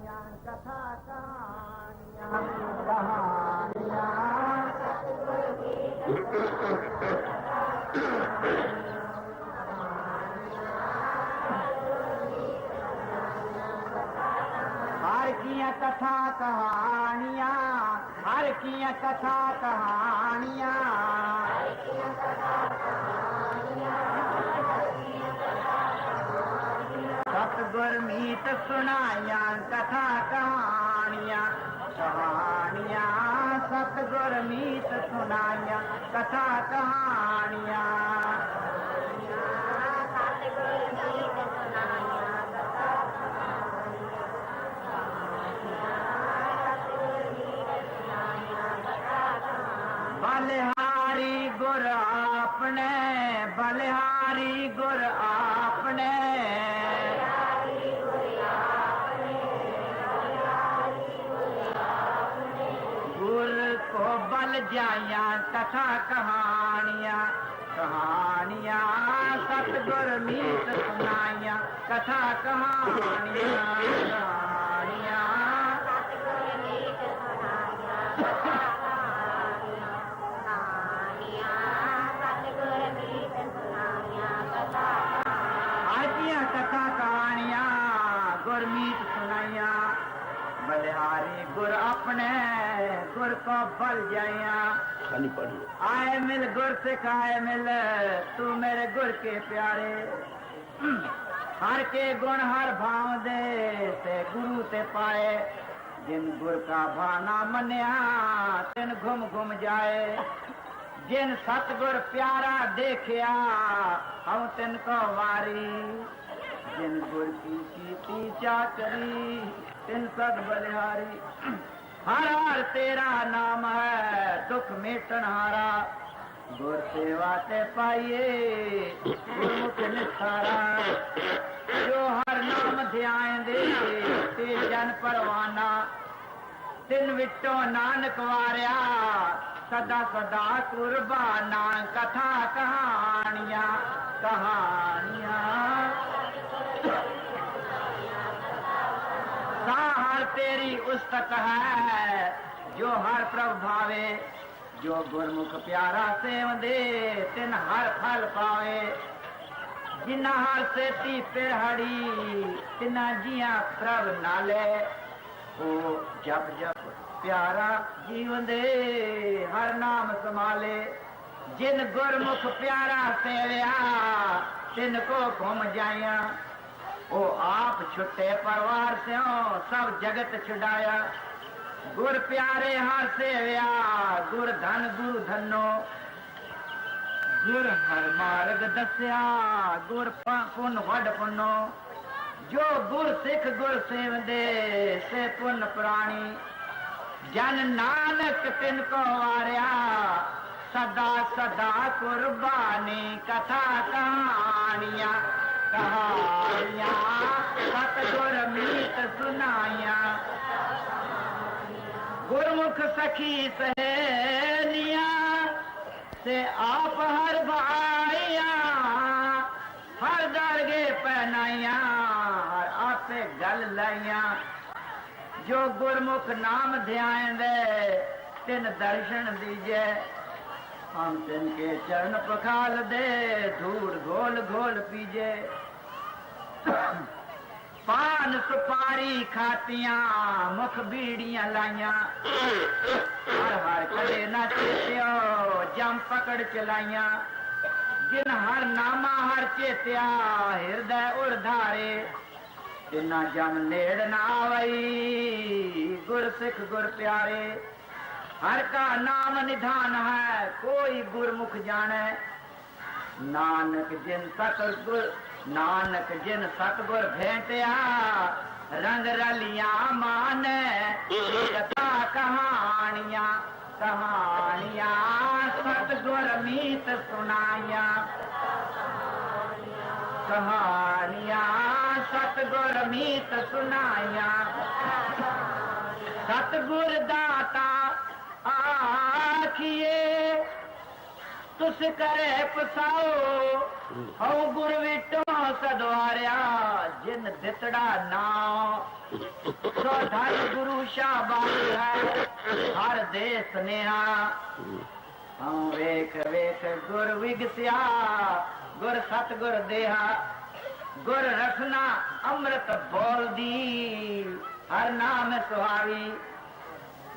कथा कहानियां कहानियां हर किया कथा कहानियां हर किया कथा कहानियां सतगुर मीत सुनाया कथा कहानियां कहानियां सतगुर मीत सुनाया कथा कहानियां बलिहारी गुर आपने बलिहारी गुर आपने गुर को बल जाया कथा कहानियां कहानियां सतगुर मीत सुनाया कथा कहानियां कहानियां कथा कहानियां गुरमीत सुनाइया बलिहारी गुर अपने गुर को बल जाइया आए मिल गुर सिखाए मिल तू मेरे गुर के प्यारे हर के गुण हर भाव दे ते गुरु ते पाए जिन गुर का भाना मनिया तिन घुम घुम जाए जिन सतगुर प्यारा देखिया हम तिनको वारी जिन गुर की चाकरी तिन सद बलिहारी हर हर तेरा नाम है दुख मेटन हारा गुर सेवा ते पाइए गुरमुख निस्तारा जो हर नाम ध्यान दे ते जन परवाना तिन विचों नानक वारिया सदा सदा कुर्बाना कथा कहानियां कहानियां हर तेरी उस्तक है जो हर प्रभ भावे जो गुरमुख प्यारा सेव दे तिन हर फल पावे जिन्ना हर सेती पिरहड़ी तिना जिया प्रभ नाले ओ जप जप प्यारा जीवन दे हर नाम संभाले जिन गुरमुख प्यारा सेविया तिन को घुम जाया ओ आप छुट्टे परिवार से सब जगत छुड़ाया गुर प्यारे हर सेविया गुर धन गुरु धनो गुर हर मार्ग दस्या गुर पुन वड पुनो जो गुर सिख गुर सेव दे से पुन प्राणी जन नानक तिनको वारिया सदा सदा कुर्बानी कथा कहानियां कहानियां सतगुर मीत सुनाया गुरमुख सखी सहेलियां से आप हर भाइया हर दरगे पहनाइया हर आपे गल लाइया जो गुरमुख नाम ध्यान दे तिन दर्शन दीजे हम तिनके चरण पखाल दे धूड़ घोल घोल पीजे पान सुपारी खातियां मुख बीड़ियां लाइया हर हर कड़े न चेत्यो जम पकड़ चलाइया जिन हर नामा हर चेत्या हृदय उर्धारे तिना जन नेड़ न आवई गुर सिख गुर प्यारे हर का नाम निधान है कोई गुरमुख जाने नानक जिन सतगुर नानक जिन सतगुर भेंटिया रंग रलिया माने कथा कहानियां कहानियां सतगुर मीत सुनाया कहानियां सतगुर मीत सुनाया सतगुर दाता आखिए तुस करे पसाओ हो गुर विटो सदवारिया जिन दितड़ा नाम सो धन गुरु शाबाश है हर देश नेहा हम वेख वेख गुर विगसिया गुर सतगुर देहा गुर रसना अमृत बोल दी हर नाम सुहावी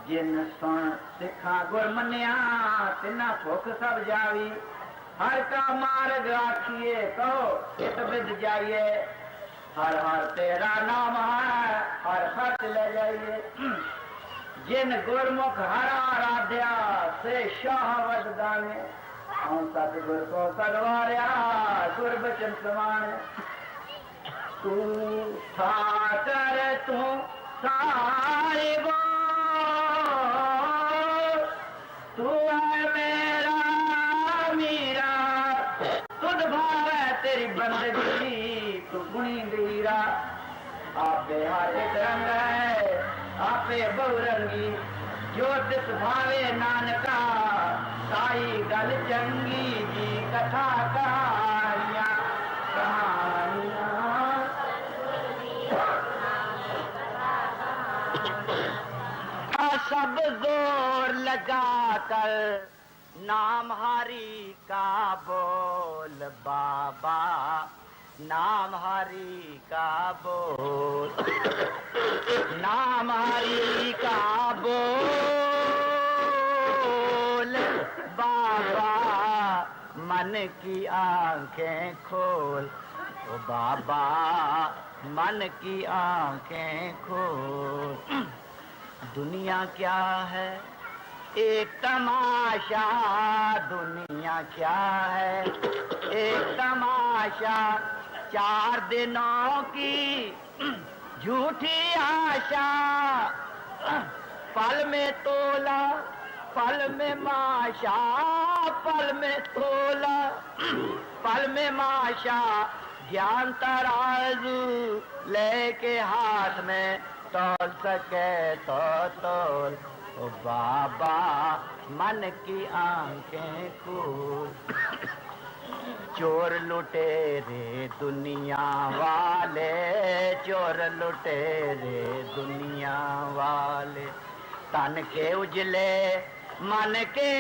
जिन सुन सिखा गुर मनिया तिना भुख सब जावी हर का मार्ग आखिए कहो चित बिद जाइए हर हर तेरा नाम है हर खर्च ले जाइए जिन गुरमुख हर आराध्या से शाहवत गाने हम सतगुर को सदवारिया गुर बचन समाने तू था कर तू साहिबा तू है मेरा मीरा तुझ भाव है तेरी बंदगी तू गुणी गीरा आपे हर एक रंग है आपे बहुरंगी जो तिस भावे नानका साई गल चंगी जी कथा कहानियां कहानियां सब जोर लगा कर नाम हरि का बोल बाबा नाम हरि का बोल नाम हरि का बोल बाबा मन की आंखें खोल ओ बाबा मन की आंखें खोल दुनिया क्या है एक तमाशा दुनिया क्या है एक तमाशा 4 दिनों की झूठी आशा पल में तोला पल में माशा पल में तोला पल में माशा ज्ञान तराजू लेके हाथ में तोल सके तो तोल ओ बाबा मन की आंखें खोल चोर लुटे रे दुनिया वाले चोर लुटे रे दुनिया वाले तन के उजले मन के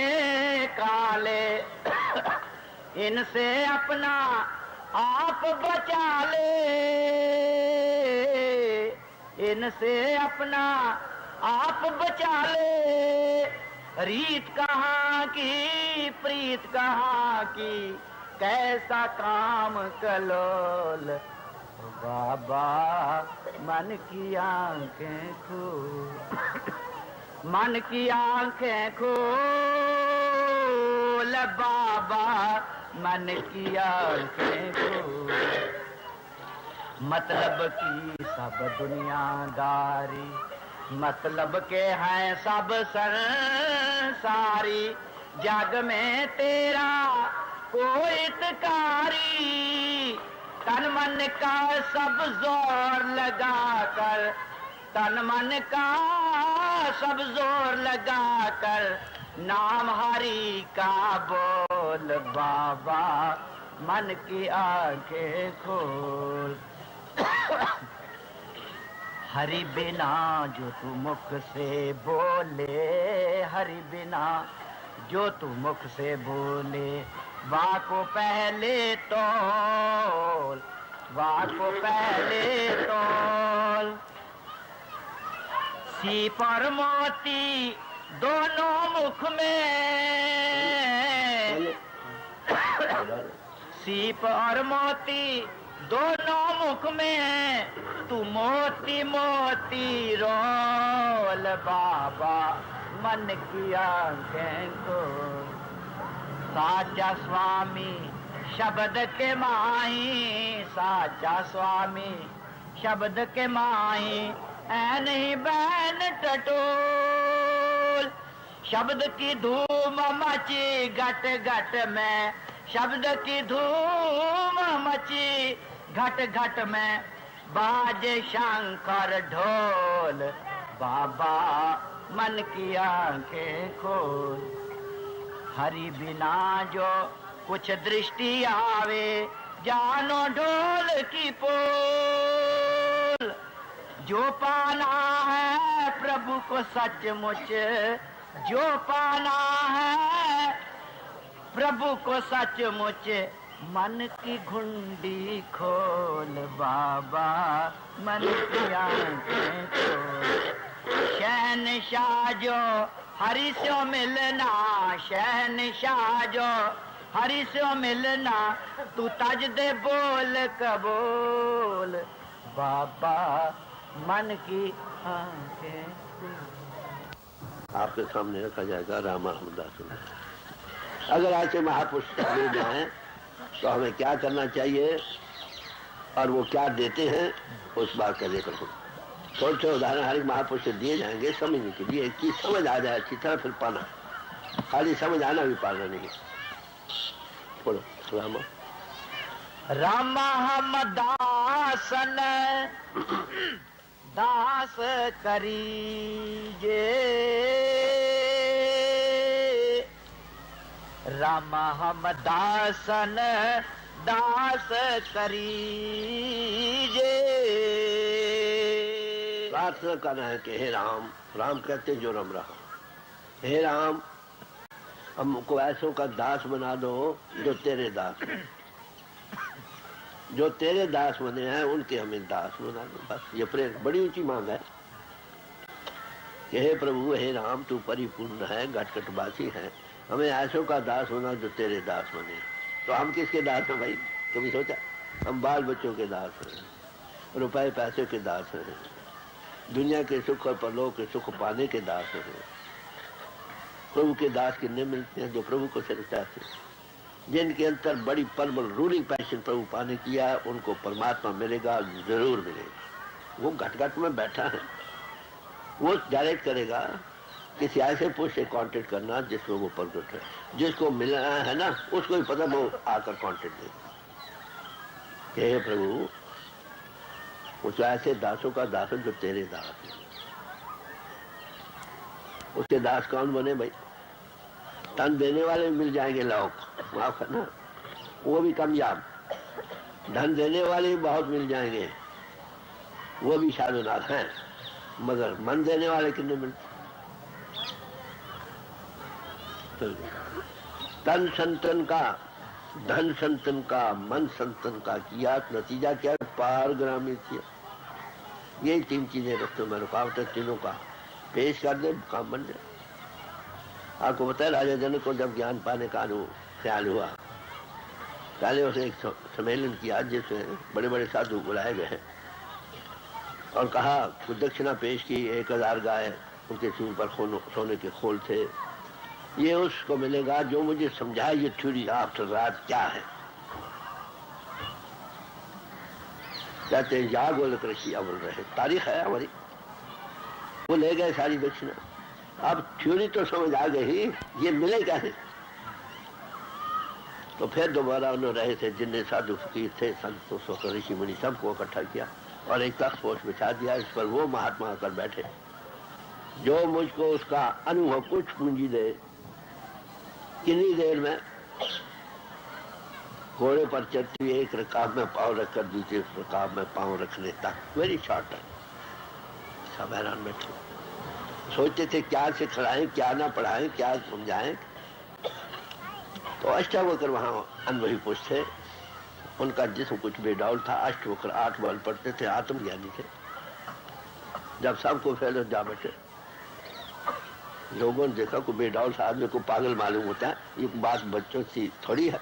काले इनसे अपना आप बचा ले इनसे अपना आप बचा ले रीत कहाँ की प्रीत कहाँ की कैसा काम कलोल बाबा मन की आंखें खोल मन की आंखें खोल बाबा मन की आंखें खोल मतलब की सब दुनियादारी मतलब के हैं सब संसारी जग में तेरा कोई तकारी तन मन का सब जोर लगा कर तन मन का सब जोर लगा कर नाम हरि का बोल बाबा मन की आंखें खोल हरि बिना जो तू मुख से बोले हरि बिना जो तू मुख से बोले वाह को पहले तोल वाह को पहले तोल सीप और मोती दोनों मुख में सीप और मोती दोनों मुख में तू मोती मोती रोल बाबा मन की आंखें को साचा स्वामी शब्द के माही साचा स्वामी शब्द के माही ऐ नहीं बैन टटोल शब्द की धूम मची घट घट में शब्द की धूम मची घट घट में बाजे शंकर ढोल बाबा मन की आंखें खोल हरि बिना जो कुछ दृष्टि आवे, जानो ढोल की पोल। जो पाना है प्रभु को सचमुच, जो पाना है प्रभु को सचमुच, मन की घुंडी खोल बाबा, मन की आंखें खोल। शहनशाह जो हरि से मिलना, शहनशाह जो हरि से मिलना, तू तज दे बोल कबूल बाबा, मन की आंखें। आपके सामने रखा जाएगा रामा हमदास। अगर ऐसे महापुरुष मिल जाए तो हमें क्या करना चाहिए और वो क्या देते हैं, उस बात का जिक्र करो। थोड़े उदाहरण हर एक महापुरुष से दिए जाएंगे समझने के लिए कि समझ आ जाए अच्छी तरह, फिर पाना। खाली समझ आना भी पाना नहीं। बोलो रामा। रामा हम दासन दास करीजे, रामा हम दासन दास करीजे। प्रार्थना करना है कि हे राम, राम कहते जो रम रहा, हे राम हमको ऐसों का दास बना दो जो तेरे दास हैं, जो तेरे दास बने हैं उनके हमें दास बना दो। बस ये प्रेम बड़ी ऊंची मांग है कि हे प्रभु, हे राम, तू परिपूर्ण है, घटघटवासी है, हमें ऐसों का दास बना जो तेरे दास बने। तो हम किसके दास हैं भाई? कभी सोचा? हम बाल बच्चों के दास हैं, रुपए पैसे के दास हैं, दुनिया के सुख और परलोक के सुख पाने के दास हैं। प्रभु के दास कितने मिलते हैं? जो प्रभु को सिर्फ चाहते हैं, जिनके अंतर बड़ी परमल रूलिंग पैशन प्रभु पाने किया है, उनको परमात्मा मिलेगा, जरूर मिलेगा। वो घट घट में बैठा है, वो डायरेक्ट करेगा। किसी ऐसे पुरुष से कांटेक्ट करना जिसमें वो प्रकट है, जिसको मिलना है ना उसको ही पता, वो आकर कांटेक्ट देगा। हे प्रभु, उस ऐसे दासों का दास जो तेरे दास है। उसके दास कौन बने भाई? तन देने वाले मिल जाएंगे लोग, माफ करना, वो भी कामयाब। धन देने वाले भी बहुत मिल जाएंगे, वो भी शादुनाथ हैं, मगर मन देने वाले कितने मिलते? तन संतन का, धन संतन का, मन संतन का किया, नतीजा क्या? पारगामी किया। यही तीन चीजें रखते में रुकावट, तीनों का पेश कर दे, काम बन जाए। आपको पता है राजा जनक को जब ज्ञान पाने का ख्याल हुआ, पहले उसे एक सम्मेलन किया जिसमें बड़े बड़े साधु बुलाए गए हैं और कहा कुछ दक्षिणा पेश की। 1000 गाय, उनके सिर पर सोने के खोल थे। ये उसको मिलेगा जो मुझे समझाए ये थ्योरी आफ्टर रात क्या है। कहते हैं याग बोल कृषि अवल रहे, तारीख है हमारी। वो ले गए सारी दक्षिणा। अब थ्योरी तो समझ आ गई, ये मिले क्या है? तो फिर दोबारा उन्होंने रहे थे जिनने साधु फकीर थे, संत ऋषि मुनि, सबको इकट्ठा किया और एक तख्त पोष बिछा दिया। इस पर वो महात्मा आकर बैठे, जो मुझको उसका अनुभव कुछ पूंजी दे। कितनी देर में घोड़े पर चलती हुई एक रकाब में पाँव रखकर दूसरे रकाब में पाँव रखने तक, वेरी शॉर्ट टाइम। सब हैरान बैठे, सोचते थे क्या सिखलाएं, क्या ना पढ़ाएं, क्या समझाएं। तो अष्टावक्र वहां अनुभवी पुरुष थे, उनका जिस्म कुछ बेडौल था। अष्टावक्र 8 बाल पढ़ते थे, आत्मज्ञानी थे। जब सबको फैले जा बैठे, लोगों ने देखा को बेडौल सा आदमी को पागल मालूम होता है, ये बात बच्चों से थोड़ी है।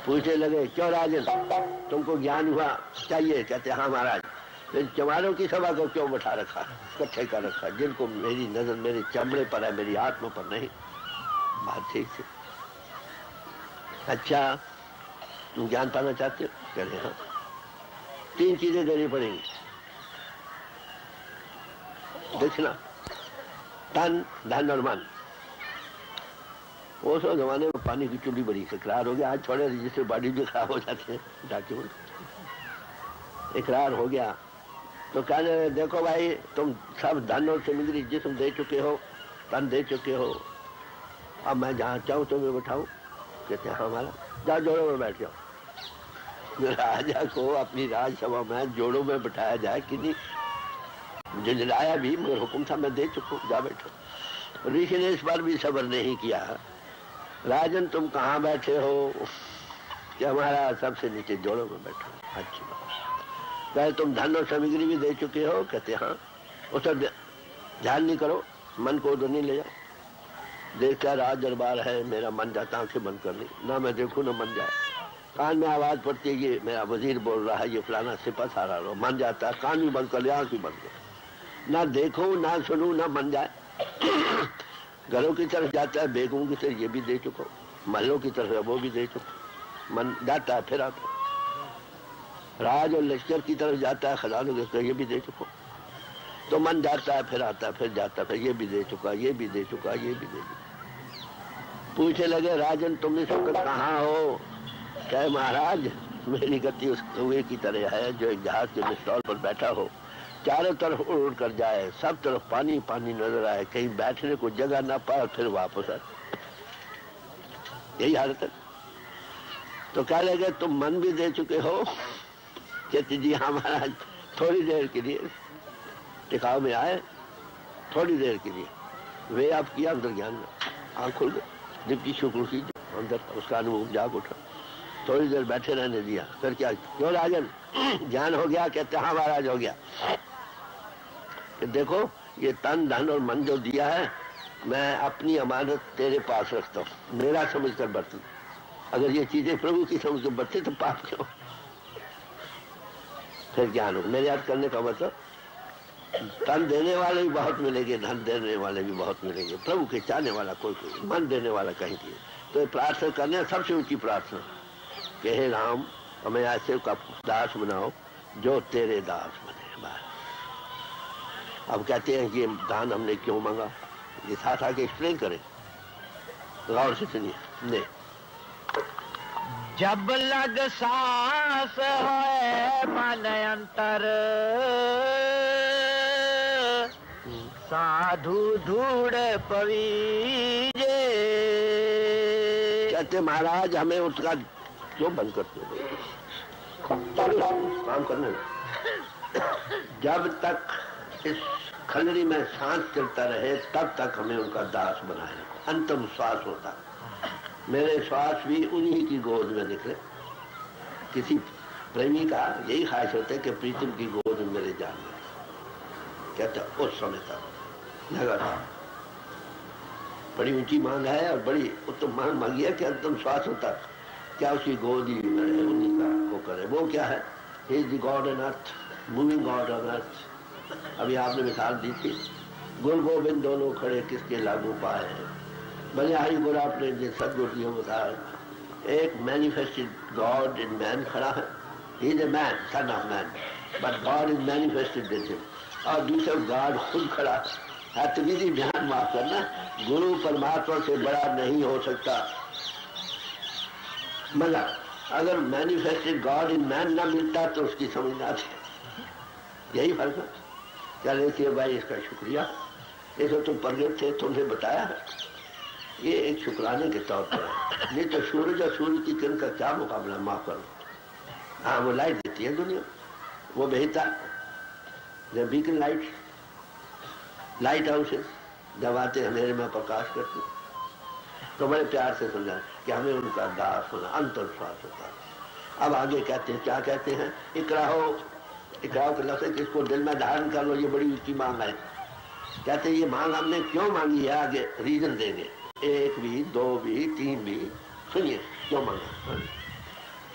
पूछने लगे क्यों राजन, तुमको ज्ञान हुआ चाहिए? कहते हाँ महाराज। फिर चमारों की सभा को क्यों बैठा रखा, इकट्ठे कर रखा, जिनको मेरी नजर मेरे चमड़े पर है, मेरी आत्मा पर नहीं। बात ठीक है। अच्छा तुम ज्ञान पाना चाहते हो? कह रहे हाँ। 3 चीजें देनी पड़ेंगी, दक्षिणा, तन, धन और मन। उस जमाने में पानी की चूल्ही बड़ी इकरार हो गया। आज थोड़े रजिस्टर बॉडी भी खराब हो जाते हैं, डॉक्यूमेंट इकरार हो गया। तो कहने देखो भाई, तुम सब धन और सामग्री जिस्म दे चुके हो, तन दे चुके हो, अब मैं जहाँ चाहूँ तुम्हें बैठाऊं? कहते हैं हमारा, जा जोड़ों में बैठ जाओ। राजा को अपनी राजसभा में जोड़ों में बैठाया जाए कि नहीं, झुंझलाया भी, मगर हुक्म था मैं दे चुका हूँ, जा बैठो। ऋषि ने इस बार भी सब्र नहीं किया। राजन तुम कहाँ बैठे हो? कि हमारा सबसे नीचे जोड़ों में बैठो। अच्छी बात। कहे तुम धन और सामग्री भी दे चुके हो? कहते हाँ। उसे ध्यान नहीं करो, मन को उधर नहीं ले जाओ। देखा राज दरबार है, मेरा मन जाता आंखें बंद कर ली, ना मैं देखूं ना मन जाए। कान में आवाज पड़ती है, ये मेरा वजीर बोल रहा है, ये फलाना सिपा सारा रहा, मन जाता है, कान भी बंद कर लिया, आंख भी बंद कर, ना देखूं ना सुनूं ना मन जाए। घरों की तरफ जाता है, बेगों की तरफ ये भी दे चुका, महलों की तरफ वो भी दे चुका, मन जाता है फिर आता। राज और लश्कर की तरफ जाता है, खजानों की तरफ ये भी दे चुका, तो मन जाता है फिर आता है, फिर जाता है, फिर ये भी दे चुका, ये भी दे चुका, ये भी दे चुका। पूछे लगे राजन तुम इस वक्त कहाँ हो? कहे महाराज मेरी गति उस कौवे की तरह है जो एक जहाज के मिस्टॉल पर बैठा हो, चारों तरफ उड़ कर जाए, सब तरफ पानी पानी नजर आए, कहीं बैठने को जगह ना पाए, फिर वापस आए, यही हालत है। तो कह लगे तुम मन भी दे चुके हो? कहते जी हाँ महाराज, थोड़ी देर के लिए टिकाव में आए, थोड़ी देर के लिए वे आप किया, अंदर ज्ञान में आंख खुल गई, दीप्ति शुक्र की अंदर उसका अनुभव जाग उठा, थोड़ी देर बैठे रहने दिया। फिर क्या, क्यों राजन ज्ञान हो गया? कहते हाँ महाराज हो गया। कि देखो ये तन धन और मन जो दिया है, मैं अपनी अमानत तेरे पास रखता हूँ, मेरा समझ कर बरतू। अगर ये चीजें प्रभु की समझ कर बरते तो पाप क्यों? फिर ज्ञान हो। मेरे याद करने का मतलब, तन देने वाले भी बहुत मिलेंगे, धन देने वाले भी बहुत मिलेंगे, प्रभु के चाहने वाला कोई कोई, मन देने वाला कहीं नहीं। तो ये प्रार्थना करने सबसे ऊंची प्रार्थना कि हे राम हमें ऐसे का दास बनाओ जो तेरे दास बने। अब कहते हैं कि ये दान हमने क्यों मांगा, ये साथ आके एक्सप्लेन करें, गौर से सुनिए। नहीं, जब लग सांस है मन अंतर, साधु धूड़ पवीजे। कहते महाराज हमें उसका क्यों बंद करते हो, काम करने। जब तक इस खलड़ी में सांस चलता रहे तब तक हमें उनका दास बनाए रखो। अंतिम श्वास होता, मेरे श्वास भी उन्हीं की गोद में निकले। किसी प्रेमी का यही ख्वाहिश होता है कि प्रीतम की गोद में मेरे जान में। कहते उस समय तक लगातार बड़ी ऊंची मांग है और बड़ी उत्तम मांग मांगी है कि अंतिम श्वास होता क्या उसकी गोद ही में रहे, उन्हीं का वो करे। वो क्या है? He is the God on earth, moving God on earth. अभी आपने मिसाल दी थी, गुरु गोविंद दोनों खड़े किसके लागू पाए हैं। बलिहारी गुरु आपने जो सदगुरु जी बताया, एक मैनिफेस्टेड गॉड इन मैन खड़ा है, he is a man, sun of man, but God is manifested in him. और दूसरा गॉड खुद खड़ा है। तो विधि ध्यान माफ करना, गुरु परमात्मा से बड़ा नहीं हो सकता, मगर अगर मैनिफेस्टेड गॉड इन मैन ना मिलता तो उसकी समझ ना आती। यही फर्क है। क्या लेती है भाई, इसका शुक्रिया, ये तो तुम प्रगट थे, तुमने बताया है, ये एक शुक्राने के तौर पर है। नहीं तो सूरज और सूर्य की किरण का क्या मुकाबला, माफ करो। हाँ वो लाइट देती है दुनिया, वो बेहतर जब बीकन लाइट, लाइट हाउसेस जब आते अंधेरे में प्रकाश करते, तो बड़े प्यार से समझा कि हमें उनका दास होना अंतर श्वास होता है। अब आगे कहते हैं, क्या कहते हैं? इकराहो, इकराहो के लफ्ज़ है, इसको दिल में धारण कर लो, ये बड़ी ऊंची मांग है। कहते हैं ये मांग हमने क्यों मांगी है, आगे रीजन देंगे, एक भी, दो भी, तीन भी, सुनिए क्यों मांगा।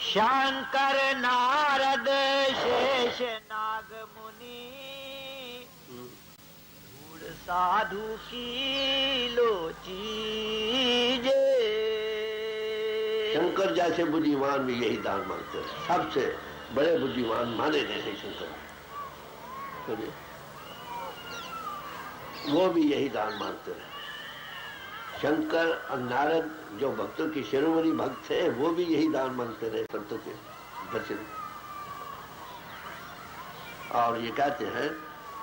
शंकर नारद शेष नाग मुनि, धूड़ साधु की लोची जे। शंकर जैसे बुद्धिमान भी यही दान मांगते हैं, सबसे बड़े बुद्धिमान माने गए हैं शंकर, सुनिए वो भी यही दान मांगते रहे। शंकर और नारद जो भक्तों की शिरोमणि भक्त थे, वो भी यही दान मांगते रहे संतों के दर्शन। और ये कहते हैं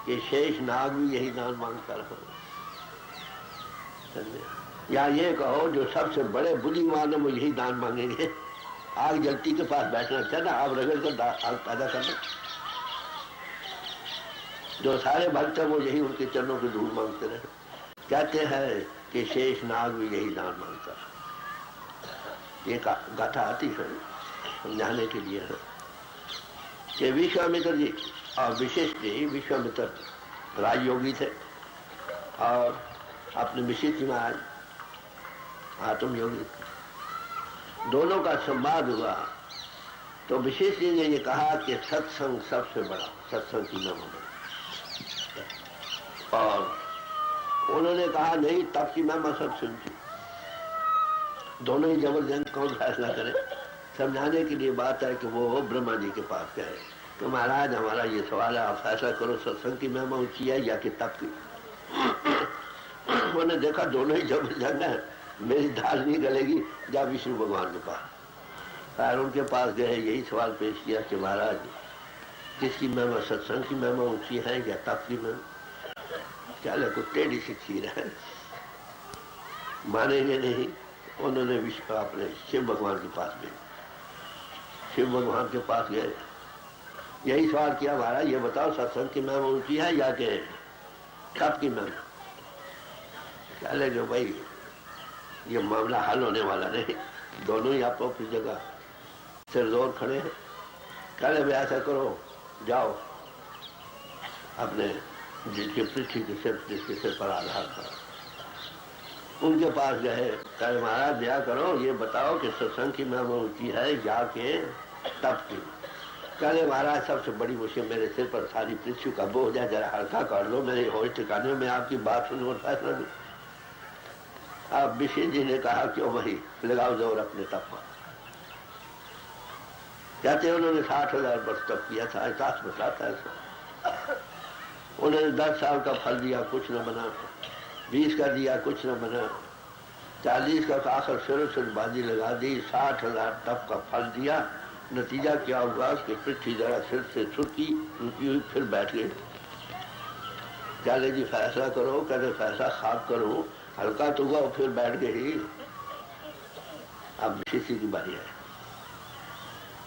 कि शेष नाग भी यही दान मांगता रहा। या ये कहो जो सबसे बड़े बुद्धिमान है वो यही दान मांगेंगे। आग जलती के पास बैठना अच्छा ना, आग रगड़ कर आग पैदा करना। जो सारे भक्त है वो यही उनके चरणों की धूल मांगते रहे। कहते हैं कि शेष नाग भी यही दान मांगता है। ये गाथा आती है समझाने के लिए है कि विश्वामित्र जी और विशिष्ट जी, विश्वामित्र राजयोगी थे और अपने विशिष्ट महाराज आत्म योगी, दोनों का संवाद हुआ। तो विशिष्ट जी ने ये कहा कि सत्संग सबसे बड़ा, सत्संग की न होना। और उन्होंने कहा नहीं, तब की महिमा सब सुनती। दोनों ही जबरदस्त कौन फैसला करे। समझाने के लिए बात है कि वो ब्रह्मा जी के पास गए तो महाराज हमारा ये सवाल है, आप फैसला करो सत्संग की महिमा ऊंची है या कि तप की। उन्होंने देखा दोनों ही जबरदस्त है, मेरी दाल नहीं गलेगी, जा विष्णु भगवान के पास। और उनके पास गए, यही सवाल पेश किया कि महाराज किसकी महिमा, सत्संग की महिमा ऊंची है या तप की महिमा। चले कुछ टेढ़ी सी खीर है, मानेंगे नहीं। उन्होंने विश्व अपने शिव भगवान के पास गए, शिव भगवान के पास गए, यही सवाल किया महाराज ये बताओ सत्संग की महिमा ऊंची है या कि तप की महिमा। चले जो भाई ये मामला हल होने वाला नहीं, दोनों ही आप अपनी जगह सिरजोर खड़े हैं। चले भाई ऐसा करो, जाओ अपने जिसके पृथ्वी के सिर, जिसके सिर पर आधार करो, उनके पास गए। कहे महाराज दया करो, ये बताओ कि सत्संग की महिमा ऊंची है या कि तप की। कहले महाराज सबसे बड़ी मुश्किल मेरे सिर पर सारी पृथ्वी का बोझ है, जरा हल्का कर लो, मेरे होश ठिकाने में आपकी बात सुनो और फैसला दो। अब विशेष जी ने कहा क्यों भाई लगाओ जोर अपने तप पर। कहते उन्होंने 60,000 वर्ष तप किया था, एहसास बताता है। उन्होंने 10 साल का फल दिया, कुछ न बना। 20 का दिया, कुछ न बना। 40 का आखिर सिर बाजी लगा दी, 60,000 तप का फल दिया। नतीजा क्या हुआ कि पृथ्वी जरा सिर से छुटकी उनकी हुई, फिर बैठ गए। चले जी फैसला करो, कहते फैसला खाक करो, हल्का तो हुआ फिर बैठ गए ही। अब किसी की बारी है।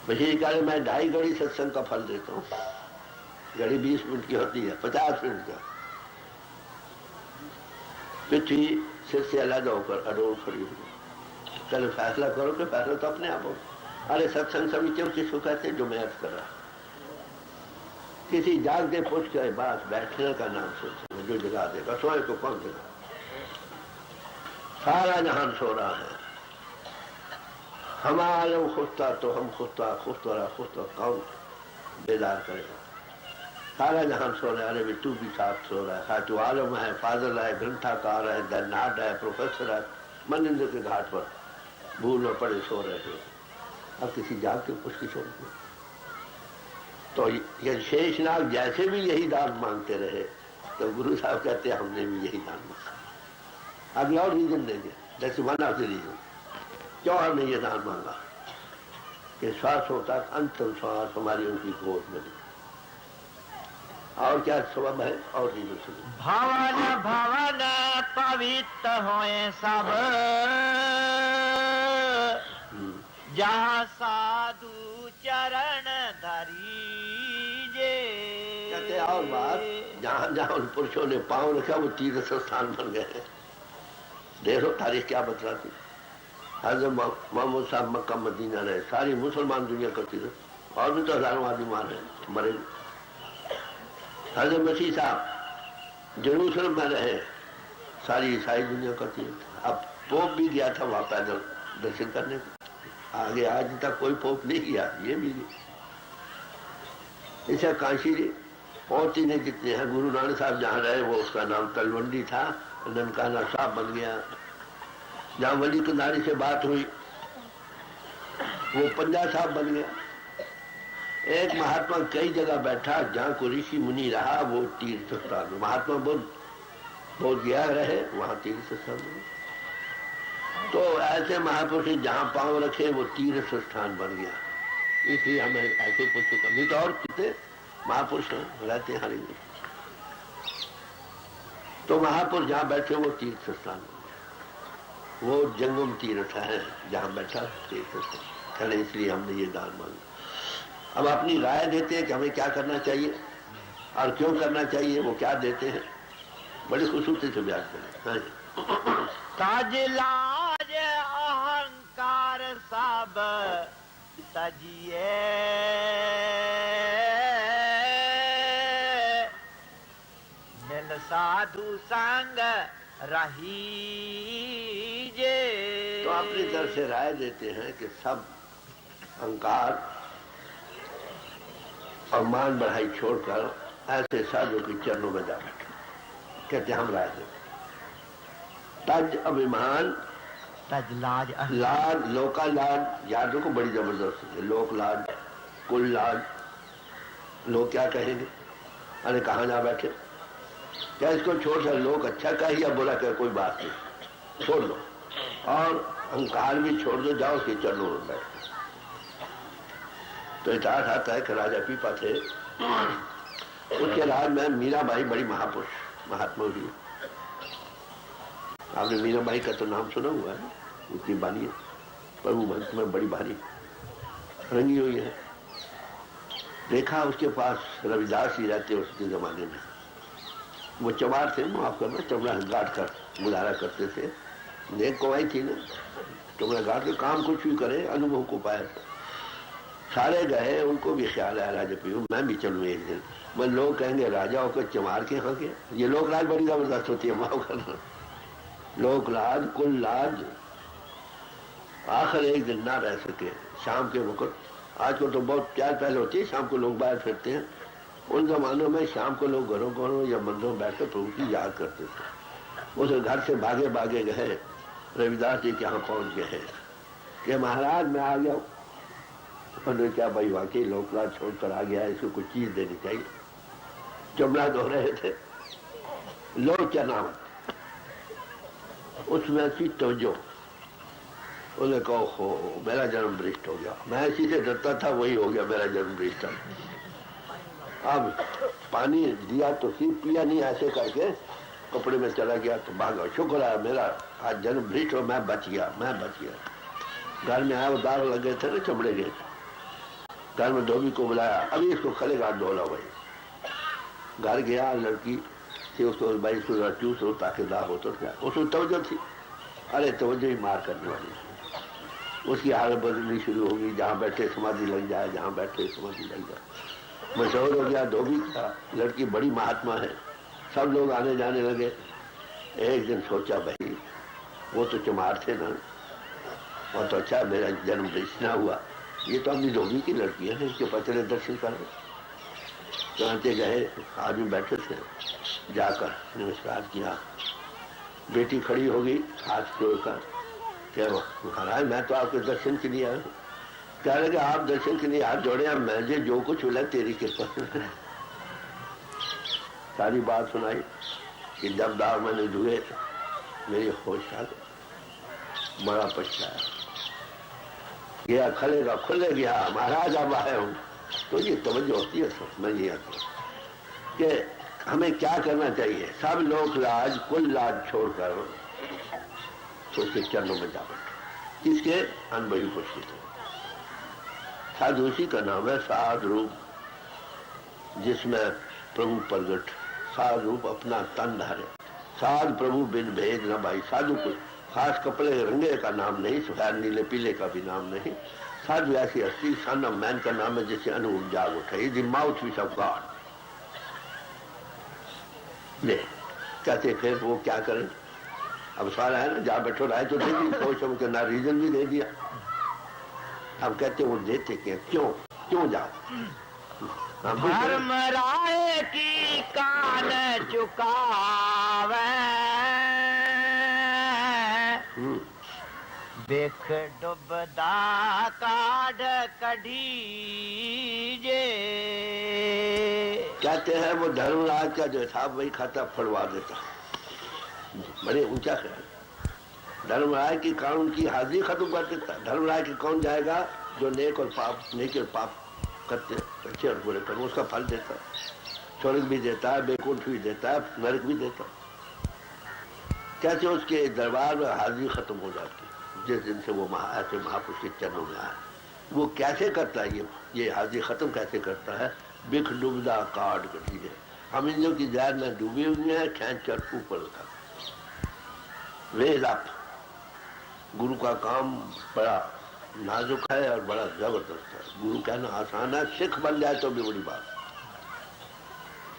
बशीर कहे मैं 2.5 घड़ी सत्संग का फल देता हूँ। घड़ी 20 मिनट की होती है, 50 मिनट का। पृथ्वी सिर से अलग होकर अडोल खड़ी हुई। चलो फैसला करो कि फैसला तो अपने आप हो। अरे सत्संग समितियों किसको कहते हैं जो मैं अर्ज कर रहा। किसी जागते पुरुष के पास बैठने का नाम सत्संग, जो जगा देगा सोए को कौन जगा। सारा जहान सो रहा है, हम आलम खुश्ता तो हम खुश्ता, खुश्ता खुश्ता कौन बेदार करेगा। सारा जहान सो रहा है, अरे तू भी साथ सो रहा है। साथ आलम है, फाजल है, ग्रंथाकार है, धन्नाट है, प्रोफेसर है, मनिंद्र के घाट पर भूल में पड़े सो रहे थे। अब किसी जाग के उसकी छोड़ दी। तो ये शेषनाग जैसे भी यही दान मांगते रहे, तो गुरु साहब कहते हमने भी यही दान मांगा। अभी और रीजन देंगे, जैसे वन ऑफ द रीजन क्यों हमने ये दान मांगा कि श्वासों तक अंतिम श्वास हमारी उनकी गोद में। और क्या सबब है और रीजन सुनिए। भवन भवन पवित्र होए सब, जहाँ साधु चरण धरीजे। कहते और बात, जहाँ जहाँ उन पुरुषों ने पांव रखा वो तीर्थ स्थान बन गए। देखो तारीख क्या बतलाती। हजरत मोहम्मद साहब मक्का मदीना रहे, सारी मुसलमान दुनिया करती थी, और भी तो हजारों आदमी मरे। हजरत मसीह साहब जेरूसलम में रहे, सारी ईसाई दुनिया करती है। अब पोप भी गया था वहां पैदल दर्शन करने को। आगे आज तक कोई पोप नहीं किया, ये भी नहीं। ऐसा काशी जी और तीन जितने हैं, गुरु नानक साहब जहाँ रहे वो उसका नाम तलवंडी था, ननकाना साहब बन गया। जहाँ वली किनारी से बात हुई वो पंजा साहब बन गया। एक महात्मा कई जगह बैठा, जहाँ को ऋषि मुनि रहा वो तीर्थ स्थान। महात्मा बोध गया रहे, वहां तीर्थ स्थान। तो ऐसे महापुरुष जहाँ पांव रखे वो तीर्थ स्थान बन गया। इसलिए हमें ऐसे पुरुष कभी तो और कितने महापुरुष रहते हैं हर एक। तो महापुरुष जहाँ बैठे वो तीर्थ स्थान बन गया। वो जंगम तीर्थ है जहाँ बैठा कहने, इसलिए हमने ये दान मांगा। अब अपनी राय देते हैं कि हमें क्या करना चाहिए और क्यों करना चाहिए, वो क्या देते हैं, बड़ी खूबसूरती से बयान करें। हाँ जी। तज लाज अहंकार सब तजिए, मिल साधु संग रहीजे। तो अपनी तरफ से राय देते हैं कि सब अहंकार और मान बढ़ाई छोड़कर ऐसे साधु के चरणों में जा बैठे। कहते हम राय देते, तज अभिमान तज लाज लाज, लोका लाज, याद रखो बड़ी जबरदस्त है। लोक लाज, कुल लाज, लोग क्या कहेंगे, अरे कहाँ जा बैठे, क्या इसको छोड़ कर लोग अच्छा कहे या बुरा कहे, कोई बात नहीं, छोड़ दो और अहंकार भी छोड़ दो, जाओ उसके चरणों में बैठो। तो इतिहास आता है कि राजा पीपा थे, उसके राज में मीराबाई बड़ी महापुरुष महात्मा हुई। आपने मीराबाई का तो नाम सुना हुआ है, उसकी बानी है प्रभु भक्त में बड़ी भारी रंगी हुई है। देखा उसके पास रविदास ही रहते उसके जमाने में, वो चमार थे, माफ करना, चमड़ा गाट कर गुजारा करते थे। नेक कमाई थी ना, चमड़ा गाट के काम कुछ भी करे, अनुभव को पाए। सारे गए, उनको भी ख्याल आया राजा पीपू मैं भी चलूँ एक दिन। मैं लोग कहेंगे राजा होकर चमार के यहाँ के, ये लोक राज बड़ी जबरदस्त होती है, माफ करना। लोक लाज, कुल लाज, आखिर एक दिन ना रह सके। शाम के वक्त, आजकल तो बहुत प्यार पहले होती है, शाम को लोग बाहर फिरते हैं, उन जमानों में शाम को लोग घरों घरों या मंदिरों में बैठकर प्रभु की याद करते थे। उस घर से भागे भागे गए, रविदास जी के यहाँ पहुंच गए कि महाराज मैं आ गया। उन्होंने क्या भाई वाकई लोकलाज छोड़कर आ गया, इसको कुछ चीज देनी चाहिए। चमड़ा धो रहे थे, लो क्या नाम, उसमें सी तवज्जो, उन्हें कहो हो मेरा जन्म भ्रष्ट हो गया, मैं इसी से डरता था, वही हो गया मेरा जन्म भ्रष्ट। अब पानी दिया तो सिर्फ पिया नहीं, ऐसे करके कपड़े में चला गया तो भागा, शुक्र है मेरा आज जन्म भ्रष्ट हो, मैं बच गया, मैं बच गया। घर में आया, वो दाग लगे थे ना चमड़े के, घर में धोबी को बुलाया, अभी इसको खलेगा धोला भाई। घर गया, लड़की थी, उसको भाई इसको चूस लो ताकि दाग हो तो क्या, उसको तवज्जो थी, अरे तवज्जो ही मार करने वाली। उसकी हालत बदलनी शुरू होगी, जहाँ बैठे समाधि लग जाए, जहाँ बैठे समाधि लग जाए। मशहूर हो गया धोबी का, लड़की बड़ी महात्मा है, सब लोग आने जाने लगे। एक दिन सोचा भाई वो तो चमार थे ना, वो तो अच्छा मेरा जन्म भ्रष्ट ना हुआ, ये तो अपनी धोबी की लड़की है, इसके पचड़े दर्शन कर कहते गए। आदमी बैठे थे, जाकर नमस्कार किया, बेटी खड़ी हो गई हाथ जोड़कर, क्या महाराज मैं तो आपके दर्शन के लिए आया। कह रहे आप दर्शन के लिए हाथ जोड़े, अब मुझे जो कुछ मिला तेरी कृपा। सारी बात सुनाई कि जब दाग मैंने धुए मेरी होश आ गई, बड़ा पछताया, गया खलेगा खुले गया, महाराज अब आए हूँ। तो ये तवज्जो होती है, समझ नहीं आती कि हमें क्या करना चाहिए। सब लोक लाज कुल लाज छोड़कर उसके चरणों में जा बैठो, किसके अनुभवी पुरुष। साधु उसी का नाम है साध रूप, जिसमें प्रभु प्रगट, साध रूप अपना तन धारे, साध प्रभु बिन भेद न भाई। साधु को खास कपड़े रंगे का नाम नहीं, सफेद नीले पीले का भी नाम नहीं। साधु ऐसी हस्ती, सन ऑफ मैन का नाम है, जिसे अनुभव जाग उठे, द माउथपीस ऑफ गॉड। ले कहते फिर वो क्या करें, अब सवाल है ना, जा बैठो राय तो दे दी, सोच के ना रीजन भी दे दिया। अब कहते वो देते क्यों, क्यों जाओ, धर्म राय की कान चुकावे, देख डुबदा काढ़ कढ़ीजे। कहते हैं वो धर्मराज का जो था वही खाता फड़वा देता, बड़े ऊंचा ख्याल। धर्मराज की कानून की हाजिरी खत्म कर देता। धर्मराज के कौन जाएगा, जो नेक और पाप, नेक और पाप करते अच्छे और बुरे कर्म, उसका फल देता है, स्वर्ग भी देता है, बेकुंठ भी देता है, नरक भी देता है। कहते उसके दरबार में हाजिरी खत्म हो जाती है जिस दिन से वो ऐसे महापुरुष के चरणों में आया। वो कैसे करता है ये हाजिरी खत्म कैसे करता है? बिख डूबदा काट कटीले, हम इन लोग की जहर में डूबे हुए हैं, खींच कर ऊपर उठा रेज अप। गुरु का काम बड़ा नाजुक है और बड़ा जबरदस्त है। गुरु कहना आसान है, सिख बन जाए तो भी बड़ी बात,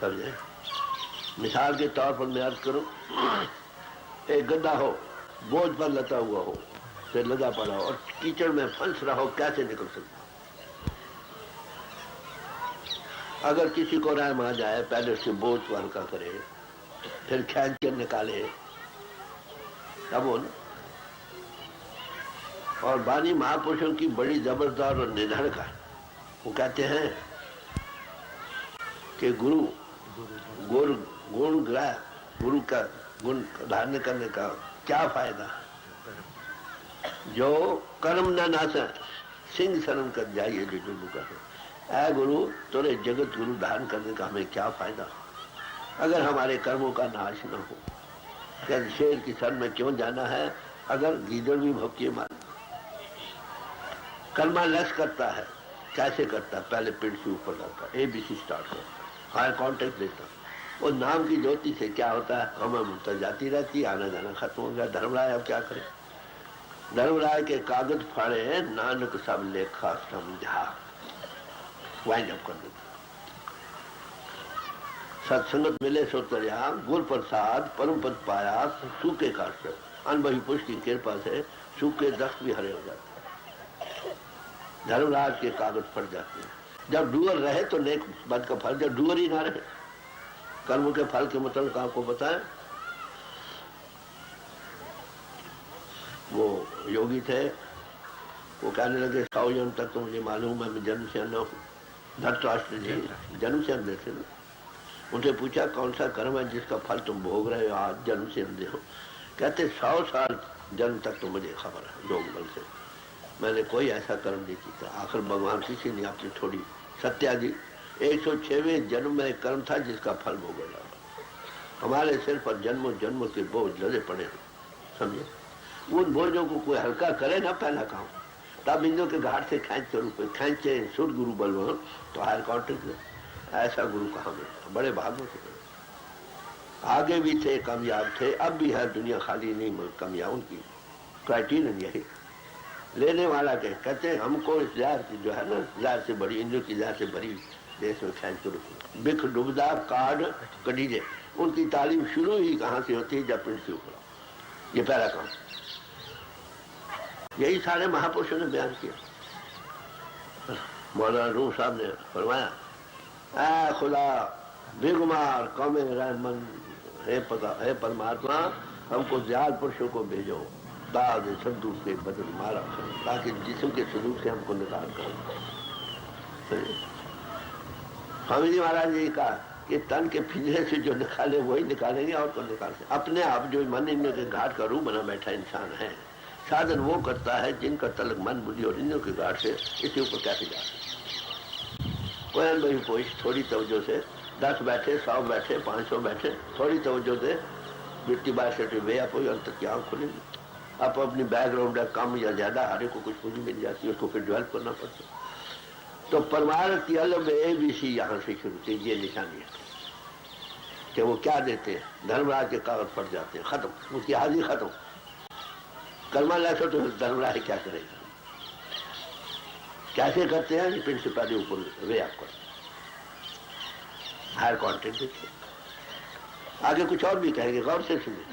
समझे? मिसाल के तौर पर मैं अर्ज करूं, एक गड्ढा हो, बोझ पर लता हुआ हो, फिर लगा पड़ा हो और कीचड़ में फंस रहा हो, कैसे निकल सकता? अगर किसी को रहम आ जाए, पहले उसके बोझ को हल्का करे, फिर खींच कर निकाले, तब वो। और बानी महापुरुषों की बड़ी जबरदस्त और निधड़क है। वो कहते हैं कि गुरु गुण ग्रह, गुरु का गुण धारण करने का क्या फायदा? जो कर्म न नाश सिंह शरण कर जाइए जो जुल्म कर। ऐ गुरु, तोरे जगत गुरु धारण करने का हमें क्या फायदा अगर हमारे कर्मों का नाश न हो? क्या शेर की सर में क्यों जाना है अगर गीदड़ भी भौंके मारे? कर्मा लेस करता है, कैसे करता है? पहले पेड़ से ऊपर लाता, ABC स्टार्ट करता, हायर कॉन्टेक्ट देता। वो नाम की ज्योति से क्या होता है? हमें मुद्दा जाती रहती, आना जाना खत्म हो गया। धर्मराय अब क्या करे? धर्मराय के कागज फाड़े, नानक सब लेखा समझा, वाइंड अप कर देता। सत्संगत मिले सो तरिया, गुर प्रसाद परम पद पाया, सूखे काट कर। अनुभवी पुरुष की कृपा से सूखे दस्त भी हरे हो जाते। धर्मराज के कागज फट जाते हैं। जब डूअर रहे तो नेक बद का फल, जब डूअर ही ना रहे, कर्म के फल के मतलब आपको बताएं। वो योगी थे, वो कहने लगे 100 जन्म तक तो मुझे मालूम है मैं जन्म से अन्न हूँ। धृतराष्ट्र जी जन्म से अंधे थे। उनसे पूछा कौन सा कर्म है जिसका फल तुम भोग रहे हो, आज जन्म से अंधे हो? कहते 100 साल जन्म तक तो मुझे खबर है योग बल से, मैंने कोई ऐसा कर्म नहीं किया। आखिर भगवान किसी ने आपने छोड़ी। सत्या जी 106वें जन्म में कर्म था जिसका फल भोगना। हमारे सिर पर जन्मों जन्मों के बोझ लदे पड़े हैं, समझे? उन बोझों को कोई हल्का करे ना पहला काम, तब इंद्रों के घाट से खींचे सुर गुरु बलवान तो हायर कॉन्टेक्ट। ऐसा गुरु कहाँ मिलता? बड़े भागों से आगे भी थे, कामयाब थे, अब भी है दुनिया खाली नहीं कामयाब। उनकी क्राइटेरियन यही। लेने वाला कहते हैं हमको इस जहर की जो है ना, जहर से बड़ी, इंद्र की जहर से भरी देश में खींच कर बिख डुबदा काट कटीजे। उनकी तालीम शुरू ही कहाँ से होती है? जब पिंड से ऊपर। ये पहला काम, यही सारे महापुरुषों ने बयान किया। मौलाना रूम साहब ने फरमाया, ऐ खुदा बेगुमार कौमे रहमन, हे परमात्मा हमको दयाल पुरुषों को भेजो, दाद सदूक के बदल मारा करो, ताकि जिस्म के सदूक से हमको निकाल करो। स्वामी जी महाराज ने कहा कि तन के पिंजरे से जो निकाले वही निकालेंगे और कौन निकाल सकते? अपने आप जो मन इंद्रियों के घाट का रूप बना बैठा इंसान है, साधन वो करता है जिनका तलक मन बुद्धि और इंद्रियों के घाट से इसके ऊपर कैसे जा सकते? कोई अनुभवी पुरुष थोड़ी तवज्जो से 10 बैठे, 100 बैठे, 500 बैठे, थोड़ी तवज्जो से 50-62 वे आप अंतर की आँख खुलेगी। आप अपनी बैकग्राउंड है कम या ज्यादा, हर एक को कुछ पूंजी मिल जाती है, उसको फिर डेवलप करना पड़ता है। तो परमार्थ की अलग ABC यहाँ से शुरू थी। ये निशानी है कि वो क्या देते हैं। धर्मराज के कागज पड़ जाते हैं, खत्म, उसकी हाजिरी खत्म। कर्मा लाशो तो धर्मराज क्या करेगा? कैसे करते हैं? पिंड से पहले ऊपर वे आपको हायर कॉन्टेक्ट देखिए। आगे कुछ और भी कहेंगे, गौर से सुनिए।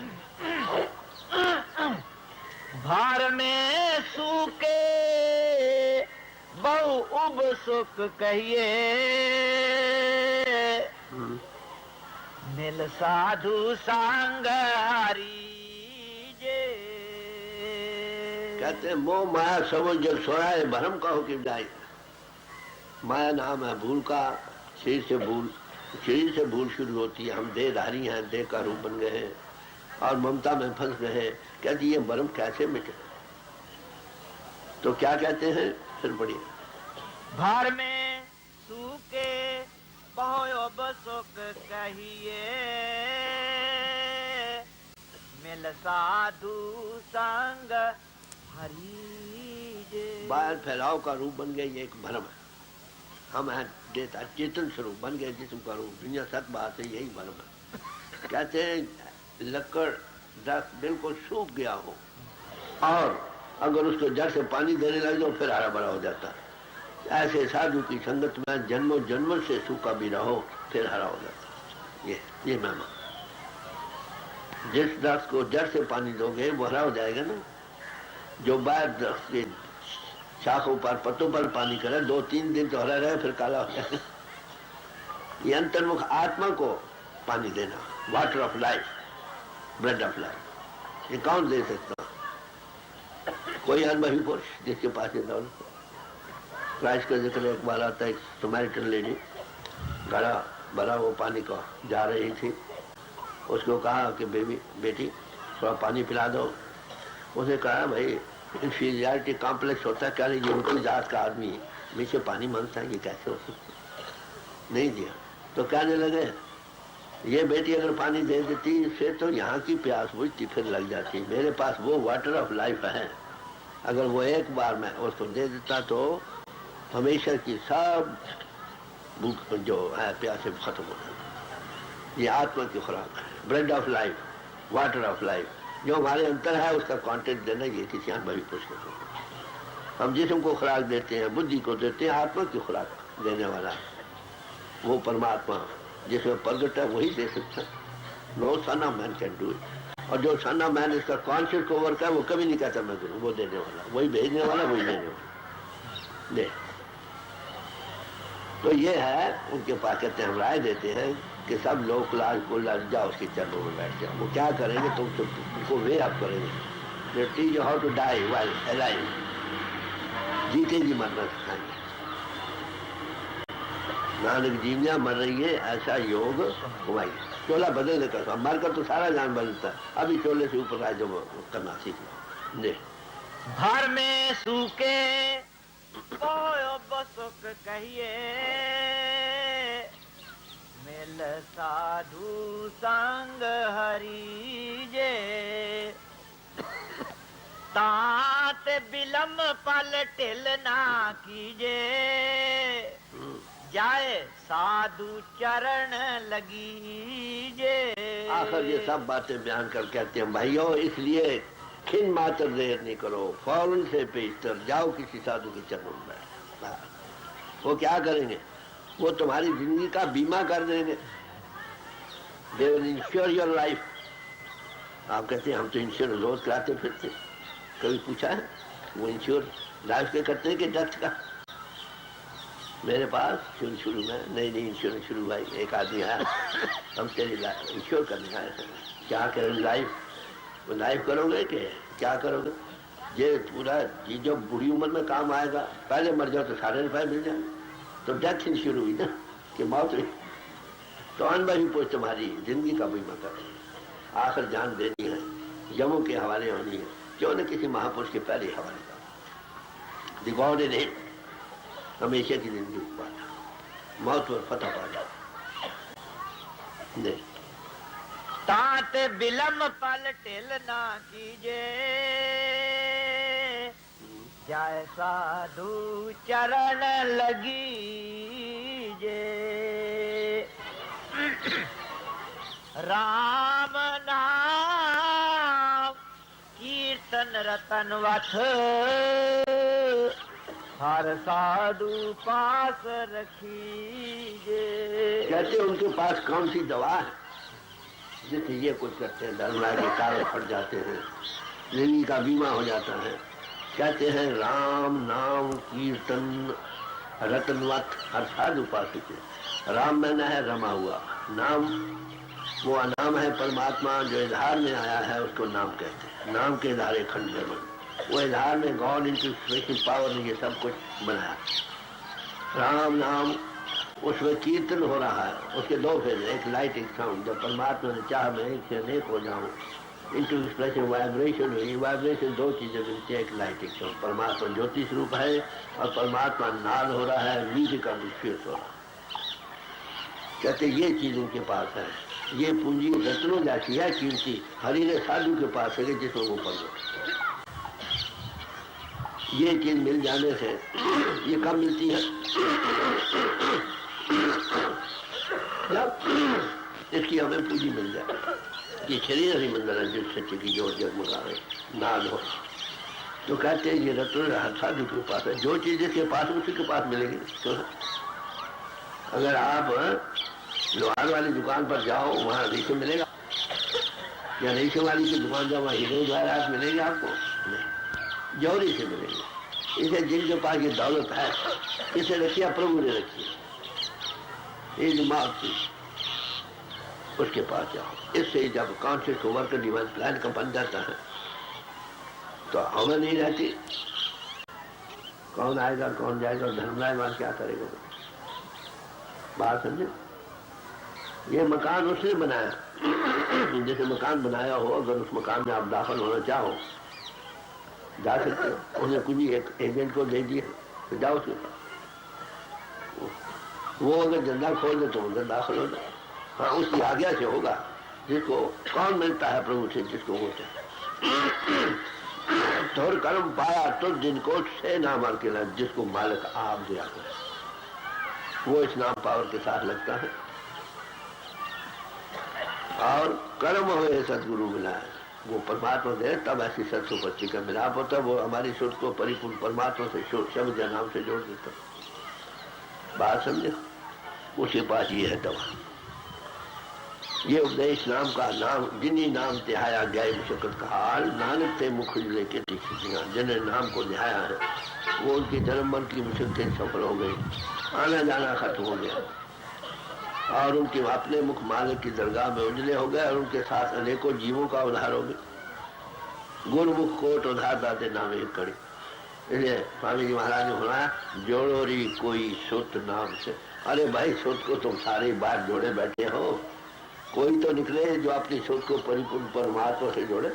भार में सूके बहु उब सुख कहिए, मिल साधु सांग हरी जे। कहते मोह माया सब जग सोया, भरम कहो कि जाए। माया नाम है भूल का, शरीर से भूल शुरू होती है। हम देहधारी हैं, देह का रूप बन गए हैं और ममता में फंस गए हैं। कहते ये भरम कैसे मिटे? तो क्या कहते हैं? फिर पढ़िए। भार में सूके बहु उब सुख कहिए, मिल साधु संग हरि जे। बाहर फैलाव का रूप बन गया, ये एक भ्रम है। हम हैं देता चेतन स्वरूप बन गए जिस्म का रूप, दुनिया सत बात है, यही भ्रम है। कहते हैं लकड़ दरख्त बिल्कुल सूख गया हो और अगर उसको जड़ से पानी देने लग जाओ फिर हरा भरा हो जाता है। ऐसे साधु की संगत में जन्मों जन्मों से सूखा भी रहो फिर हरा हो जाता है। ये महिमा। जिस दरख्त को जड़ से पानी दोगे वो हरा हो जाएगा ना। जो बाहर दरख्त के शाखों पर पत्तों पर पानी करे 2-3 दिन तो हरा रहे फिर काला हो जाएगा। ये अंतर्मुख आत्मा को पानी देना, water of life, bread of life, ये कौन दे सकता? कोई अनुभवी पुरुष जिसके पास ये दौलत। क्राइस्ट का जिक्र एक बार आता है, एक समैरिटन लेडी घड़ा भरा वो पानी को जा रही थी। उसको कहा कि बेटी थोड़ा पानी पिला दो। उसने कहा भाई इंफीरियरिटी कॉम्प्लेक्स होता है क्या? नहीं, ये उनकी जात का आदमी मुझसे पानी मांगता है, ये कैसे हो सकता? नहीं दिया तो कहने लगे ये बेटी अगर पानी दे देती फिर तो यहाँ की प्यास बुझती फिर लग जाती। मेरे पास वो वाटर ऑफ लाइफ है, अगर वो एक बार मैं उसको दे देता तो हमेशा की सब भूख जो है प्यासे खत्म हो जाती। ये आत्मा की खुराक है, bread of life, water of life. जो हमारे अंतर है उसका कंटेंट देना ये किसी अनुभवी पुरुष को। हम जिस्म को खुराक देते हैं, बुद्धि को देते हैं, आत्मा की खुराक देने वाला वो परमात्मा जिसमें प्रगट है वही दे सकता है। No son of man can do it. और जो सन ऑफ मैन इसका कॉन्शियस को वर्क है वो कभी नहीं कहता मैं करूँ, वो देने वाला, वही भेजने वाला, वही देने वाला दे। तो ये है उनके पास। कहते हैं हम राय देते हैं कि सब लोग लाज को लग जाओ उसके चरणों में बैठ जाओ। वो क्या करेंगे तुम तुमको वे आप करेंगे। Teach you how to die while alive, जीते जी मरना सिखाएंगे। नानक जीविया मर रही है ऐसा योग हुआई। चोला बदलने का मर कर तो सारा जान बदलता है, अभी चोले से ऊपर आए जो करना सीखना दे। भर में सूखे बसुक कहिए मिल साधु संग हरि जे। तात बिलम पल टिल ना कीजे जाए साधु चरण लगी जे। आखिर ये सब बातें बयान कर कहते हैं भाइयों इसलिए खिन मात्र देर नहीं करो, फौरन से पेशतर जाओ किसी साधु के चरणों में। वो क्या करेंगे? वो तुम्हारी जिंदगी का बीमा कर देंगे। They will ensure your life. आप कहते हैं हम तो इंश्योरेंस रोज कराते फिरते, कभी पूछा है वो इंश्योर लाइफ के करते हैं कि डेथ का? मेरे पास शुरू में नहीं इंश्योरेंस शुरू भाई एक आदमी आया हम तेरी इंश्योर करने आए थे। क्या करें लाइफ? वो लाइफ करोगे कि क्या करोगे? ये पूरा ये जो बुरी उम्र में काम आएगा, पहले मर जाओ तो सारे रुपए मिल जाए। तो डेथ शुरू हुई ना कि मौत हुई। तो अनुभवी पुरुष तुम्हारी जिंदगी का बीमा कर, आखिर जान देनी है, यमों के हवाले होनी है, क्यों न किसी महापुरुष के पहले हवाले कर। द गॉड इन हिम हमेशा की जिंदगी पाना, मौत पर फतह पा जाओ। तात बिलम पल टिल ना कीजे जाय साधु चरण लगी जे। राम नाम कीर्तन रतन वथ हर साधु पास रखीजे। कहते उनके पास कौन सी दवा है जिससे ये कुछ करते हैं, धर्मराय के कागज फट जाते हैं, जिंदगी का बीमा हो जाता है। कहते हैं राम नाम कीर्तन रतनवत हर साधु पास के। राम मैंने है रमा हुआ, नाम वो अनाम है परमात्मा जो इजहार में आया है उसको नाम कहते हैं। नाम के इजहार खंड जमन, वो इजहार में गॉड इनकी स्पेशल पावर ने ये सब कुछ बनाया। राम नाम उसमें कीर्तन हो रहा है, उसके दो फेज, एक लाइट एक साउंड। जब परमात्मा ने चाह मैं एक से अनेक हो जाऊं, इनटू एक्सप्रेशन वाइब्रेशन हुई। वाइब्रेशन दो चीजें मिलती है, एक लाइट एक साउंड। परमात्मा ज्योति स्वरूप है और परमात्मा नाद हो रहा है, म्यूजिक का विश्वेश हो रहा है। कहते ये चीज उनके पास है। ये पूंजी रत्नों जैसी है कीमती, हरि ने साधु के पास है कि जिसमें वो पढ़ लो। ये चीज मिल जाने से ये कब मिलती है? जब इसकी हमें पूंजी मिल जाए। ये शरीर हरि मंदिर है जिस सच्चे की जोर जगमगा रहे नाद हो, तो कहते हैं ये रत्न साधु के पास है। जो चीज जिसके पास उसी के पास मिलेगी। तो अगर आप लोहार वाली दुकान पर जाओ वहाँ रेशम मिलेगा, या रेशम वाली की दुकान जाओ वहाँ हीरे जवाहरात मिलेंगे आपको? नहीं, जौहरी से मिलेंगे। इसे जिनके पास ये दौलत है, इसे रखिए, प्रभु ने रखी, ये दिमाग की, उसके पास जाओ। इससे जब कॉन्शियस होवर का डिवाइन प्लान का बन जाता है तो हमें नहीं रहती। कौन आएगा कौन जाएगा, धर्मराय मान क्या करेगा? बात समझे? ये मकान उसने बनाया, जैसे मकान बनाया हो, अगर उस मकान में आप दाखिल होना चाहो जा सकते हो। उन्हें कुछ एक एजेंट को दे दिए तो जाओ उसके पास, वो अगर झंडा खोल दे तो उधर दाखिल हो जाए। हाँ, उसकी आज्ञा से होगा। जिसको कौन मिलता है प्रभु से, जिसको वो चाहे। तोर कर्म पाया तो जिनको से नाम अकेला, जिसको मालिक आप दिया करे वो इस नाम पावर के साथ लगता है। और कर्म हुए सदगुरु मिला है, वो परमात्मा दे तब ऐसी सत्सुपत्ति का मिलाप होता है। वो हमारी सुर को परिपूर्ण परमात्मा से शब्द या नाम से जोड़ देता। बात समझे? उसके पास ये है दवा। ये उपदेश नाम का नाम जिन्हीं नाम तिहाया गए मुशक्कत का हाल, नानक ते मुख लेके जिन्हें नाम को निहाया है वो उनके जन्म मरण की मुशक्कतें सफल हो गई, आना जाना खत्म हो गया और उनके अपने मुख मालिक की दरगाह में उजले हो गए और उनके साथ अनेकों जीवों का उद्धार हो गया। गुरमुख कोट उद्धार दाते नाम एक कड़ी। इसलिए स्वामी जी महाराज ने सुनाया, जोड़ो री कोई सुत नाम से। अरे भाई, सुत को तुम सारे बार जोड़े बैठे हो, कोई तो निकले जो अपनी सोच को परिपूर्ण परमात्मा से जोड़े।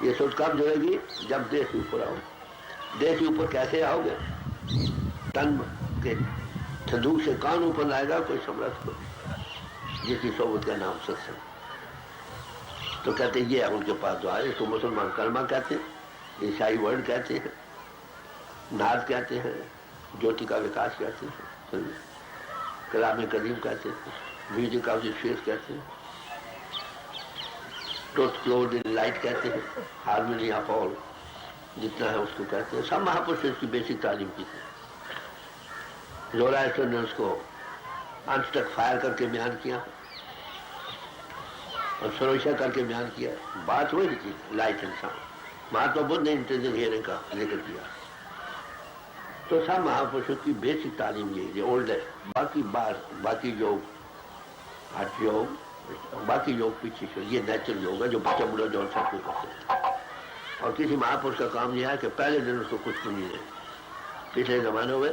ये सोच कब जोड़ेगी? जब देश ऊपर आओ। देश ऊपर कैसे आओगे? तन के संदूक से कान ऊपर लाएगा कोई समर्थ को, जिसकी सोबत का नाम सत्संग। तो कहते ये है उनके पास जो आए। इसको मुसलमान कलमा कहते हैं, ईसाई वर्ड कहते हैं, नाद कहते हैं, ज्योति का विकास कहते हैं, कलाम कदीम कहते हैं, म्यूजिक ऑफ द फेस कहते हैं, ट्रुथ क्लोज्ड इन लाइट कहते हैं, हार्मनी ऑफ ऑल जितना है उसको कहते हैं। सब महापुरुष इसकी बेसिक तालीम की थी। जोरास्टर ने उसको अंत तक फायर करके बयान किया और सरोशा करके बयान किया। बात वही थी, light and sound. Mahatma Buddha ने इंटेलिजेंट हियरिंग का जिक्र किया। तो सब महापुरुषों की बेसिक तालीम यही, ओल्ड है। बाकी योग, हठ योग, बाकी योग पीछे से, ये नेचुरल योग है जो बच्चा बुढ़ा जो सब कुछ करते हैं। और किसी महापुरुष का काम यह है कि पहले दिन उसको कुछ नहीं दे। पिछले जमाने में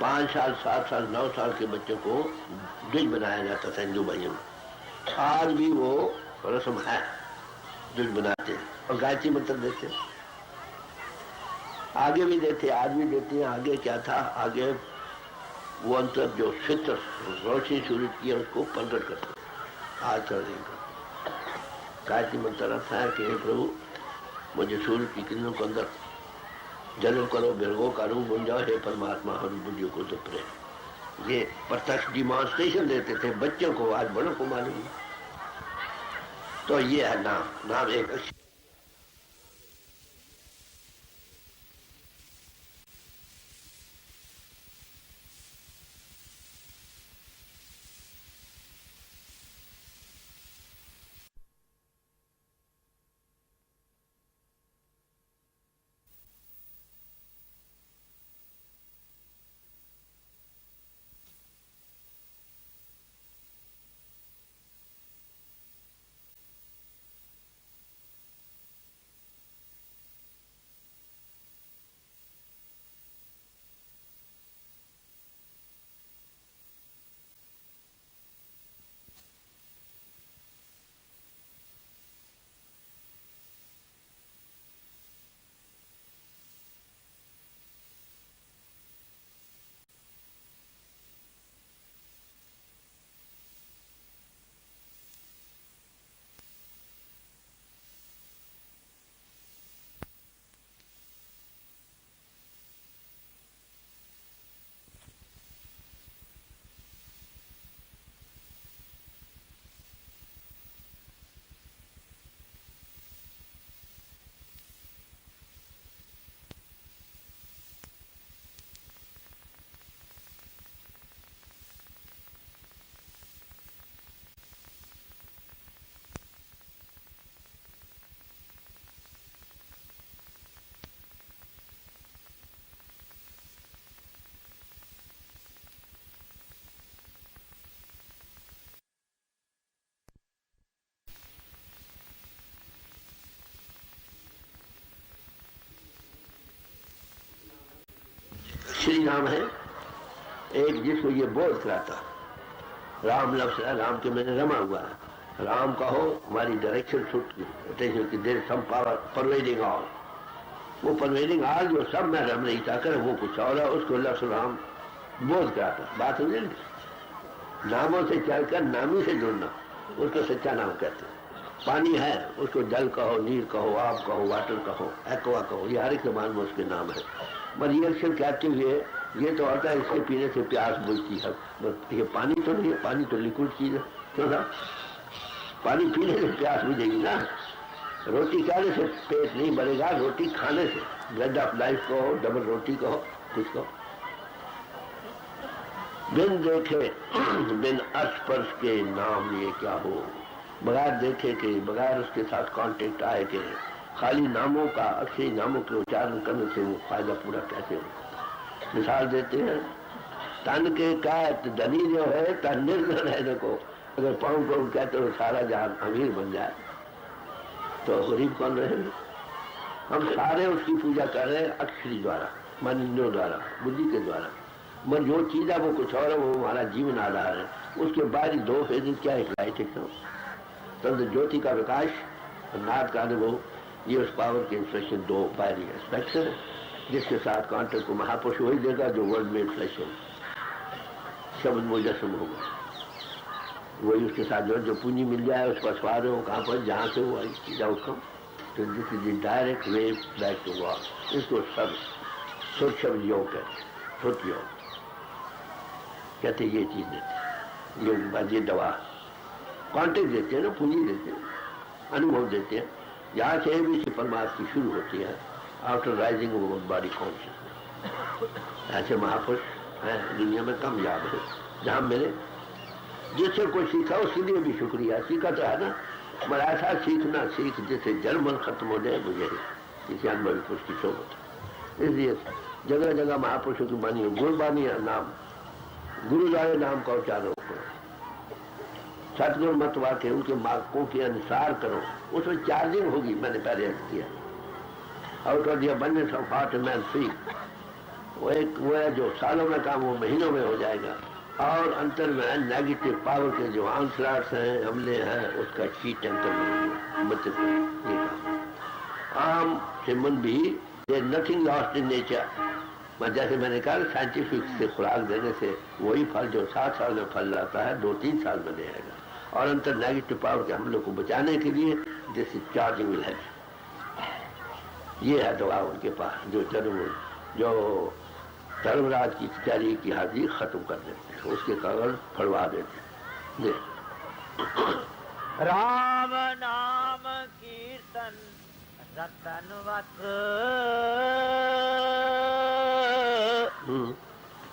5 साल 7 साल 9 साल के बच्चों को द्विज बनाया जाता था हिंदू भाइयों में। आज भी वो रस्म है, द्विज बनाते हैं और गायत्री मंत्र देते हैं। आगे भी देते, आज भी देते हैं। आगे क्या था? आगे वो अंतर जो चित्र रोशनी सूरज की है उसको प्रकट करते। आज कर देगा गायत्री मंत्र अर्थ है कि हे प्रभु, मुझे सूरज की किरणों के अंदर जन्म करो, बिरगो का रूप बन जाओ, हे परमात्मा हम बुद्धियों को दुपरे। ये प्रत्यक्ष डिमॉन्स्ट्रेशन देते थे बच्चों को, आज बड़ों को मालूम। तो ये है नाम एक अक्षरी नाम है एक, जिसको ये बोध कराता। राम लफ्ज है, राम के मैंने रमा हुआ है। राम कहो, हमारी डायरेक्शन देर सम पावर परवेडिंग ऑल। वो परवेडिंग ऑल जो सब में रम नहीं चाहकर वो कुछ और है, उसको लफ्ज राम बोध कराता। बात समझे? नामों से चलकर नामी से जुड़ना, उसको सच्चा नाम कहते हैं। पानी है, उसको जल कहो, नीर कहो, आब कहो, वाटर कहो, एक्वा कहो, ये हर एक जबान में उसके नाम है। पर ये अक्सर कहते हुए ये तो होता है इसके पीने से प्यास बुझती है, ये पानी तो नहीं है, पानी तो लिक्विड चीज है। क्यों ना? पानी पीने से प्यास बुझेगी ना। रोटी खाने से पेट नहीं भरेगा, रोटी खाने से। ब्रेड ऑफ लाइफ कहो, डबल रोटी कहो, कुछ कहो। बिन देखे बिन स्पर्श के नाम लिए क्या हो, बगैर देखे के, बगैर उसके साथ कांटेक्ट आए के, खाली नामों का, अक्षरी नामों के उच्चारण करने से वो फायदा पूरा कैसे हो। मिसाल देते हैं, तन के कैत धनी जो है तन निर्धन है। देखो, अगर पाँव को कहते हो सारा जहां अमीर बन जाए तो गरीब कौन रहेंगे? हम सारे उसकी पूजा कर रहे हैं अक्षरी द्वारा, मन इंद्रियों द्वारा, बुद्धि के द्वारा। मन जो चीज है वो कुछ और है, वो हमारा जीवन आधार है। उसके बाद दो फेज क्या है, लाइट एकदम तंत्र ज्योति का विकास और नाद का अनुभव, ये उस पावर के इंस्ट्रक्शन दो पायरी एस्पेक्ट्स है, जिसके साथ कांटेक्ट को महापुरुष वही देगा जो वर्ल्ड में इंफ्लेक्शन शब्द मुजस्म होगा। वही उसके साथ जो पूंजी मिल जाए उस पर सवार हो, कहाँ पर जहाँ से वो आई आउटकम। तो this is direct way back to God. इसको सब सुर शब्द योग कहते, श्रुत योग कहते। ये चीज देते, ये दवा कॉन्टेक्ट देते हैं ना, पूंजी देते हैं, अनुभव देते हैं। यहाँ से भी परमात्मा की शुरू होती है after rising over body consciousness. ऐसे महापुरुष हैं दुनिया में कम याद है। जहाँ मैंने जिससे कोई सीखा उसके लिए भी शुक्रिया। सीखा तो है ना, मगर ऐसा सीखना सीख जिससे जल मन खत्म हो जाए, मुझे किसी अनुभवी पुरुष की शोभत। इसलिए जगह जगह महापुरुषों की बानी हो, गुरबानी नाम, गुरु जाए नाम का उच्चारण करो, सतगुरु मत वाके उनके मार्गों के अनुसार करो, उसमें चार्जिंग होगी। मैंने पहले अर्ज किया, out of the abundance of heart and man speak. वो एक वो है जो सालों में काम वो महीनों में हो जाएगा। और अंतर में नेगेटिव पावर के जो आंसरार्स हैं, हमले हैं, उसका शीट अंतर में बचत ये काम। आम सिमन भी there nothing lost in nature. मैं जैसे मैंने कहा साइंटिफिक से खुराक देने से वही फल जो 7 साल में फल लाता है 2-3 साल में देगा। और अंतर नेगेटिव पावर के हमलों को बचाने के लिए this is charging will help. ये है दवा उनके पास जो धर्मराज की कचहरी की हाजिरी खत्म कर देते हैं, उसके कागज फड़वा देते हैं। राम नाम कीर्तन रतनवत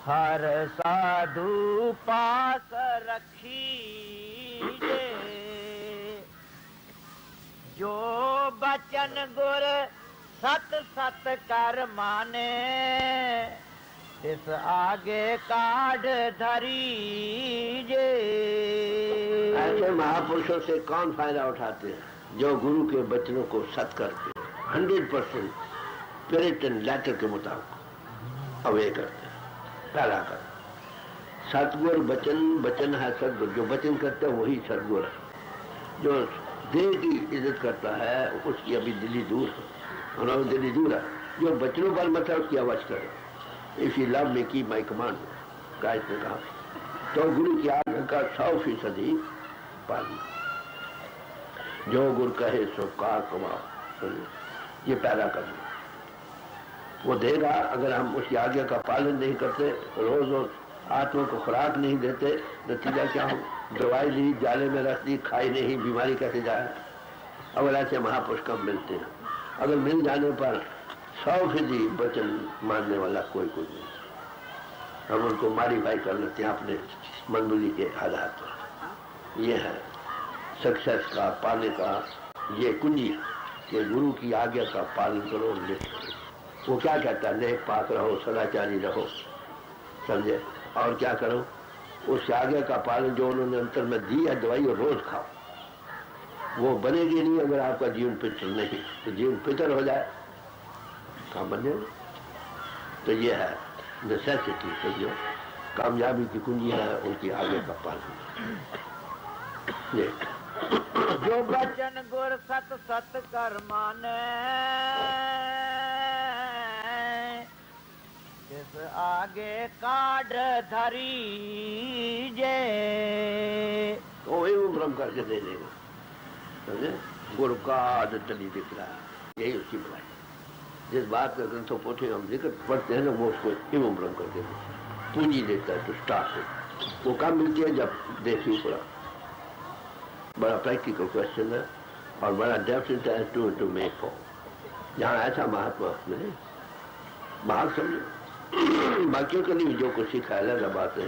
हर साधु पास रखी जो बचन गुर सत सत कर माने इस आगे काढ़ धरी जे। ऐसे महापुरुषों से कौन फायदा उठाते हैं? जो गुरु के बचनों को सत करके 100% स्पिरिट एंड लेटर के मुताबिक अवे करते हैं, पैदा करते। सतगुरु बचन है सतगुरु। जो बचन करता है वही सतगुरु है। जो देह की इज्जत करता है उसकी अभी दिल्ली दूर है, और दिल्ली दूर है। जो बचनों पर मत है उसकी आवाज करे। If you love me keep my command, guys ने कहा। तो गुरु की आज्ञा का 100% पालन। जो गुरु कहे सो कार कमाओ, ये पैदा करना वो देगा। अगर हम उसकी आज्ञा का पालन नहीं करते, रोज रोज आत्मा को खुराक नहीं देते, नतीजा क्या हो? दवाई ली, जाले में रख दी, खाई नहीं, बीमारी कैसे जाए? अगर ऐसे महापुरुष कब मिलते हैं? अगर मिल जाने पर 100% वचन मानने वाला कोई नहीं। हम उनको मॉडिफाई कर लेते हैं अपने मंजूरी के आधार पर। ये है सक्सेस का, पाने का ये कुंजी कि गुरु की आज्ञा का पालन करो, निष्ठ करो। वो क्या कहता है? नेक पाक रहो, सदाचारी रहो, समझे? और क्या करो? उस आज्ञा का पालन जो उन्होंने अंतर में दी है दवाई, और रोज खाओ। वो बनेगी नहीं अगर आपका जीवन पितर नहीं। तो जीवन पितर हो जाए कहाँ बने? तो ये है नेसेसिटी से जो कामयाबी की कुंजी है उनकी आगे का पालन। ये जो बचन गुर सत सत कर माने, जिस आगे काढ़ धरी जे, तो वही ब्रह्म करके दे देगा। समझे? गुरु का आदत चली दिख रहा है, यही उसकी बुराई। जिस बात का ग्रंथों पोथे हम जिक्र पढ़ते हैं ना, वो उसको एवं ब्रह्म करके पूंजी देता है। तो स्टार्ट वो कम मिलती है जब देखिए पड़ा। बड़ा प्रैक्टिकल क्वेश्चन है और बड़ा डेफिनेट है टू मेक फॉर। जहाँ ऐसा महात्मा मिले भाग समझो। बाकियों के लिए जो कुछ सिखाया अलग बात है,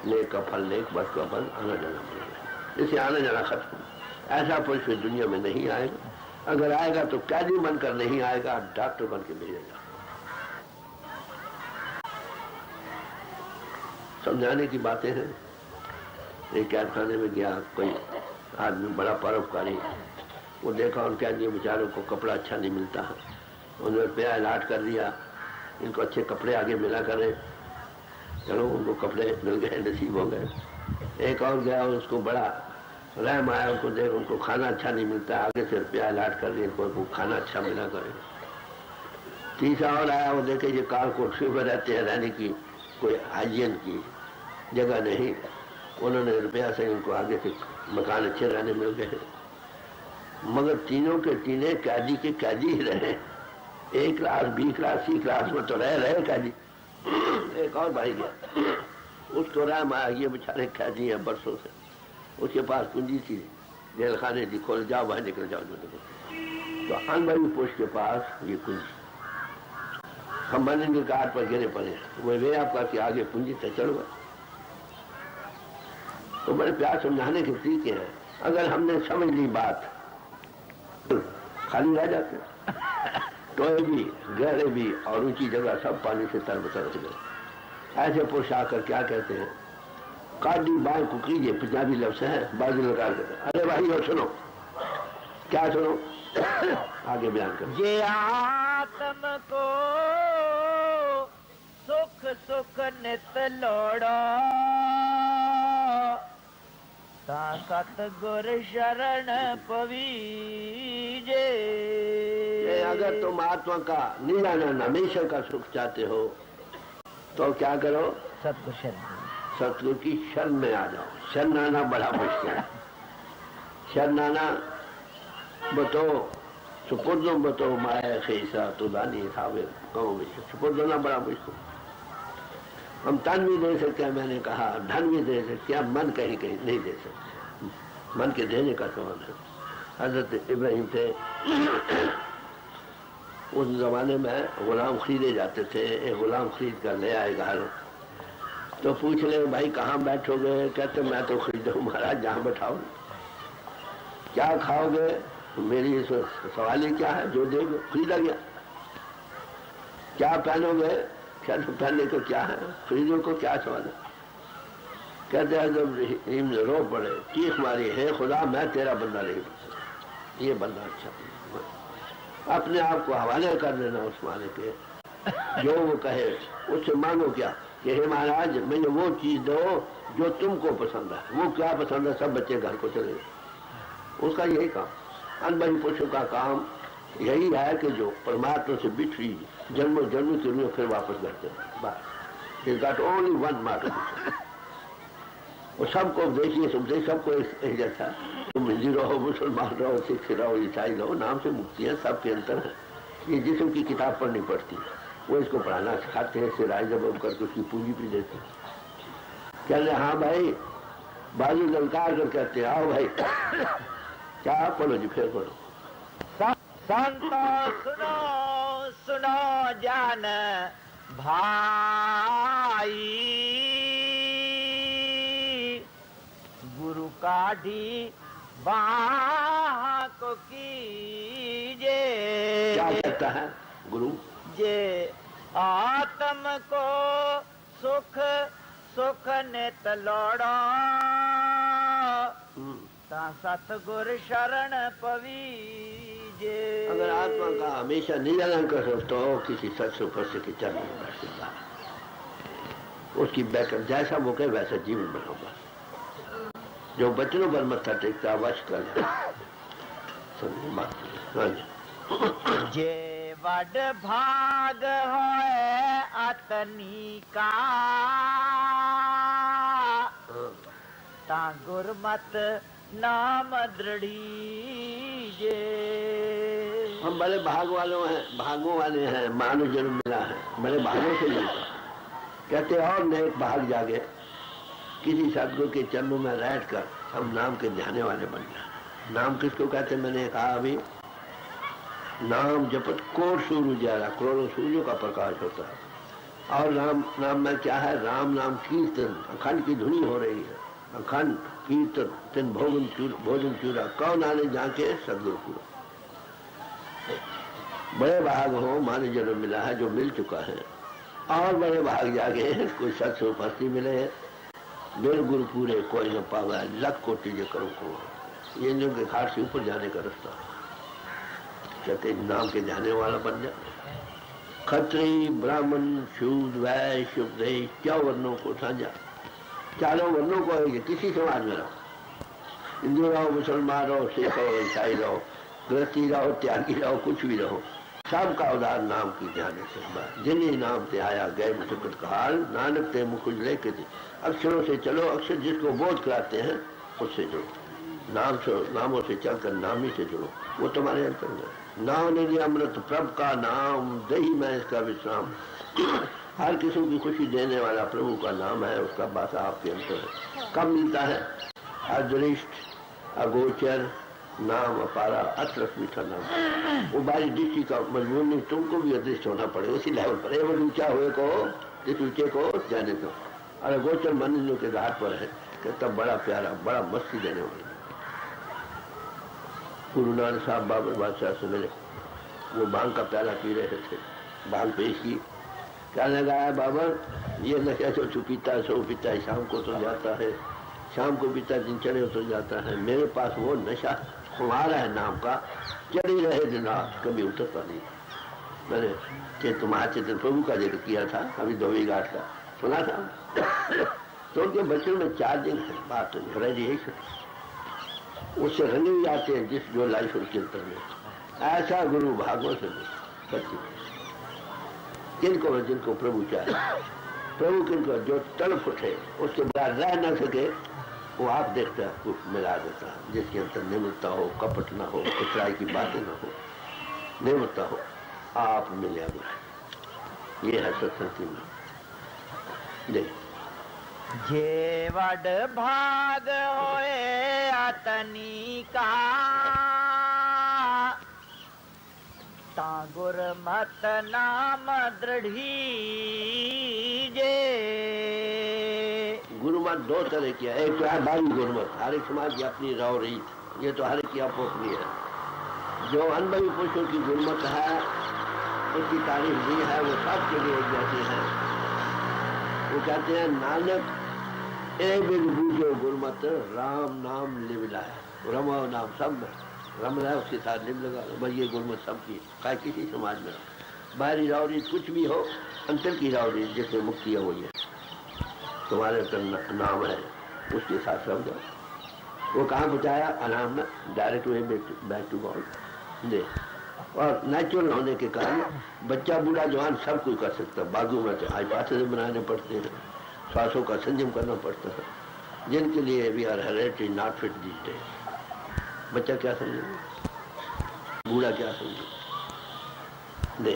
नेक का फल नेक, बस का फल आना जाना मिलेगा। इसे आना जाना खत्म। ऐसा पुरुष दुनिया में नहीं आएगा। अगर आएगा तो कैदी बनकर नहीं आएगा, डॉक्टर बन के भेजेगा। समझाने की बातें हैं। एक कैद खाने में गया कोई आदमी, बड़ा परोपकारी। वो देखा उन कैदियों बेचारों को कपड़ा अच्छा नहीं मिलता है, उन्होंने रुपया इलाट कर दिया, इनको अच्छे कपड़े आगे मिला करें। चलो उनको कपड़े मिल गए, नसीब हो गए। एक और गया, उसको बड़ा रहम आया, उनको देख उनको खाना अच्छा नहीं मिलता, आगे से रुपया इलाट कर दिया, इनको खाना अच्छा मिला करे। तीसरा और आया, वो देखे ये कार कोठरी में रहते हैं, रहने की कोई हाइजीन की जगह नहीं, उन्होंने रुपया से इनको आगे से मकान अच्छे रहने मिल गए। मगर तीनों के तीने कैदी के कैदी ही रहे। A class, B class, C class में तो रहे कैदी। एक और भाई गया, उसको रहम आया, ये बेचारे कैदी हैं बरसों से, उसके पास कुंजी थी जेल खाने की, खोल जाओ बाहर निकल जाओ जो निकल। तो अनभाई पुरुष के पास ये कुंजी, हम बने के कार पर गिरे पड़े, वो वे आपका कि आगे पूंजी से चलो गए। तो बड़े प्यार समझाने के तरीके हैं। अगर हमने समझ ली बात खाली रह जाते। टोए भी, गहरे भी और ऊंची जगह सब पानी से तरबतर हो गए। ऐसे पुरुष आकर क्या कहते हैं, काटी बाल को कीजिए, पंजाबी लफ्ज है, बाजू लगा देते। अरे भाई और सुनो, क्या सुनो? आगे बयान करो। ये आत्म को सुख सुख नित लोड़ो, ता सतगुर शरण पवीजे। अगर तुम आत्मा का निरानंद हमेशा का सुख चाहते हो तो क्या करो? सतगुर शरण, सतगुरु की शरण में आ जाओ। शरण आना बड़ा मुश्किल है। शरण आना बतो सुपुर्दो बतो माया खेसा तुदानी थावे गाँव में सुपुर्द होना बड़ा मुश्किल। हम तन भी दे सकते हैं, मैंने कहा धन भी दे सकते हैं, मन कहीं कहीं नहीं दे सकते। मन के देने का सवाल है। हजरत इब्राहिम थे, उस जमाने में गुलाम खरीदे जाते थे। एक गुलाम खरीद कर ले आए घर, तो पूछ ले भाई कहाँ बैठोगे? कहते मैं तो खरीदू महाराज, जहाँ बैठाओ। क्या खाओगे? मेरी सवाल ही क्या है, जो देगा खरीदा गया। क्या पहनोगे? कहते पहनने को क्या है, खरीदो को क्या सवाल है? कहते हैं जब रो पड़े, चीख मारी, है खुदा मैं तेरा बंदा नहीं, ये बंदा अच्छा, अपने आप को हवाले कर देना उस मालिक के। जो वो कहे उससे मांगो क्या कि हे महाराज मुझे वो चीज दो जो तुमको पसंद है। वो क्या पसंद है? सब बच्चे घर को चले, उसका यही काम। अनबन पुरुषों का काम यही है कि जो परमात्मा से बिछड़ी जन्म जन्म के लिए फिर वापस करते हैं। बस is got only one matter. वो सबको देखिए, समझे सबको एक जैसा। तुम हिंदी रहो, मुसलमान रहो, सिख रहो, ईसाई रहो, नाम से मुक्ति है, सबके अंतर है। ये जिस्म की किताब पढ़नी पड़ती है, वो इसको पढ़ाना सिखाते हैं, सिराय जब करके उसकी पूंजी भी देते हैं। कहते हाँ भाई, बाजू ललकार कर कहते हैं आओ भाई। क्या पढ़ो जी? फिर पढ़ो। संतो सुनो सुनो जान भाई, गुरु काढ़ी बाह को कीजे। क्या कहता है गुरु? जे आत्म को सुख सुख नित लोड़ो, ता सतगुर शरण पवीजे। अगर आत्मा का हमेशा निरालन कर सकते हो, किसी सत्सुख से के चरण में बैठ सकता है। उसकी बैकर जैसा वो कहे वैसा जीवन बनाऊंगा। जो बचनों पर मत्था टेकता वश कर समझे बात। हाँ जी। जे वड भाग होए अतनी का ता गुरमत नाम दृढ़ी जे। हम बड़े भागों वाले हैं, मानव जन्म मिला है, बड़े भागों से मिलता। कहते और नेक भाग जागे किसी सदगुरु के चरणों में बैठकर हम नाम के ध्याने वाले बन जाए। नाम किसको कहते? मैंने कहा अभी, नाम जपत कोट सूर्य उजाला, करोड़ों सूर्यों का प्रकाश होता है। और नाम में क्या है? राम नाम कीर्तन, अखंड की धुनी हो रही है, अखंड कीर्तन। तिन भोजन चूरा कौन आने जाके सदगुरु पूरा। बड़े भाग हो माने जन्म मिला है जो मिल चुका है, और बड़े भाग जागे कोई सत से उपस्थिति मिले। मेरे गुरु पूरे कोई न पावा, लख कोटि जो करो को। ये जो के घाट से ऊपर जाने का रास्ता। कहते नाम के जाने वाला बन जा। खत्री ब्राह्मण शूद्र वैश्य शुद्ध क्या वर्णों को साझा, चारों वर्णों को है, किसी समाज में रहो, हिंदू रहो, मुसलमान रहो, सिख रहो, ईसाई रहो, गृहस्थी रहो, त्यागी रहो, कुछ भी रहो, सबका उदार नाम की ध्यान से। जिन्हीं नाम से आया गए मुसकत काल, नानक ते मुख उजले के। अक्षरों से चलो, अक्षर जिसको बोध कराते हैं उससे जुड़ो। नामों से चलकर नामी से जुड़ो, वो तुम्हारे अंतर में। नाम निधि अमृत प्रभु का नाम, दही में इसका विश्राम। हर किस्म की खुशी देने वाला प्रभु का नाम है, उसका बासा आपके अंतर है। कब मिलता है? अदृष्ट, अगोचर नाम अपारा, अतरस मीठा नाम। वो बारी दृष्टि का मजबूर नहीं, तुमको भी अदृष्ट होना पड़ेगा उसी लेवल पर। एवं ऊंचा हुए को, जिस ऊंचे को जाने दो। और अगोचर मंदिरों के घाट पर है कि तब बड़ा प्यारा, बड़ा मस्ती देने वाला। गुरु नानक साहब बाबर बादशाह से मिले, वो भांग का प्याला पी रहे थे, भांग पेश की। क्या लगाया बाबर? ये नशा जो पीता है सो पीता है, शाम को तो जाता है, शाम को पीता दिन चढ़े तो जाता है। मेरे पास वो नशा हमारा है नाम का, चढ़ी रहे दिन रात, कभी उतरता नहीं। मैंने तुम्हारे चेतन प्रभु का जिक्र किया था अभी धोबी घाट का, सुना था। तो उनके बच्चों में 4 दिन है बात, ग्रेजुएशन उससे रंगे भी आते हैं जिस जो लाइफ उनके अंतर में। ऐसा गुरु भागों से सच्ची जिनको प्रभु चाहे, प्रभु किनको जो तड़प उठे उसके बाद रह न सके, वो आप देखते हैं आपको मिला देता है। जिसके अंदर निम्रता हो, कपट ना हो, कुचराई की बातें ना हो, निम्रता हो, आप मिले बुलाए। ये है सत्संग में। देख जे वड भाग होए अतनी का ता गुरमत नाम दृढ़ी जे। गुरुमत 2 तरह की है। एक तो है बारी गुरुमत, हर एक समाज की अपनी राव रीत, ये तो हर एक की अपनी है। जो अनुभवी पुरुषों की गुरुमत है, उसकी तारीफ दी है, वो सबके लिए एक जैसी है। वो कहते हैं नानक ए बिन बूझो गुरुमत, राम नाम लिव लाए। रमो नाम सब में रम रहा है, उसके साथ लिव लगा। बस ये गुरुमत सबकी, चाहे किसी समाज में बाहरी राव रीत कुछ भी हो, अंतर की राव रीत जिससे मुक्ति है वो ये तुम्हारे नाम है, उसके साथ सब जाओ। वो कहाँ पहुँचाया? अनाम में, direct way back to God. दे और नेचुरल होने के कारण बच्चा बूढ़ा जवान सब कुछ कर सकता है। बाजू में तो आज पास बनाने पड़ते हैं, श्वासों का संयम करना पड़ता है, जिनके लिए we are hereditary not fit these days. बच्चा क्या समझेगा, बूढ़ा क्या समझेगा? दे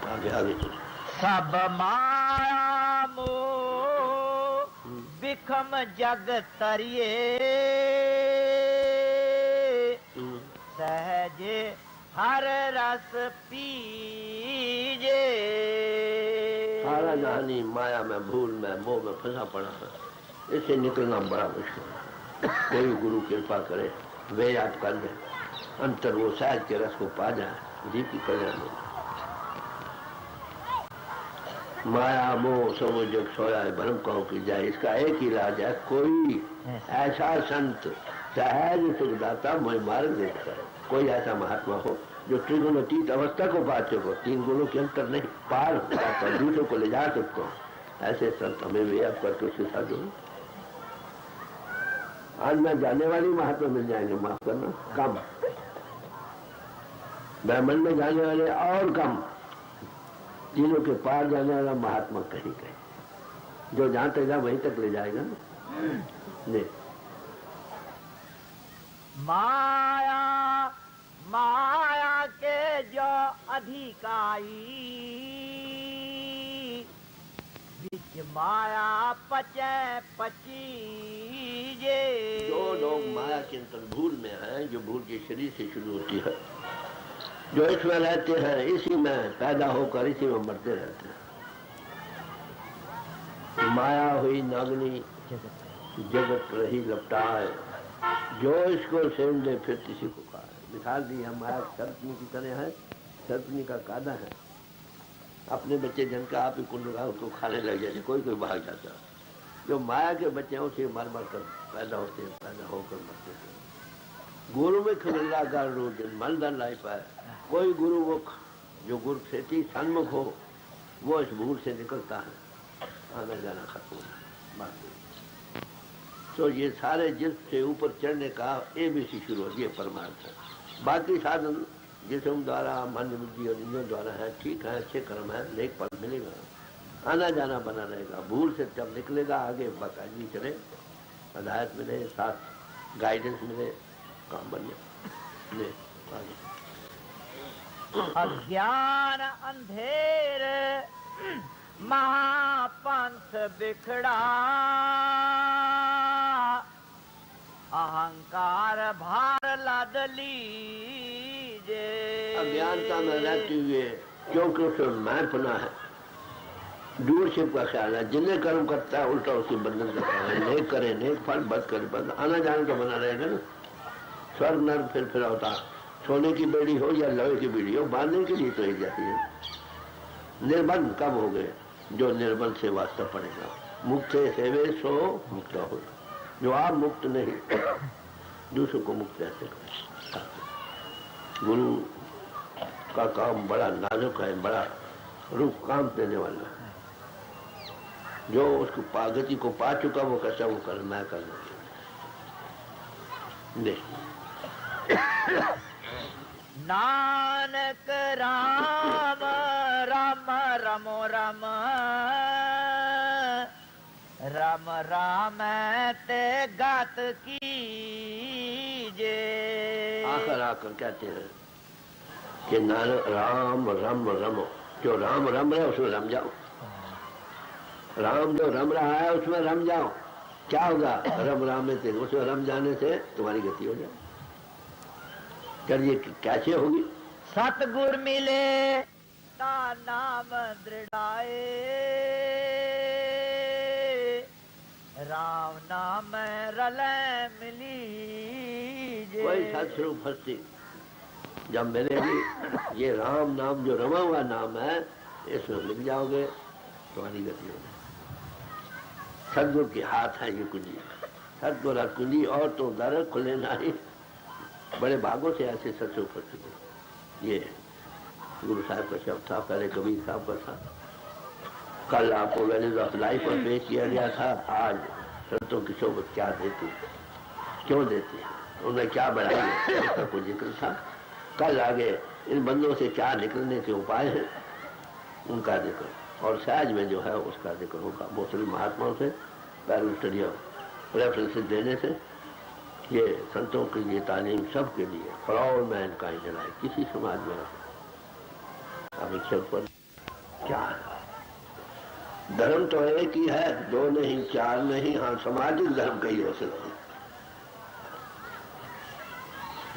आगे आगे चलो। सब माया मोह बिखम जग तरिए सहजे हर रस पीजे। सारा जहानी माया में, भूल में, मोह में फंसा पड़ा है, इससे निकलना बड़ा मुश्किल है। कोई गुरु कृपा करे, वे याद कर दे, अंतर वो सहज के रस को पा जाए, जीव की कल्याण हो। माया मोह सब जग सोया है, भ्रम कहो की जाए। इसका एक ही इलाज है, कोई ऐसा संत सहज सुखदाता मैं मार्ग देखता है। कोई ऐसा महात्मा हो जो त्रिगुणातीत अवस्था को पा चुको, 3 गुणों के अंतर नहीं, पार हो जाता, दूसरों को ले जा सकते हो, ऐसे संत हमें भी आप करके सिखा दो। आज मैं जाने वाली महात्मा मिल जाएंगे, माफ करना, कम। ब्राह्मण में जाने वाले और कम, तीनों के पार जाने वाला महात्मा कहीं कहीं, जो जहां तक जा वहीं तक ले जाएगा ना। नहीं, माया माया के जो अधिकारी, विच माया पचे पचीजे। जो लोग माया के अंतर्भूल में हैं, जो भूल के शरीर से शुरू होती है, जो इसमें रहते हैं, इसी में पैदा होकर इसी में मरते रहते हैं। माया हुई नागनी जगत रही लपटाए, जो इसको सेम दे फिर किसी को कहा। मिसाल दी है, माया सर्पनी की तरह है, सर्पनी का कादा है, अपने बच्चे जिनका आप ही कुंड लगा उसको खाने लग जाते, कोई कोई भाग जाता। जो माया के बच्चे हैं उसे मर मर कर पैदा होते हैं, पैदा होकर मरते हैं। गुरु में खिला कर रोज मनधन लाई पाए, कोई गुरुमुख जो गुरु से सन्मुख हो वो इस भूल से निकलता है, आना जाना खत्म होना। तो ये सारे जिस से ऊपर चढ़ने का ABC शुरू होती है परमार्थ है। बाकी साधन जिसम द्वारा, मन बुद्धि और इंद्रियों द्वारा है, ठीक है, अच्छे कर्म है, नेक फल मिलेगा, आना जाना बना रहेगा। भूल से जब निकलेगा आगे बाकायदगी चले, हिदायत मिले, साथ गाइडेंस मिले, काम बन जाए। अज्ञान अंधेर महापंथ बिखड़ा, अहंकार भार लाद लीजे। अज्ञानता में रहते हुए, क्योंकि उसमें मैपना है, दूरशिप का ख्याल है, जिन्हें कर्म करता है उल्टा उसकी बंधन करता है। नेक करे नेक फल, बद करे बद, आना जाना तो बना रहेगा ना। स्वर्ग नर्क फिर होता, सोने की बेड़ी हो या लोहे की बेड़ी हो, बांधने के लिए तो ही जाती है। निर्बंध कब हो गए? जो निर्बंध से वास्ता पड़ेगा। मुक्त सेवे सो मुक्त हो, जो आप मुक्त नहीं दूसरों को मुक्त रहते। गुरु का काम बड़ा नाजुक है, बड़ा रूप काम देने वाला है। जो उसको पागति को पा चुका वो कैसा वो कर, मैं कर नानक राम राम रमो रम, राम राम ते गात कीजे। आकर आकर कहते हैं कि नानक राम रम रमो, जो राम रम रहे उसमें रम जाओ। राम जो रम रहा है उसमें रम जाओ। क्या होगा? रम राम में तेरे उसमें रम जाने से तुम्हारी गति हो जाए। चलिए कैसे होगी? सतगुर मिले ता नाम दृढ़ाए, राम नाम रले मिली। वही सत्स्वरूप हस्ती जब मिलेगी, ये राम नाम जो रमा हुआ नाम है इसमें मिल जाओगे, तुम्हारी गति हो जाए। सदगुरु के हाथ है ये कुंजी, सदगुरु कुंजी और तो दर खुले नहीं। बड़े भागों से ऐसे सत्संग उपस्थित। ये गुरु साहब का शब्द था, पहले कबीर साहब का था। कल आपको वैल्यूज ऑफ लाइफ पर पेश किया गया था। आज संतों की सोबत क्या देती, क्यों देती है, उन्हें क्या बढ़ाई, इसका कोई जिक्र था। कल आगे इन बंदों से क्या निकलने के उपाय हैं उनका जिक्र, और सहज में जो है उसका जिक्र होगा। मुस्लिम महात्माओं से पैरल रेफरेंसेस देने से ये संतों की ये तालीम सबके लिए फॉर ऑल मैनकाइंड है। किसी समाज में अपेक्षा पर क्या है? धर्म तो एक ही है, दो नहीं, चार नहीं, हाँ सामाजिक धर्म कई हो सकते।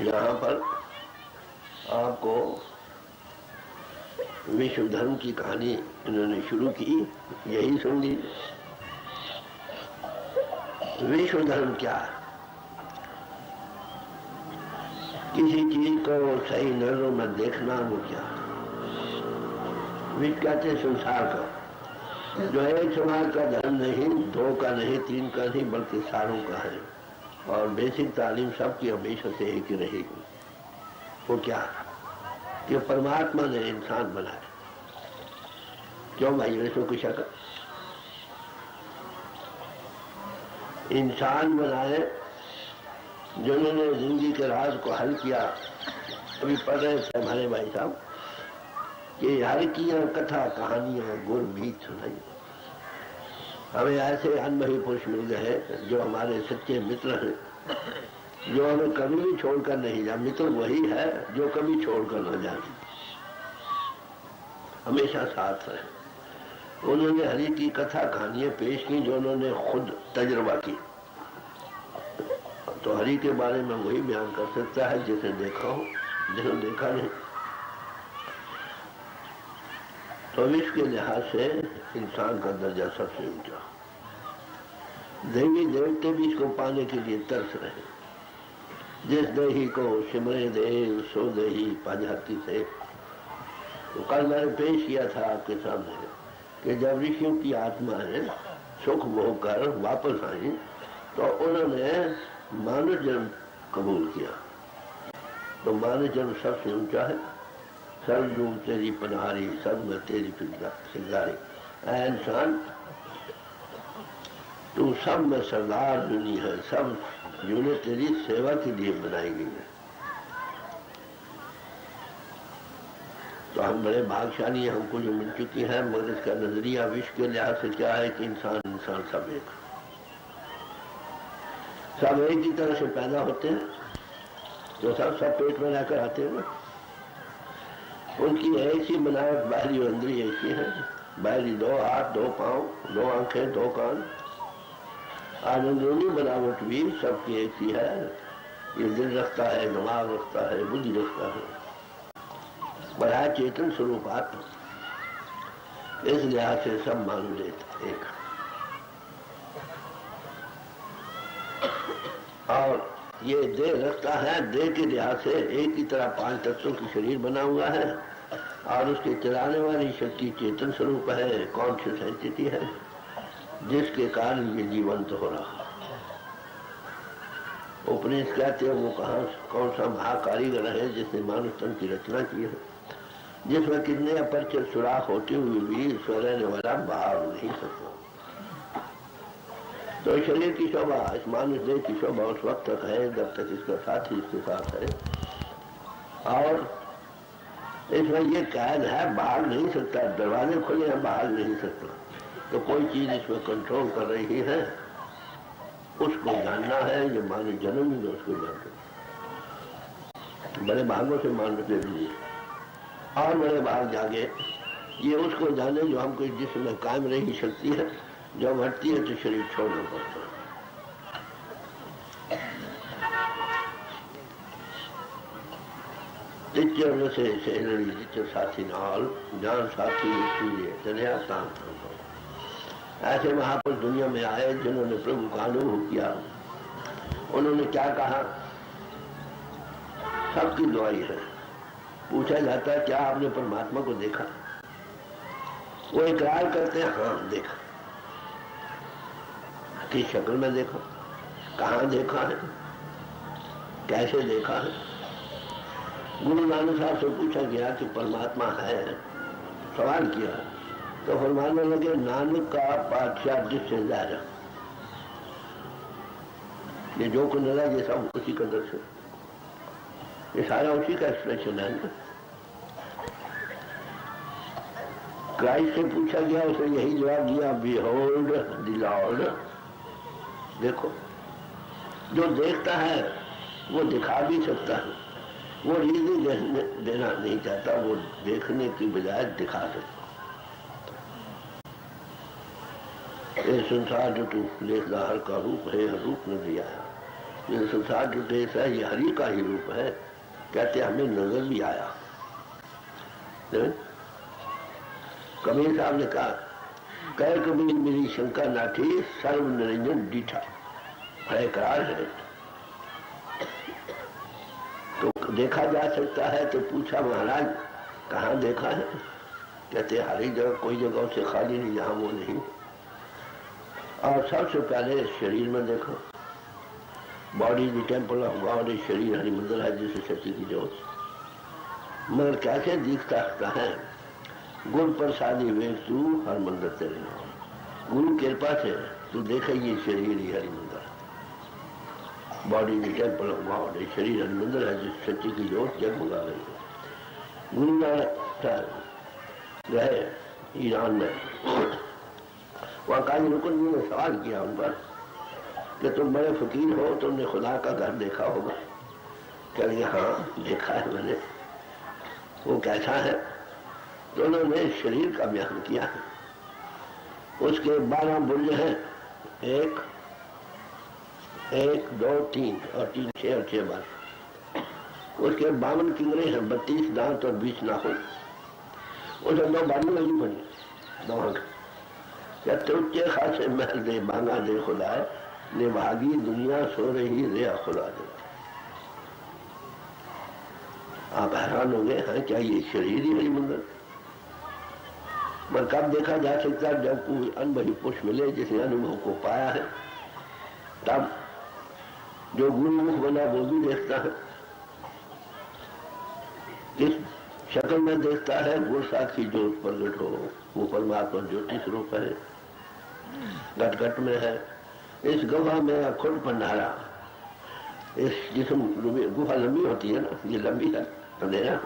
यहाँ पर आपको विश्व धर्म की कहानी इन्होंने शुरू की, यही सुन लीजिए। विश्व धर्म क्या है? किसी चीज को सही नजरों में देखना, वो क्या? विश्व कहते हैं संसार का, जो एक समाज का धर्म नहीं, दो का नहीं, तीन का नहीं, बल्कि सारों का है। और बेसिक तालीम सबकी हमेशा से एक ही रहेगी। वो क्या? कि परमात्मा ने इंसान बनाया। क्यों भाई, इसमें कोई शक? इंसान बनाए जिन्होंने जिंदगी के राज को हल किया। अभी पढ़ रहे थे हमारे भाई साहब कि हर की कथा कहानियां गुर भी सुनाई। हमें ऐसे अनुभवी पुरुष मिल गए जो हमारे सच्चे मित्र हैं, जो हमें कभी भी छोड़कर नहीं जाए। मित्र वही है जो कभी छोड़कर न जाए, हमेशा साथ रहे। उन्होंने हरि की कथा कहानियां पेश की जो उन्होंने खुद तजुर्बा की। तो हरि के बारे में वही बयान कर सकता है जिसे देखा हो, जिसे देखा नहीं। तो इसके लिहाज से इंसान का दर्जा सबसे ऊंचा। देवी देवते भी इसको पाने के लिए तरस रहे। जिस देही को सिमरे देव सो देही पाजाती से। तो कल मैंने पेश किया था आपके सामने कि जब ऋषियों की आत्माएं सुख भोग कर वापस आई तो उन्होंने मानव जन्म कबूल किया। तो मानव जन्म सबसे ऊंचा है। सर्वरूप तेरी पनहारी, सब में तेरी सिंगारी। ऐ इंसान, तू सब में सरदार दुनी है, सब यूनिट तेरी सेवा के लिए बनाई गई है। तो हम बड़े भाग्यशाली हैं, हमको जो मिल चुकी है। मगर इसका नजरिया विश्व के लिहाज से क्या है कि इंसान सब एक, सब एक ही तरह से पैदा होते हैं। जो सब पेट में रहकर आते हैं, उनकी एक ही बनावट बाहरी और अंदरी एक ही है। बाहरी 2 हाथ 2 पांव 2 आंखें 2 कान, और अंदरूनी बनावट भी सबकी एक ही है। ये दिल रखता है, दिमाग रखता है, बुद्धि रखता है, बड़ा चेतन स्वरूप आत्मा। इस लिहाज से सब मान लेते एक। और ये देह रखता है, देह के लिहाज से एक ही तरह 5 तत्वों की शरीर बना हुआ है। और उसके चलाने वाली शक्ति चेतन स्वरूप है, कॉन्शियस एंटिटी है, जिसके कारण ये जीवंत हो रहा। उपनिषद कहते हैं वो कौन सा महाकारीगर है जिसने मानव तन की रचना की है, जिसमें कितने अपरिचित सुराख होते हुए भी ईश्वर रहने वाला बाहर नहीं सकता। तो शरीर की शोभा, इस मानव देह की शोभा उस वक्त तक है जब तक इसका साथी इसके साथ है। और इसमें ये कैद है, बाहर नहीं सकता। दरवाजे खुले हैं, बाहर नहीं सकता। तो कोई चीज इसमें कंट्रोल कर रही है, उसको जानना है। ये मानव जन्म ही उसको जानते, बड़े भागों से मानव दे दिए और बड़े भाग जागे। ये उसको जाने जो हमको जिसमें कायम रही शक्ति है, जब हटती है तो शरीर छोड़ना पड़ता है। साथी नाल जान साथी चलिया तान। ऐसे महापुरुष दुनिया में आए जिन्होंने प्रभु का अनुभव किया। उन्होंने क्या कहा? सबकी दुआई है। पूछा जाता है क्या आपने परमात्मा को देखा? वो इकरार करते हैं हाँ देखा। किस शक्ल में देखा, कहाँ देखा है, कैसे देखा है? गुरु नानक साहब से पूछा गया कि परमात्मा है, सवाल किया तो फरमाने लगे नानक का पातशाह जिससे जाएगा। ये जो कुछ नजर ये सब उसी का दर्शन, ये सारा उसी का एक्सप्रेशन है ना। क्राइस्ट से पूछा गया, उसे यही जवाब दिया बिहोल्ड द लॉर्ड। देखो, जो देखता है वो दिखा भी सकता है। वो रीजन देना नहीं चाहता, वो देखने की बजाय दिखा सकता। ये संसार जो तू देखदा हर का रूप है, हर रूप में भी आया। ये संसार जो देश है ये हरि का ही रूप है। कहते हमें नजर भी आया। कबीर साहब ने कहा, कह कबीर मेरी शंका ना थी, सर्व निरंजन डीठा है, करार है। तो देखा जा सकता है। तो पूछा महाराज कहाँ देखा है? कहते हर एक जगह, कोई जगह उसे खाली नहीं जहाँ वो नहीं। और सबसे पहले शरीर में देखो। Body the temple of God, शरीर हरि मंदिर है जिसे शक्ति की जोत। मगर कैसे दिख सकता है? गुरु प्रसादी वेख तू हर मंदिर तेरे नाम। गुरु कृपा से तू देखे ये शरीर ही हरि मंदिर। बॉडी में टेम्पल ऑफ गॉड, ये शरीर अंदर है जिस सच्ची की जोत जगमगा रही है। गुरु नानक गए ईरान में, वहाँ काजी रुकन जी ने सवाल किया उन पर कि तुम बड़े फकीर हो, तुमने खुदा का घर देखा होगा? कह रही हाँ देखा है मैंने। वो कैसा है? तो उन्होंने शरीर का बयान किया है। उसके 12 बुर्ज हैं, 1 1 2 3 और 3 6 और 6 12। उसके 52 किंगरे हैं, 32 दांत और 20 नाखून। उसे 2 बारी वाली बनी, 2 आंख। क्या तुच्चे खासे महल दे बांगा दे खुदा ने भागी दुनिया सो रही रे खुदा दे। आप हैरान हो गए हैं, क्या ये शरीर ही है मंदिर? पर कब देखा जा सकता है? जब कोई अनुभवी पुरुष मिले जिसने अनुभव को पाया है, तब जो गुरुमुख बना वो भी देखता है। किस शक्ल में देखता है? गुरु साक्षी ज्योत प्रकट हो, वो परमात्मा ज्योति स्वरूप है, घट घट में है। इस गुफा में खुद भंडारा, इस जिसम गुफा लंबी होती है ना, ये लंबी है अंधेरा,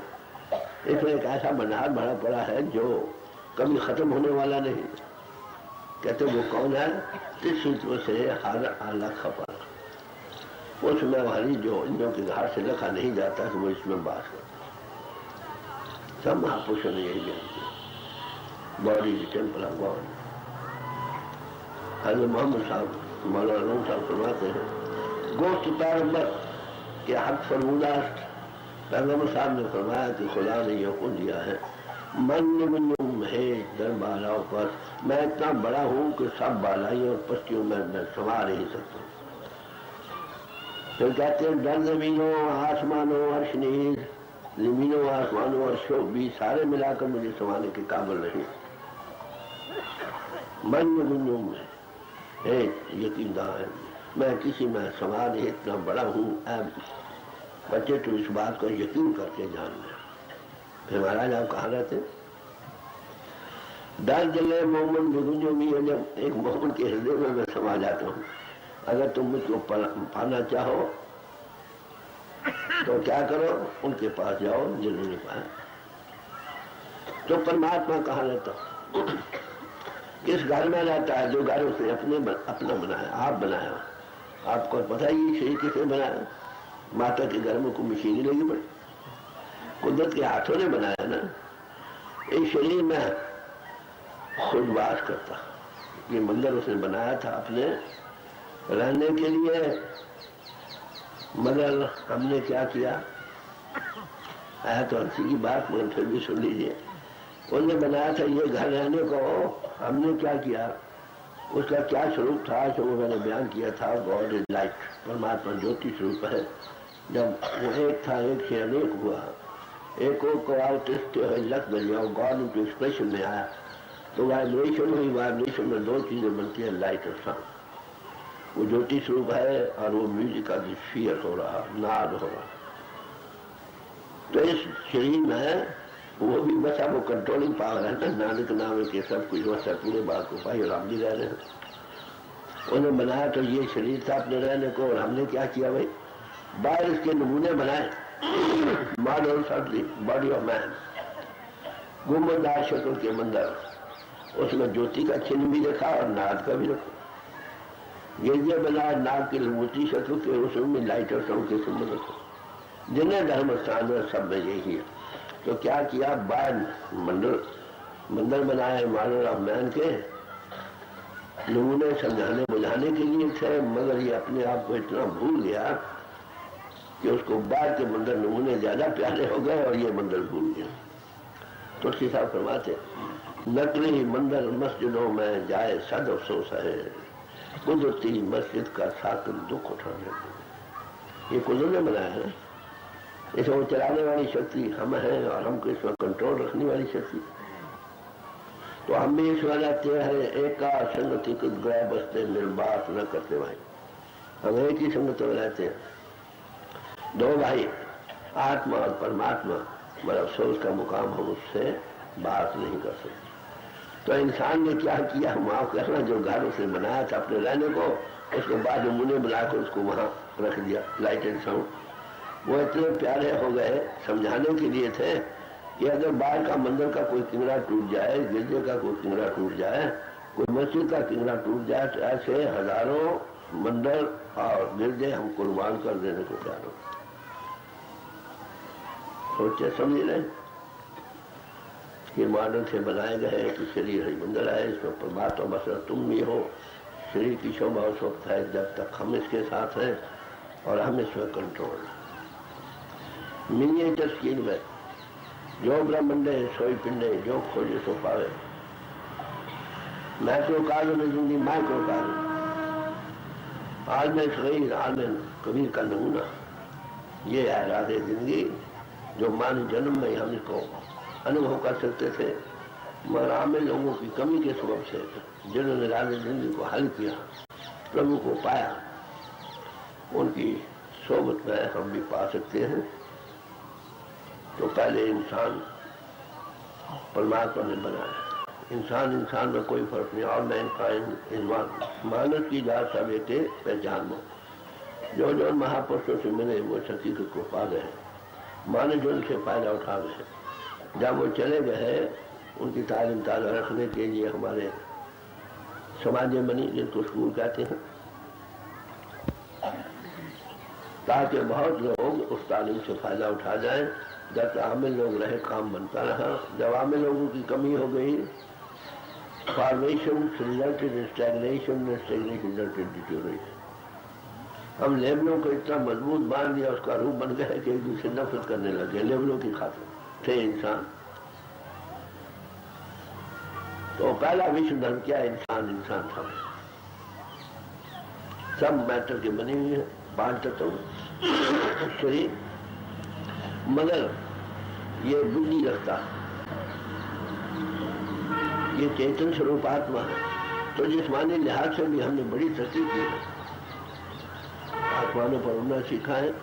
इसमें एक ऐसा भंडार भरा पड़ा है जो कभी खत्म होने वाला नहीं। कहते वो कौन है? इस सूत्रों से हर आला खपा, उसमें हमारी जो इंद्रियों के घाट से लिखा नहीं जाता कि वो इसमें बात करता। सब महापुरुषों ने यही ज्ञान किया। Body temple of God. हज़रत मोहम्मद साहब मौलाना साहब फरमाते हैं, गोश्त पैगंबर के हक फरमूदा पैगंबर साहब ने फरमाया कि खुदा ने ये हुक्म दिया है, मन है दरबारों पर मैं इतना बड़ा हूँ कि सब बालाइयों और पस्तियों में मैं समा नहीं सकता। फिर कहते हैं दर जमीनों आसमानों अर्श नीज, जमीनों आसमानों अर्शों भी सारे मिलाकर मुझे समाने के काबिल नहीं। मन गुंजुम है यकीन है, मैं किसी में समा नहीं, इतना बड़ा हूँ। बच्चे तो इस बात को यकीन करके जान लें। फिर महाराज आप कहाँ रहते? डर जले मोहम्मद गुंजो भी है, जब एक मोहम्मद के हृदय में मैं समा जाता हूँ। अगर तुम मुझको पाना चाहो तो क्या करो? उनके पास जाओ जिन्होंने पाया। तो परमात्मा कहाँ रहता? किस घर में रहता है? जो घर उसने अपना बनाया, आप बनाया। आपको पता है ये शरीर किसने बनाया? माता के घर में कोई मशीन लगी पड़ी, कुदरत के हाथों ने बनाया ना। इस शरीर में खुद वास करता। ये मंदिर उसने बनाया था अपने रहने के लिए, मगर हमने क्या किया? आया तो हंसी की बात, मगर फिर भी सुन लीजिए। उन्होंने बनाया था ये घर रहने को, हमने क्या किया? उसका क्या स्वरूप था जो मैंने बयान किया था, गॉड इज लाइट, परमात्मा ज्योति स्वरूप है। जब वो एक था, एक से अनेक हुआ, एक को आउटिस्ट लग गया, गॉड इनटू एक्सप्रेशन में आया, तो वाइब्रेशन हुई। वाइब्रेशन में 2 चीजें बनती है, लाइट और साउंड। वो ज्योति स्वरूप है और वो म्यूजिक का स्फीयर हो रहा, नाद हो रहा। तो इस शरीर में वो भी बचा, वो कंट्रोलिंग पावर है ना। नानक नाम के सब कुछ वैसा पूरे बात को पाई और हम भी रह रहे हैं। उन्हें बनाया तो ये शरीर था अपने रहने को, और हमने क्या किया भाई? बाहर इसके नमूने बनाए, model certainly body of man, गुम्बददार शक्ल के मंदिर, उसमें ज्योति का चिन्ह भी रखा और नाद का भी रखा। गिरजे बनाए नाग की मूर्ति शत्रु के, उसमें लाइट और साउंड के संबंध रखो। जिन्हें धर्म स्थान है सब में यही है। तो क्या किया? बाहर मंदिर बनाए मॉडल ऑफ मैन के, नमूने समझाने बुझाने के लिए थे, मगर ये अपने आप को इतना भूल गया कि उसको बाहर के मंदिर नमूने ज्यादा प्यारे हो गए और ये मंदिर भूल गया। तो उसके साथ फरमाते, नकली मंदिर मस्जिदों में जाए सद अफसोस है, कुदरती मस्जिद का साकिन दुख उठाने। ये कुदरत ने बनाया है, इसे वो चलाने वाली शक्ति हम हैं और हमको इसमें कंट्रोल रखने वाली शक्ति। तो हम भी इसमें रहते हैं, एक का संगति कुछ ग्रह बसते मिल बात न करते भाई। हम एक ही संगत में रहते हैं, 2 भाई, आत्मा और परमात्मा, मगर अफसोस का मुकाम हम उससे बात नहीं कर सकते। तो इंसान ने क्या किया? माफ करना, जो घर उसने बनाया था अपने रहने को, उसके बाद नमूने बनाकर उसको वहां रख दिया, लाइट एंड साउंड। वो इतने प्यारे हो गए, समझाने के लिए थे कि अगर बाहर का मंदिर का कोई किंगड़ा टूट जाए, गिरजे का कोई किंगड़ा टूट जाए, कोई मस्जिद का किंगड़ा टूट जाए, तो ऐसे हजारों मंदिर और गिरजे हम कुर्बान कर देने को तैयार हो। सोचे समझ रहे कि मॉडल से बनाए गए कि शरीर हरि मंदिर है, इसमें परमात्मा बस तुम भी हो। शरीर की शोभा उस वक्त है जब तक हम इसके साथ हैं और हम इसमें कंट्रोल। मिनिएचर स्कीन में जो ब्रह्मंडे सोई पिंडे, जो खोजे सो पावे। मैक्रो कार्य में जिंदगी माइक्रो कार्य, आज में शरीर, आज में कबीर का नमूना। ये है राधे जिंदगी जो मानव जन्म में हम इसको अनुभव कर सकते थे, मगर आम लोगों की कमी के सबब से जिन्होंने राधे जिंदगी को हल किया, प्रभु को पाया, उनकी सोबत में हम भी पा सकते हैं। तो पहले इंसान परमात्मा ने बनाया, इंसान में कोई फर्क नहीं। और मैनकाइंड मानस की जात सब एक पहचान में जो जो महापुरुषों से मिले वो हकीकत को पा गए, मानव जो उनसे फायदा उठा गए। जब वो चले गए, उनकी तालीम ताज़ा रखने के लिए हमारे समाजें बनी, जिनको स्कूल कहते हैं, ताकि बहुत लोग उस तालीम से फायदा उठा जाएं। जब आमिल लोग रहे, काम बनता रहा। जब आमिल लोगों की कमी हो गई, formation resulted in stagnation, stagnation resulted in deterioration. हम लेवलों को इतना मजबूत बांध दिया, उसका रूप बन गया कि एक दूसरे नफरत करने लगे लेवलों की खातिर। थे इंसान, तो पहला विश्व धर्म क्या? इंसान था। सब मैटर के बने हुए हैं, 5 तत्व शरीर, मगर ये बुद्धि रखता, ये चेतन स्वरूप आत्मा है। तो जिस्मानी लिहाज से भी हमने बड़ी तरक्की की है, आसमानों पर उड़ना सीखा है।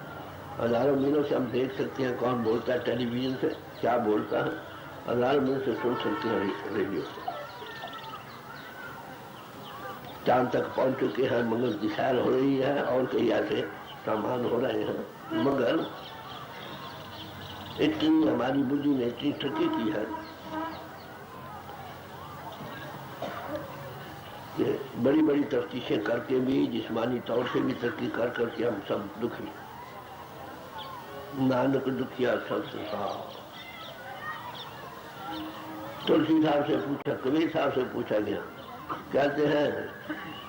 हजारों मीलों से हम देख सकते हैं कौन बोलता है, टेलीविजन से क्या बोलता है, हजारों मील से सुन सकते हैं रेडियो से। चांद तक पहुंच चुके हैं, मंगल की सैर हो रही है और कई ऐसे सामान हो रहे हैं, मगर इतनी हमारी बुद्धि ने इतनी तरक्की की है कि बड़ी बड़ी तफ्तीशें करके भी, जिस्मानी तौर से भी तरक्की कर करके हम सब दुखी। नानक दुखिया सब संसार। तुलसी साहब से पूछा, कबीर साहब से पूछा गया, कहते हैं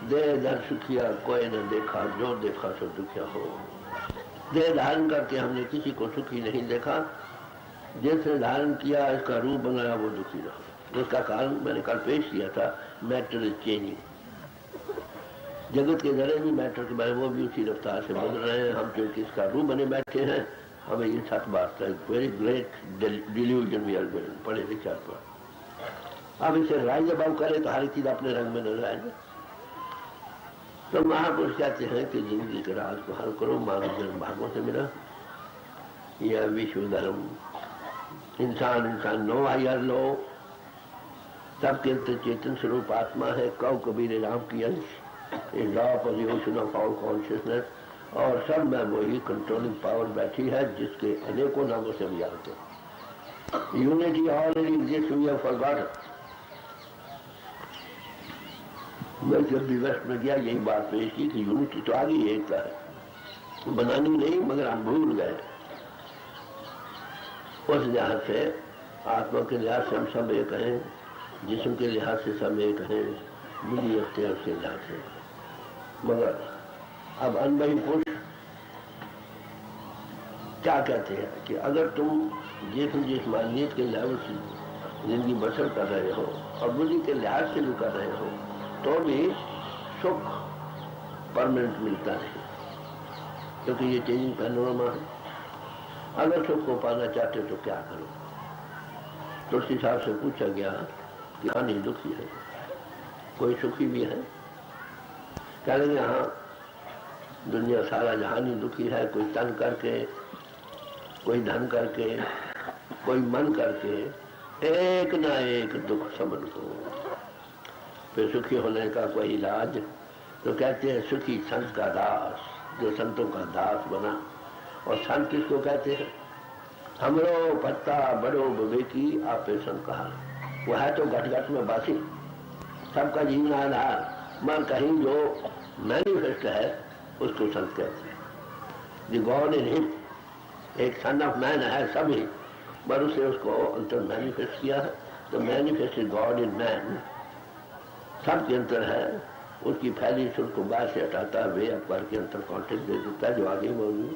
दे दर सुखिया कोई न देखा, जो देखा सो दुखिया हो। देह धारण करके हमने किसी को सुखी नहीं देखा, जिसने धारण किया, इसका रूप बनाया, वो दुखी रहा। उसका कारण मैंने कल पेश किया था, मैटर इज चेंजिंग। जगत के जरे भी मैटर के बारे में वो भी उसी रफ्तार से बदल रहे हैं। हम क्योंकि इसका रूप बने बैठे हैं, हमें ये सच बात है, very great delusion we are going, पढ़े लिखे पर। अब इसे राइज अबाउ करे तो हर चीज अपने रंग में नजर आएगा। तो महापुरुष कहते हैं कि जिंदगी के राज को हल करो, मानव जन्म भागों से मिला। यह विश्व धर्म, इंसान नो हायर लो, सबके चेतन स्वरूप आत्मा है। कौ कबीर राम की अंश, law pollution of all consciousness, और सब में वही कंट्रोलिंग पावर बैठी है जिसके अनेकों नामों से हम जानते हैं। Unity already exist, we have forgotten. मैं जब भी वेस्ट में गया यही बात पेश की कि यूनिटी तो आगे एकता है, बनानी नहीं, मगर हम भूल गए। उस लिहाज से आत्मा के लिहाज से हम सब एक हैं, जिस्म के लिहाज से सब एक हैं, बुद्धि अख्तियार के लिहाज से। मगर अब अनुभवी पुरुष क्या कहते हैं कि अगर तुम जिस मानियत के लेवल से जिंदगी बसर कर रहे हो और बुद्धि के लिहाज से भी कर रहे हो, तो भी सुख परमानेंट मिलता नहीं, क्योंकि ये चेंजिंग पैनोरमा है। अगर सुख को पाना चाहते हो तो क्या करो? तुलसी साहब से पूछा गया कि हाँ नहीं दुखी है, कोई सुखी भी है? कह लेंगे हाँ, दुनिया सारा जहान ही दुखी है। कोई तन करके, कोई धन करके, कोई मन करके, एक ना एक दुख समझ को। फिर सुखी होने का कोई इलाज? तो कहते हैं सुखी संत का दास, जो संतों का दास बना। और संत किसको कहते हैं? हमरो पत्ता बड़ो विवेकी आपे संकार। वो है तो घट घट में बासी, सबका जीवन आधार, मगर कहीं जो मैनिफेस्ट है उसको संत कहते हैं। दी गॉड इन हिम, एक सन ऑफ मैन है सभी, पर उसे उसको अंतर मैनिफेस्ट किया है। तो मैनिफेस्ट गॉड इन मैन, सब के अंतर है। उसकी फैली सुर को बाहर से हटाता है, वे अखबार के अंतर कॉन्टेक्ट दे देता है जो आगे मौजूद।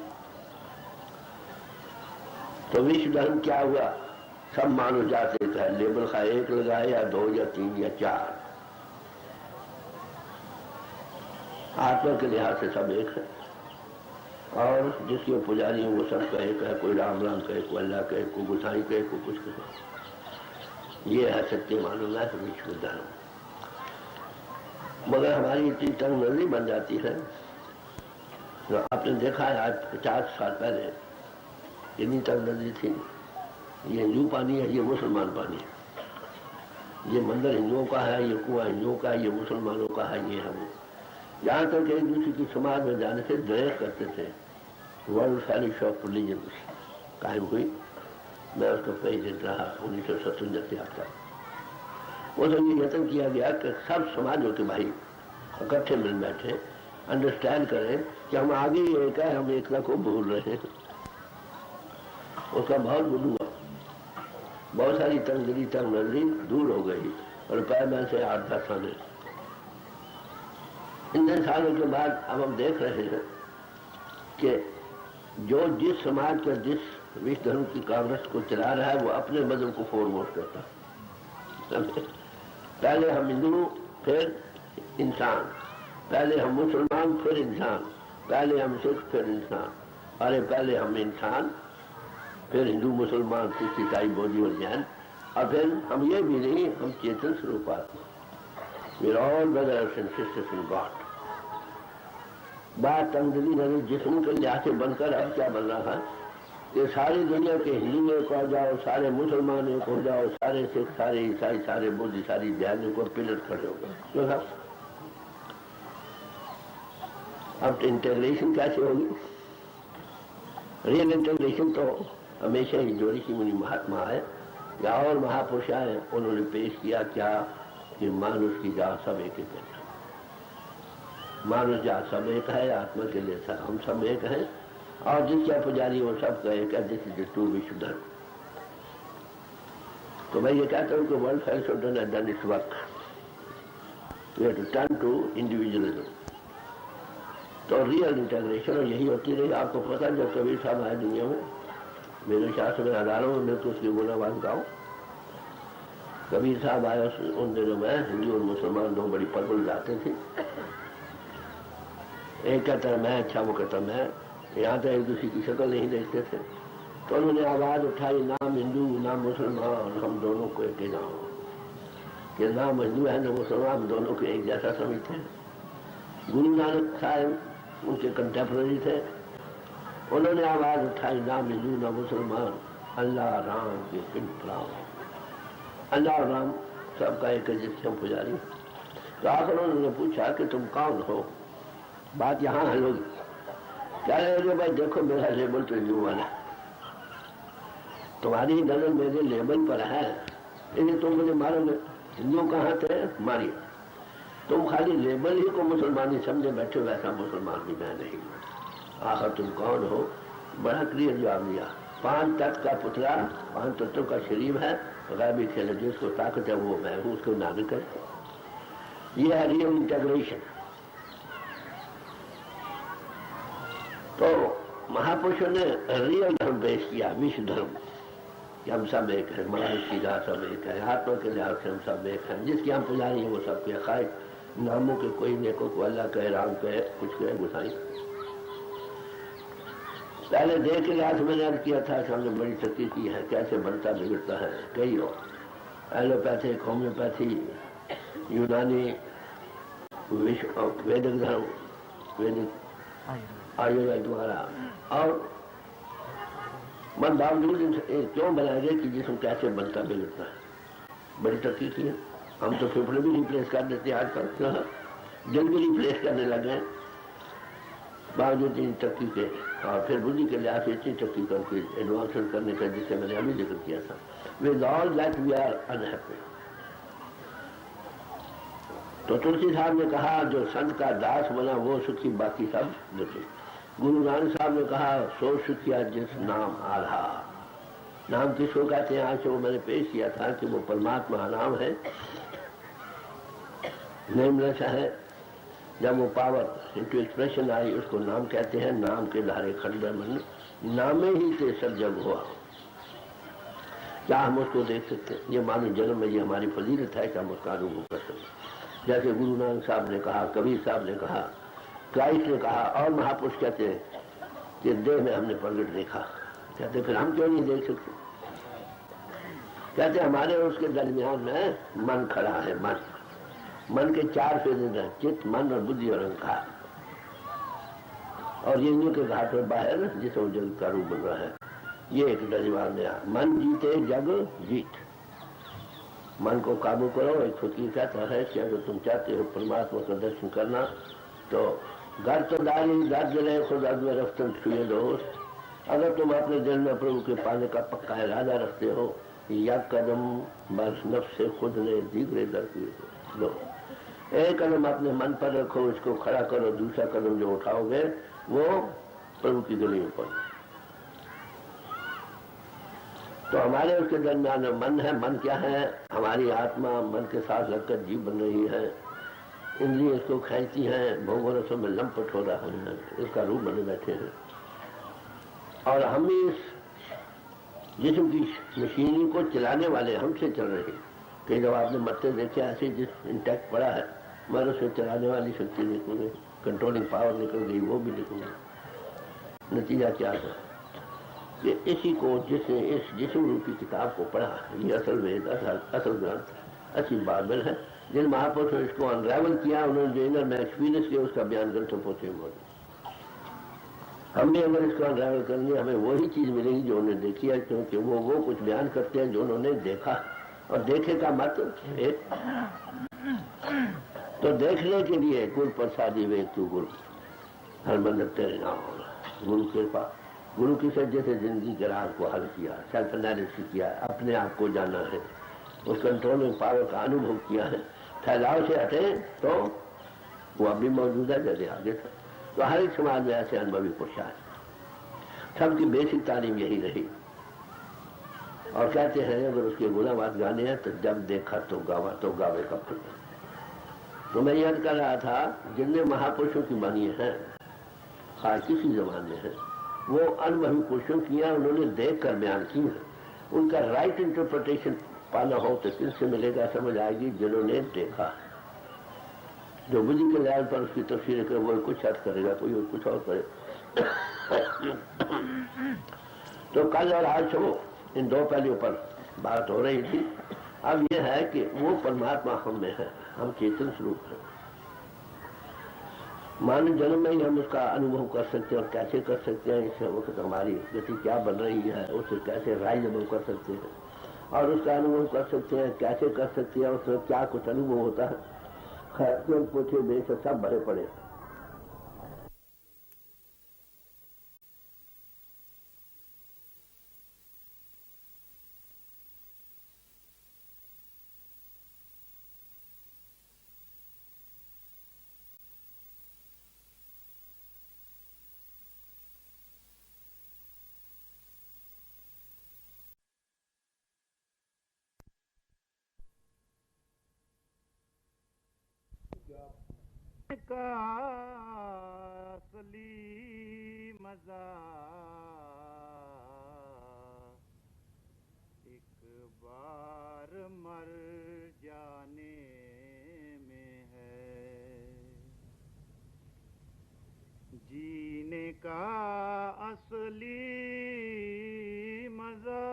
तो विश्व धर्म क्या हुआ? सब मानो जाते थे, लेबल का एक लगाए या दो या तीन या चार, आत्मा के लिहाज से सब एक है। और जिसके पुजारी हैं वो सब का एक है, कोई राम राम कहे, कोई अल्लाह कहे, कोई गुसाई कहे, कोई कुछ कहे। ये है सत्य मालूम है विश्व धर्म। मगर हमारी इतनी तंग नजरी बन जाती है। तो आपने देखा है आज 50 साल पहले इतनी तंग नजरी थी, ये हिंदू पानी है, ये मुसलमान पानी है, ये मंदिर हिंदुओं का है, ये कुआं हिंदुओं का है, ये मुसलमानों का है, ये हम। यहाँ तक एक दूसरे की समाज में जाने से द्वेष करते थे। वर्ल्ड फेलोशिप ऑफ रिलीजन्स कायम हुई, मैं उसका प्रेसिडेंट रहा 1957 से अब तक। वो तो ये यत्न किया गया कि सब समाजों के भाई इकट्ठे मिल बैठे, अंडरस्टैंड करें कि हम आगे ही एक है, हम एकता को भूल रहे हैं। उसका बहुत गुड हुआ, बहुत सारी तंगदरी तंग नजरी दूर हो गई। और पैदा से 8-10 आने इन सालों के बाद अब हम देख रहे हैं कि जो जिस समाज का जिस विश्व धर्म की कांग्रेस को चला रहा है वो अपने मजहब को फोरमोस्ट करता है। पहले हम हिंदू, फिर इंसान, पहले हम मुसलमान, फिर इंसान, पहले हम सिख, फिर इंसान। अरे पहले हम इंसान, फिर हिंदू, मुसलमान, सिख, ईसाई, बौद्ध और जैन, और फिर हम ये भी नहीं, हम चेतन स्वरूप आत्मा। We are all brothers and sisters in God. बात तंगदली नजर जिस्म के लिहाज से बनकर अब क्या बन रहा है कि सारी दुनिया के हिंदू एक हो जाओ, सारे मुसलमान एक हो जाओ, सारे सिख, सारे ईसाई, सारे बौद्ध, सारी जैन को पिलर खड़े हो गए। क्यों साहब? अब इंटीग्रेशन कैसे होगी? रियल इंटीग्रेशन तो हमेशा ही जो ऋषि मुनि महात्मा है या और महापुरुष आए, उन्होंने पेश किया क्या कि मानुष की जात सब एक है। मानुष जात सब एक है, आत्मा के लिए हम सब एक हैं, और जिसका पुजारी वो सब का एक है। दिस इज द ट्रू विश्व धर्म। तो मैं ये कहता हूँ कि world fellowship has done its work. We have to turn to individualism. तो रियल इंटीग्रेशन और यही होती रही। आपको पता है जब कबीर साहब आए दुनिया में, मेरे शास्त्र में हजारों में तो उसकी गुनावान गाओ। कबीर साहब आए उन दिनों में हिंदू और मुसलमान दो बड़ी परबल जाते थे। एक कहता मैं अच्छा, वो कहता मैं, यहाँ तो एक दूसरे की शक्ल नहीं देखते थे। तो उन्होंने आवाज उठाई, नाम हिंदू ना मुसलमान, हम दोनों को एक ही नाम, कि नाम हिंदू है ना मुसलमान, हम दोनों को एक जैसा समझते हैं। गुरु नानक साहब उनके कंटेम्पररी थे, उन्होंने आवाज उठाई, नाम हिंदू ना मुसलमान, अल्लाह राम के पिंड प्राण। अल्लाह राम सबका एक जिसके हम पुजारी। तो आखिर उन्होंने पूछा कि तुम कौन हो? बात यहाँ हल होगी। क्या रहे भाई? देखो मेरा लेबल तो हिंदू वाला, तुम्हारी नजर मेरे लेबल पर है, इसलिए तुम मुझे मारोगे। हिंदू कहाँ थे? मारिए। तुम खाली लेबल ही को मुसलमान ही समझे बैठे, वैसा मुसलमान भी मैं नहीं। आखिर तुम कौन हो? बड़ा क्लियर जवाब दिया। 5 तत्व का पुतला, 5 तत्वों का शरीर है, गैबी खेल जिसको ताकत है वो मैं हूँ, उसको नागरिक है। ये है रियल इंटीग्रेशन। तो महापुरुषों ने रियल धर्म पेश किया, विश्व धर्म, कि हम सब एक है, मानुष की जात सब एक है, आत्मा के लिहाज से हम सब एक हैं। जिसकी हम पुजारी हैं वो सब के खाए नामों के, कोई नेको को अल्लाह कहे, राम कहे, कुछ कहे, गुसाई। पहले देह के लिहाज मैंने अर्ज किया था कि हमने बड़ी शक्ति की है, कैसे बनता बिगड़ता है। कई हो एलोपैथिक, होम्योपैथी, यूनानी, वैदिक धर्म, वैदिक आयुर्वेद द्वारा, और मन बावजूद क्यों बनाए गए कि जिसम कैसे बनता बिगड़ता है। बड़ी शक्ति की है। हम तो फेफड़े भी रिप्लेस कर देते हैं आजकल, दिल भी रिप्लेस करने लगे। बावजूद इन तरक्की के और फिर बुद्धि के लिहाज से इतनी तरक्की करके एडवांसमेंट करने का जिसे मैंने अभी जिक्र किया था, with all that we are unhappy. तो तुलसी साहब ने कहा जो संत का दास बना वो सुखी, बाकी सब दुखी। गुरु नानक साहब ने कहा सो सुखिया जिस नाम आधा। नाम किसको कहते हैं? आज से वो मैंने पेश किया था कि वो परमात्मा नाम है, नेमलेस है। जब वो पावर इंटू एक्सप्रेशन आई उसको नाम कहते हैं। नाम के धारे खंड मन, नामे ही से सब जग हुआ। क्या हम उसको देख सकते हैं? ये मानव जन्म में ये हमारी फजीलत है कि हम उसका अनुभव कर सकते। जैसे गुरु नानक साहब ने कहा, कबीर साहब ने कहा, क्राइस्ट ने कहा, और महापुरुष कहते हैं कि देह में हमने प्रगट देखा। कहते फिर हम क्यों नहीं देख सकते? कहते हमारे और उसके दरमियान में मन खड़ा है। मन के 4 फेजे हैं, चित्त, मन और बुद्धि और अहंकार। और ये इन्हीं के घाट में बाहर जिसमें जगत का रूप बन रहा है। ये एक दरमियान में मन जीते जग जीत। मन को काबू करो। एक फकीर कहता है कि अगर तुम चाहते हो परमात्मा का दर्शन करना तो घर तो डाली दर्द रहे खुद में रफ्तन छुए दोस्त। अगर तुम अपने दिल में प्रभु के पाने का पक्का इरादा रखते हो, या कदम बस नफ्स से खुद ने दीगरे दर लो। एक कदम अपने मन पर रखो, इसको खड़ा करो, दूसरा कदम जो उठाओगे वो प्रभु की गली में पड़ो। तो हमारे उसके दरमियान मन है। मन क्या है? हमारी आत्मा मन के साथ लगकर जीव बन रही है। इंद्रिय इसको खींचती हैं, भोगों रसों में लंपट हो रहा है, इसका रूप बने बैठे हैं। और हम भी इस जिस्म की मशीनरी को चलाने वाले हमसे चल रहे हैं। कई जब आपने मरते देखे ऐसे जिस इंटैक्ट पड़ा है, मगर उसे चलाने वाली शक्ति निकल गई, कंट्रोलिंग पावर निकल गई, वो भी निकल गई। नतीजा क्या है कि इसी को जिसने इस जिस्म रूपी किताब को पढ़ा, ये असल वेद, असल ग्रंथ, अच्छी बाइबल है। जिन महापुरुषों ने इसको अनराइवल किया, उन्होंने जो इनर में एक्सपीरियंस किया उसका बयान ग्रंथों पोथी में मौजूद। हमने अगर इसको अनराइवल करेंगे हमें वही चीज मिलेगी जो उन्होंने देखी है, क्योंकि वो कुछ बयान करते हैं जो उन्होंने देखा। और देखे का मतलब एक तो देखने के लिए गुरु प्रसादी वे तू गुरु, हर मंदिर तेरे नाम होगा। गुरु कृपा, गुरु की सज्जे से जिंदगी के राह को हल किया, सेल्फ एनालिसिस किया, अपने आप को जाना है, उस कंट्रोलिंग पावर का अनुभव किया है। फैलाव से हटे तो वो अभी मौजूद है, जैसे आगे था। तो हर एक समाज में ऐसे अनुभवी पुरुष है। सबकी बेसिक तालीम यही रही। और कहते हैं अगर उसके गुलामात गाने हैं तो जब देखा तो गावा, तो गावे का फल। तो मैं याद कर रहा था जिनने महापुरुषों की बानी है, आज किसी जमाने है, वो अनुभवी पुरुषों की है, उन्होंने देख कर बयान की है। उनका राइट इंटरप्रिटेशन पाना हो तो किससे मिलेगा? समझ आएगी जिन्होंने देखा। जो बुद्धि के लिहाज पर उसकी तफसीर करे वो कुछ अर्थ करेगा, कोई और कुछ और करे। तो कल और आज वो इन दो पहलुओं पर बात हो रही थी। अब यह है कि वो परमात्मा हम में है, हम चेतन स्वरूप हैं। मानव जन्म में ही हम उसका अनुभव कर सकते हैं। और कैसे कर सकते हैं? इस वक्त हमारी गति क्या बन रही है, उसे कैसे राइज अनुभव कर सकते हैं और उसका अनुभव कर सकते हैं, कैसे कर सकते हैं, उसमें क्या कुछ अनुभव होता है। खैर पूछे बेशक सब भरे पड़े। का असली मजा एक बार मर जाने में है। जीने का असली मजा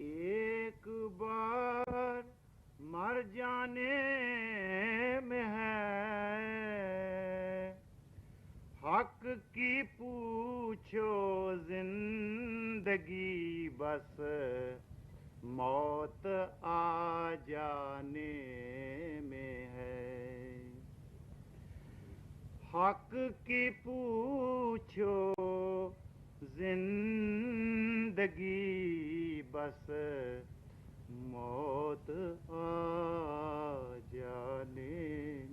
एक बार मर जाने में है। हक की पूछो जिंदगी बस मौत आ जाने में है। हक की पूछो जिंदगी बस मौत आ जाने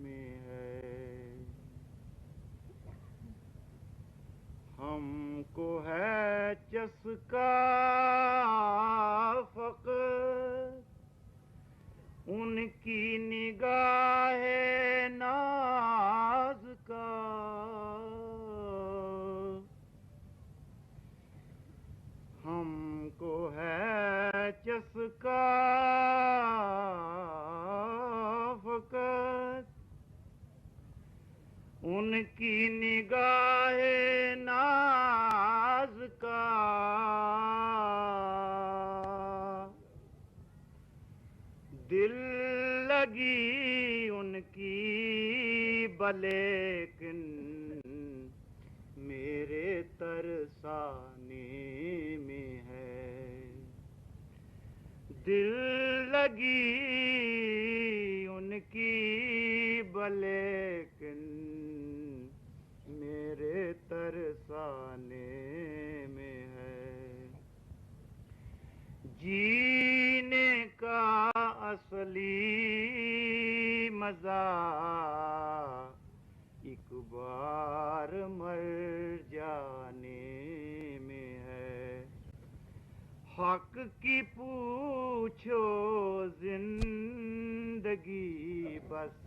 में है। हमको है चस्का फ़क़्त उनकी निगाहे नाज का। हमको है चस्का फ़क़्त उनकी निगाहे नाज का। दिल लगी उनकी बलेकिन मेरे तरसाने में है। दिल लगी उनकी बलेकिन मेरे तरसाने में है। जीने का असली मजा एक बार मर जाने में है। हक की पूछो जिंदगी बस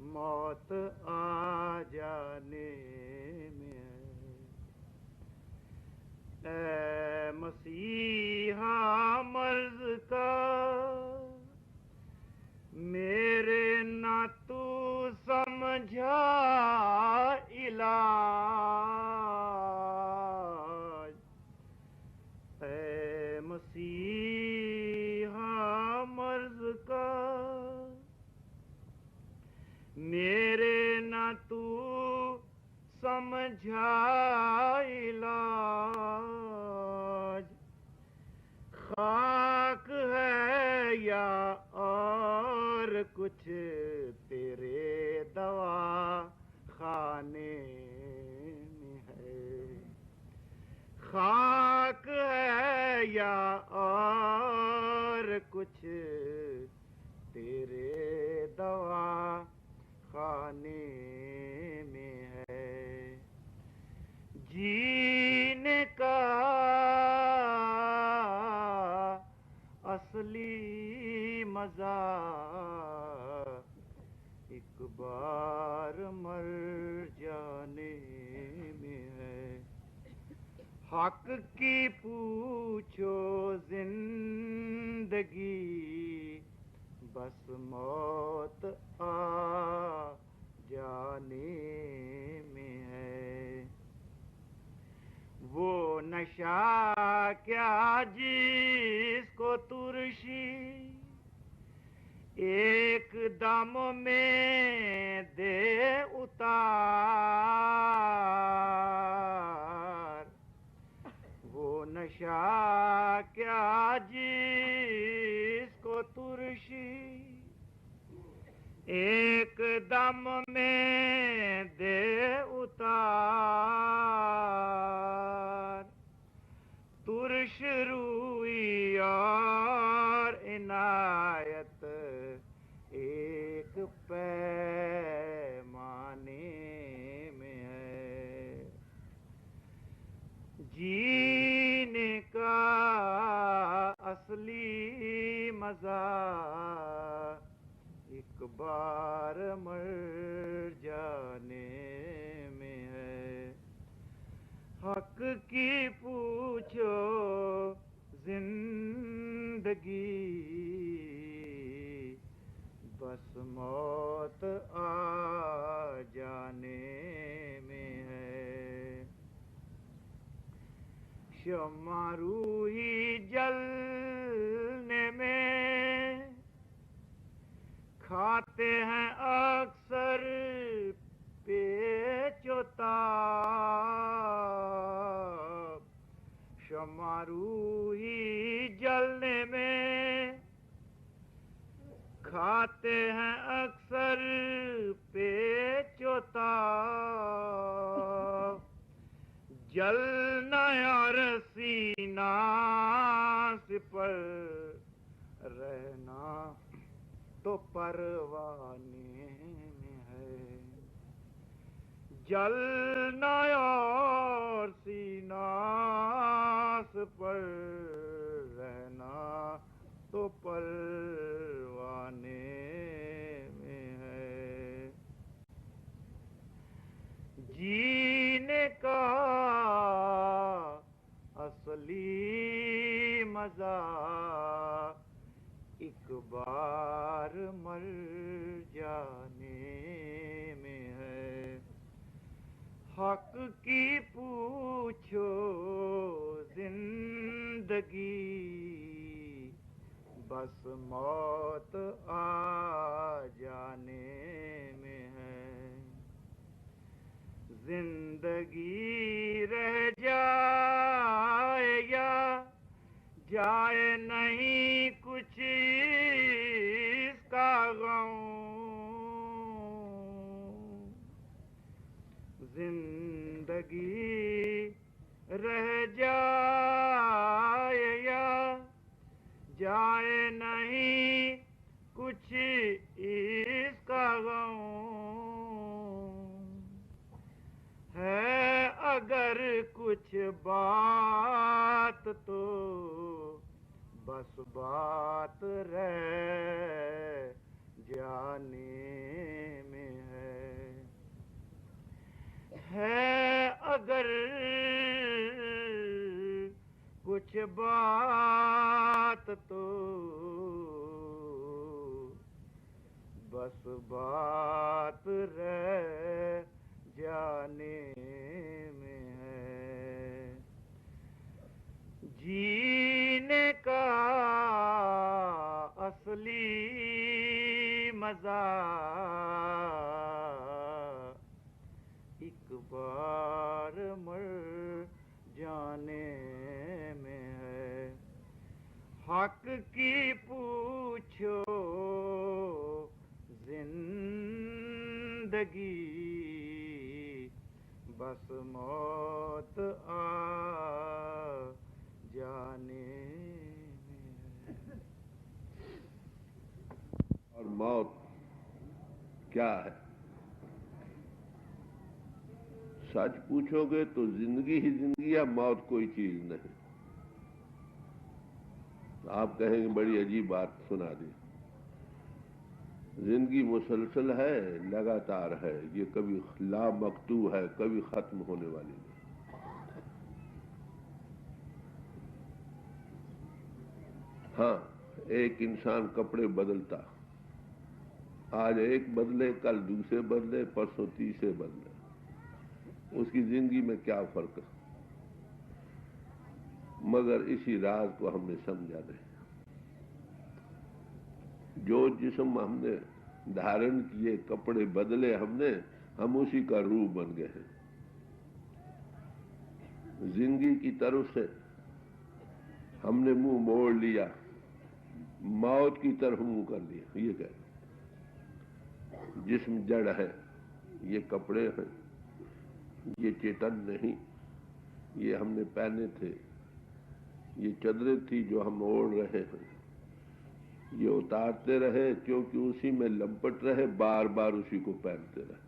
मौत आ जाने में है। ऐ मसीहा मर्ज़ का मेरे ना तू समझा इलाज। ऐ मसीहा मर्ज़ का मेरे ना तू समझा इलाज। खाक है या और कुछ तेरे दवा खाने में है। खाक है या और कुछ तेरे दवा खाने में है। जीने का असली मजा एक बार मर जाने में है। हक की पूछो जिंदगी बस मौत आ जाने में है। वो नशा क्या जिसको तुरशी एक दम में दे उतार। वो नशा क्या जिसको तुरशी एक दम में दे उतार। तुरश रूई और इनायत एक पैमाने में है। जीने का असली मजा एक बार मर जाने में है। हक की पूछो जिंदगी बस मौत आ जाने में है। शम्मा रूही जलने में खाते हैं अक्सर पेचोताब। शम्मा रूही जलने में खाते हैं अक्सर पेचोता, जलना यार सीना पर रहना तो परवाने में है। जलना और सीना पर रहना तो परवाने में है। जीने का असली मजा एक बार मर जाने में है। हक की पूछो जिंदगी बस मौत आ जाने में है। जिंदगी रह जाए या जाए नहीं कुछ इसका गम। जिंदगी रह जाए या जाए नहीं कुछ इसका गम है। अगर कुछ बात तो बस बात रह जाने में है। अगर कुछ बात तो बस बात रह जाने में है। जीने का असली मजा एक बार मर जाने में है। हक की पूछो जिंदगी बस मौत आ जाने में है। और मौत क्या है? सच पूछोगे तो जिंदगी ही जिंदगी है, मौत कोई चीज नहीं। आप कहेंगे बड़ी अजीब बात सुना दी। जिंदगी मुसलसल है, लगातार है, ये कभी लामकतू है, कभी खत्म होने वाली नहीं। हाँ, एक इंसान कपड़े बदलता, आज एक बदले, कल दूसरे बदले, परसों तीसरे बदले, उसकी जिंदगी में क्या फर्क है? मगर इसी राज को हमने समझा नहीं। जो जिस्म हमने धारण किए, कपड़े बदले हमने, हम उसी का रूप बन गए हैं। जिंदगी की तरफ से हमने मुंह मोड़ लिया, मौत की तरफ मुंह कर लिया। ये क्या? जिस्म जड़ है, ये कपड़े हैं, ये चेतन नहीं। ये हमने पहने थे, ये चादरें थी जो हम ओढ़ रहे हैं, ये उतारते रहे क्योंकि उसी में लपट रहे, बार बार उसी को पहनते रहे।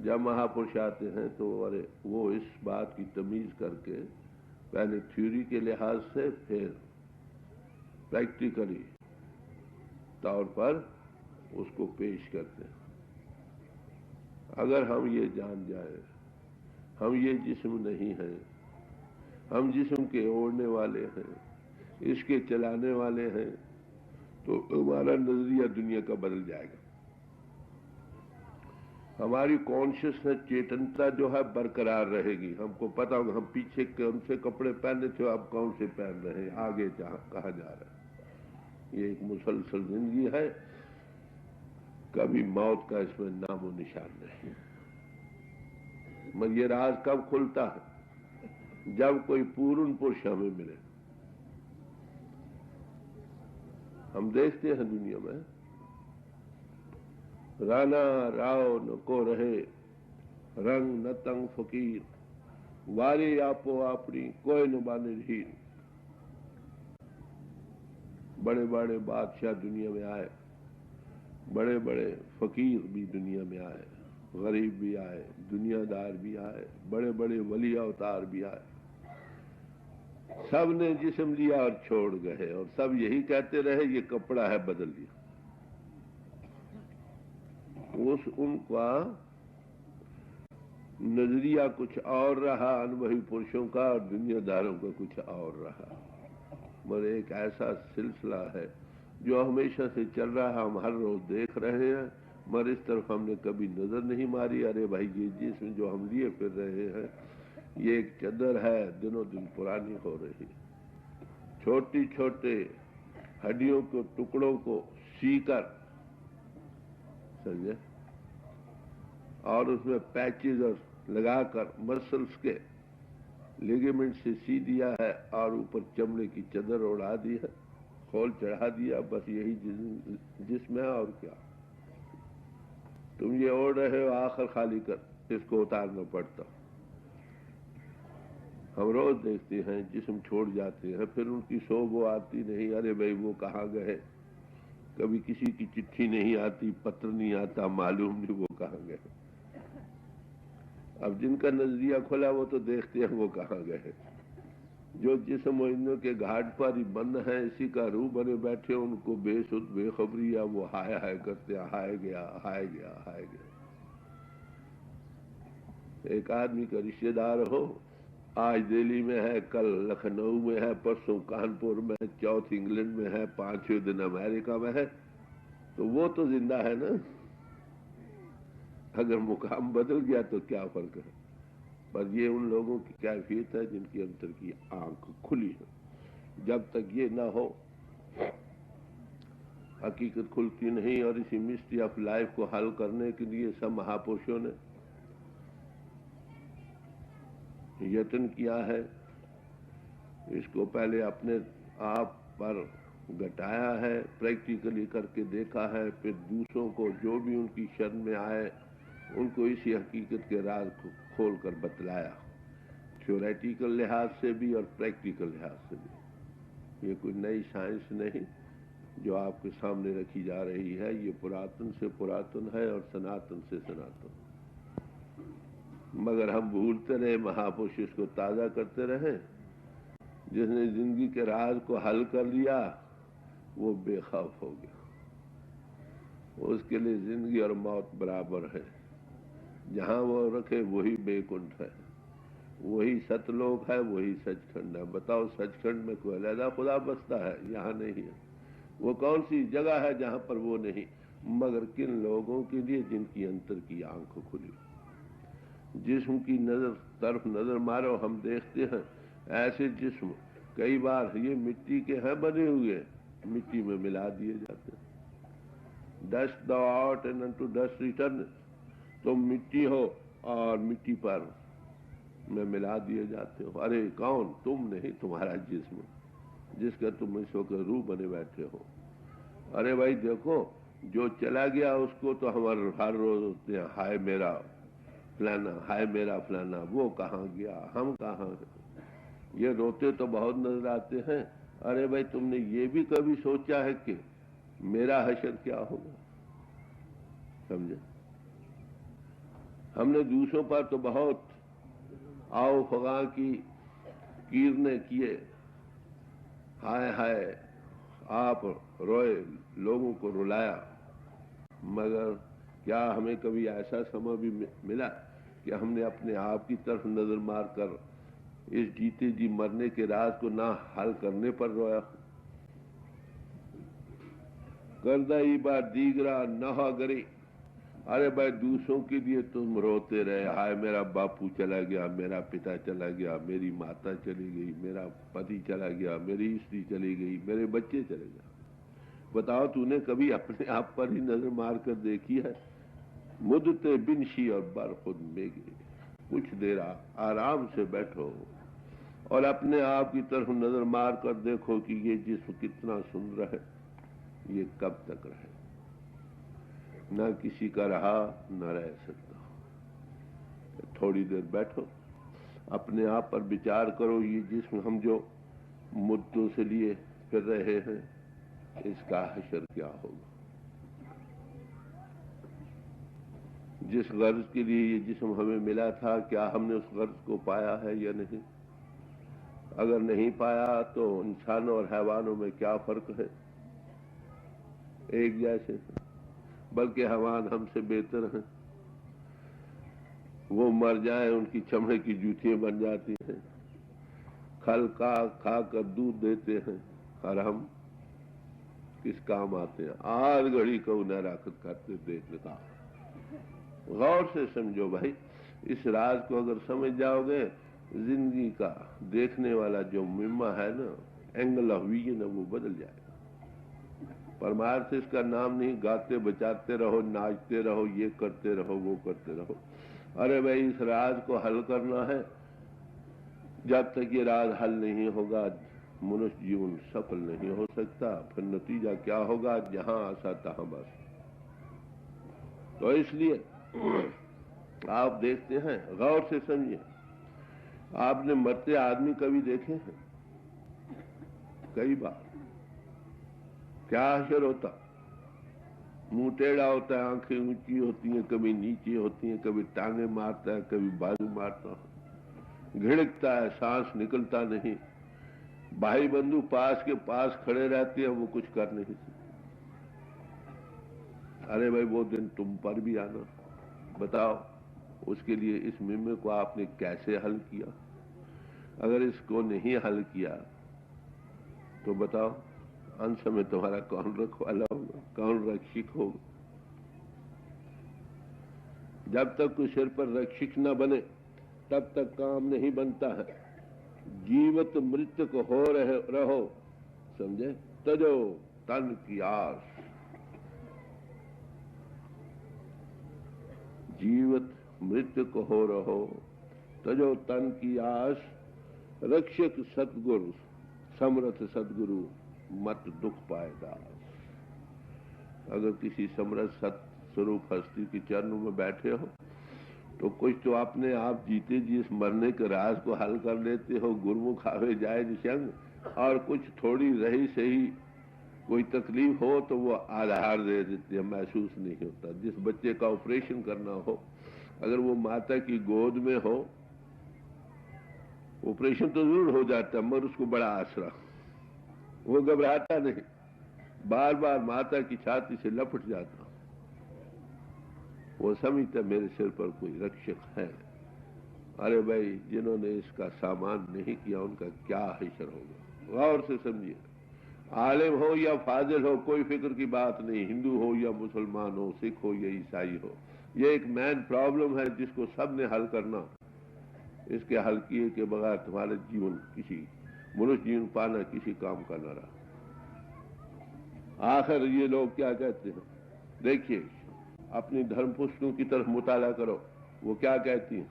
जब महापुरुष आते हैं तो अरे वो इस बात की तमीज करके पहले थ्योरी के लिहाज से, फिर प्रैक्टिकली तौर पर उसको पेश करते हैं। अगर हम ये जान जाए हम ये जिस्म नहीं हैं, हम जिस्म के ओढ़ने वाले हैं, इसके चलाने वाले हैं, तो हमारा नजरिया दुनिया का बदल जाएगा। हमारी कॉन्शियसनेस, चेतनता जो है बरकरार रहेगी। हमको पता होगा हम पीछे कौन से कपड़े पहने थे, अब कौन से पहन रहे हैं, आगे कहाँ जा रहे हैं। ये एक मुसलसल जिंदगी है, कभी मौत का इसमें नामो निशान नहीं। मगर ये राज कब खुलता है? जब कोई पूर्ण पुरुष हमें मिले। हम देखते हैं दुनिया में, राना राव न को रहे, रंग न तंग फकीर, वारी आपो आपनी कोई न बाने ढीर। बड़े बड़े बादशाह दुनिया में आए, बड़े बड़े फकीर भी दुनिया में आए, गरीब भी आए, दुनियादार भी आए, बड़े बड़े वली अवतार भी आए। सब ने जिस्म लिया और छोड़ गए, और सब यही कहते रहे ये कपड़ा है, बदल लिया। उनका नजरिया कुछ और रहा अनुभवी पुरुषों का, और दुनियादारों का कुछ और रहा। मगर एक ऐसा सिलसिला है जो हमेशा से चल रहा है, हम हर रोज देख रहे हैं, मगर इस तरफ हमने कभी नजर नहीं मारी। अरे भाई, ये जिस्म जो हम लिए फिर रहे हैं, ये एक चदर है, दिनों दिन पुरानी हो रही है। छोटी छोटे हड्डियों के टुकड़ों को सीकर, समझे, और उसमें पैचेज लगाकर मसल्स के लिगामेंट से सी दिया है, और ऊपर चमड़े की चदर उड़ा दी है, खोल चढ़ा दिया। बस यही जिस्म है, और क्या। तुम ये ओढ़ रहे हो, आखिर खाली कर, इसको उतारना पड़ता। हम रोज देखते हैं जिस्म छोड़ जाते हैं, फिर उनकी शोभ आती नहीं। अरे भाई, वो कहाँ गए? कभी किसी की चिट्ठी नहीं आती, पत्र नहीं आता, मालूम नहीं वो कहाँ गए। अब जिनका नजरिया खुला वो तो देखते हैं वो कहाँ गए। जो जिस्म इन्हों के घाट पर ही बंद है, इसी का रूह बने बैठे, उनको बेसुध बेखबरी, या वो हाय हाय करते, हाय गया हाय गया हाय गया। एक आदमी का रिश्तेदार हो, आज दिल्ली में है, कल लखनऊ में है, परसों कानपुर में, चौथ इंग्लैंड में है, पांचवें दिन अमेरिका में है, तो वो तो जिंदा है ना। अगर मुकाम बदल गया तो क्या फर्क है। पर ये उन लोगों की कैफियत है जिनकी अंतर की आंख खुली है। जब तक ये ना हो, हकीकत खुलती नहीं। और इसी मिस्ट्री ऑफ लाइफ को हल करने के लिए सब महापुरुषों ने यत्न किया है। इसको पहले अपने आप पर घटाया है, प्रैक्टिकली करके देखा है, फिर दूसरों को जो भी उनकी शरण में आए उनको इसी हकीकत के राज को खोल कर बतलाया, थ्योरेटिकल लिहाज से भी और प्रैक्टिकल लिहाज से भी। ये कोई नई साइंस नहीं जो आपके सामने रखी जा रही है, ये पुरातन से पुरातन है और सनातन से सनातन। मगर हम भूलते रहे, महापुरुष इसको ताजा करते रहे। जिसने जिंदगी के राज को हल कर लिया वो बेखौफ हो गया। उसके लिए जिंदगी और मौत बराबर है। जहां वो रखे वही बेकुंठ है, वही सतलोक है, वही सचखंड है। बताओ, सचखंड में कोई अलहदा खुदा बसता है? यहाँ नहीं है। वो कौन सी जगह है जहां पर वो नहीं? मगर किन लोगों के लिए जिनकी अंतर की आंख खुली। जिस्म की नजर तरफ नजर मारो, हम देखते हैं ऐसे जिस्म कई बार ये मिट्टी के हैं बने हुए, मिट्टी में मिला दिए जाते हैं। डस्ट दो out and unto dust return. तुम मिट्टी हो और मिट्टी पर में मिला दिए जाते हो। अरे कौन? तुम नहीं, तुम्हारा जिस्म, जिसका तुम इस वक्त रूह बने बैठे हो। अरे भाई देखो, जो चला गया उसको तो हमारे हर रोज होते हैं, हाय मेरा फलाना, हाय मेरा फलाना, वो कहाँ गया, हम कहाँ हैं। ये रोते तो बहुत नजर आते हैं। अरे भाई, तुमने ये भी कभी सोचा है कि मेरा हशर क्या होगा? समझे? हमने दूसरों पर तो बहुत आओ फगा की कीरने किए, हाय हाय आप रोए, लोगों को रुलाया। मगर क्या हमें कभी ऐसा समय भी मिला कि हमने अपने आप की तरफ नजर मारकर इस जीते जी मरने के राज को ना हल करने पर रोया? करदाई बार दीगरा नहा गरी। अरे भाई, दूसरों के लिए तुम रोते रहे, हाय मेरा बापू चला गया, मेरा पिता चला गया, मेरी माता चली गई, मेरा पति चला गया, मेरी स्त्री चली गई, मेरे बच्चे चले गए। बताओ, तूने कभी अपने आप पर ही नजर मार कर देखी है? मुद्दते बिनशी और बर खुद मेगे। कुछ देर आराम से बैठो और अपने आप की तरफ नजर मार कर देखो कि ये जिस्म कितना सुंदर है, ये कब तक रहे? ना किसी का रहा, ना रह सकता। थोड़ी देर बैठो, अपने आप पर विचार करो, ये जिस्म हम जो मुद्दों से लिए फिर रहे हैं, इसका हशर क्या होगा? जिस गर्ज के लिए ये जिस्म हमें मिला था, क्या हमने उस गर्ज को पाया है या नहीं? अगर नहीं पाया तो इंसानों और हैवानों में क्या फर्क है? एक जैसे, बल्कि हैवान हमसे बेहतर हैं। वो मर जाए, उनकी चमड़े की जूतियां बन जाती हैं, खल का खा कर दूध देते हैं, और हम किस काम आते हैं? आज घड़ी को उन्हें राखत करते देखने का। गौर से समझो भाई, इस राज को अगर समझ जाओगे, जिंदगी का देखने वाला जो मिम्मा है ना, एंगल ऑफ विजन, वो बदल जाएगा। परमार्थ इसका नाम नहीं, गाते बचाते रहो, नाचते रहो, ये करते रहो, वो करते रहो। अरे भाई, इस राज को हल करना है। जब तक ये राज हल नहीं होगा, मनुष्य जीवन सफल नहीं हो सकता। फिर नतीजा क्या होगा? जहां आशा तहां बस। तो इसलिए आप देखते हैं, गौर से समझिए, आपने मरते आदमी कभी देखे हैं? कई बार। क्या हशर होता? मुंह टेढ़ा होता है, आंखें ऊंची होती हैं, कभी नीचे होती हैं, कभी टांगे मारता है, कभी बाजू मारता है, घिड़कता है, सांस निकलता नहीं। भाई बंधु पास के पास खड़े रहते हैं, वो कुछ कर नहीं सकते। अरे भाई, वो दिन तुम पर भी आना। बताओ, उसके लिए इस मिम्मे को आपने कैसे हल किया? अगर इसको नहीं हल किया तो बताओ, अंत में तुम्हारा कौन रखवाला होगा, कौन रक्षक होगा? जब तक कोई सिर पर रक्षक न बने, तब तक काम नहीं बनता है। जीवत मृत्यु हो रहो, समझे? तजो तन की आस। जीवत मृत्यु को हो रहो, तजो तन की आस। रक्षक सतगुरु, समर्थ सतगुरु, मत दुख पाएगा। अगर किसी समर्थ सत स्वरूप हस्ती के चरणों में बैठे हो, तो कुछ तो अपने आप जीते जी इस मरने के राज को हल कर लेते हो, गुरमुख आवे जाए निशंग। और कुछ थोड़ी रही सही कोई तकलीफ हो तो वो आधार दे देते हैं, महसूस नहीं होता। जिस बच्चे का ऑपरेशन करना हो, अगर वो माता की गोद में हो, ऑपरेशन तो जरूर हो जाता है, मगर उसको बड़ा आसरा, वो घबराता नहीं, बार बार माता की छाती से लपट जाता। वो समझता मेरे सिर पर कोई रक्षक है। अरे भाई, जिन्होंने इसका सामान नहीं किया, उनका क्या हशर होगा? गौर से समझिए। आलिम हो या फाजिल हो, कोई फिक्र की बात नहीं। हिंदू हो या मुसलमान हो, सिख हो या ईसाई हो, ये एक मैन प्रॉब्लम है जिसको सब ने हल करना। इसके हल किए के बगैर तुम्हारे जीवन, किसी मनुष्य जीवन पाना किसी काम का न रहा। आखिर ये लोग क्या कहते हैं? देखिए, अपनी धर्म पुस्तकों की तरफ मुताला करो, वो क्या कहती हैं?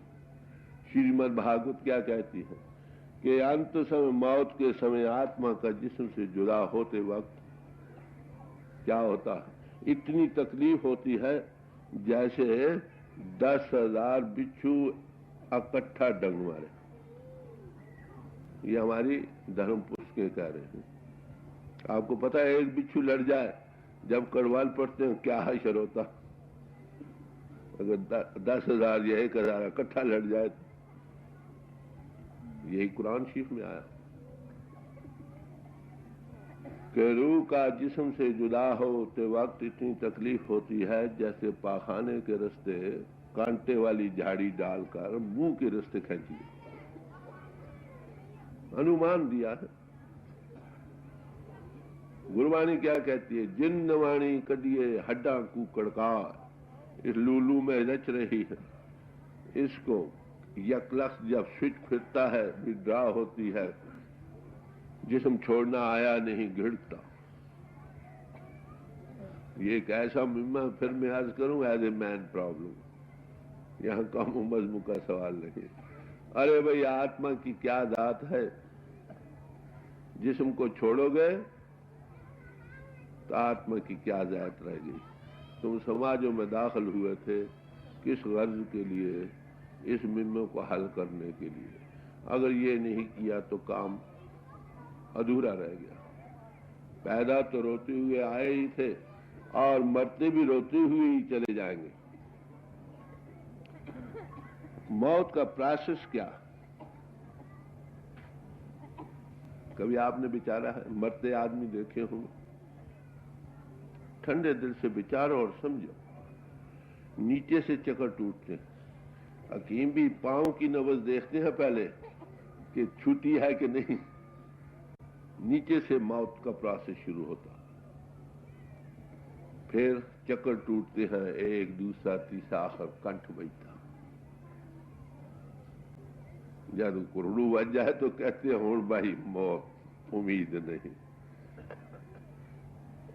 श्रीमद् भागवत क्या कहती है कि अंत समय, मौत के समय, आत्मा का जिस्म से जुदा होते वक्त क्या होता है? इतनी तकलीफ होती है जैसे 10,000 बिच्छू इकट्ठा डंग मारे। ये हमारी धर्म पुस्तकें कह रहे हैं। आपको पता है, एक बिच्छू लड़ जाए, जब कड़वाल पड़ते हैं, क्या हशर होता? अगर 10,000 या 1,000 इकट्ठा लड़ जाए, यही कुरान शरीफ में आया कि रूह का जिस्म से जुदा होते वक्त इतनी तकलीफ होती है जैसे पाखाने के रास्ते कांटे वाली झाड़ी डालकर मुंह के रास्ते खींची। अनुमान दिया है। गुरबाणी क्या कहती है? जिन्नवाणी कदिए हड्डा कुकड़कार, इस लूलू में रच रही है। इसको यकलख जब स्विच फिरता है, विड्रा होती है, जिस्म छोड़ना आया नहीं, घिड़ता। ये एक ऐसा मिम्मा, फिर मैं अर्ज करूं, एज ए मैन प्रॉब्लम। यहां कम मजमू का सवाल नहीं। अरे भाई, आत्मा की क्या दात है? जिस्म को छोड़ोगे तो आत्मा की क्या जायत रह गई? तुम समाजों में दाखिल हुए थे किस गर्ज के लिए? इस मिम्मों को हल करने के लिए। अगर ये नहीं किया तो काम अधूरा रह गया। पैदा तो रोते हुए आए ही थे और मरते भी रोते हुए ही चले जाएंगे। मौत का प्रोसेस क्या? कभी आपने विचारा है? मरते आदमी देखे होंगे, ठंडे दिल से विचारो और समझो। नीचे से चक्कर टूटते हैं। हकीम भी पांव की नब्ज देखते हैं पहले कि छूटी है कि नहीं। नीचे से मौत का प्रोसेस शुरू होता, फिर चक्कर टूटते हैं, एक दूसरा तीसरा, आखिर कंठ बजता। जब कुरड़ू बज जाए तो कहते हैं हुण भाई मौत, उम्मीद नहीं।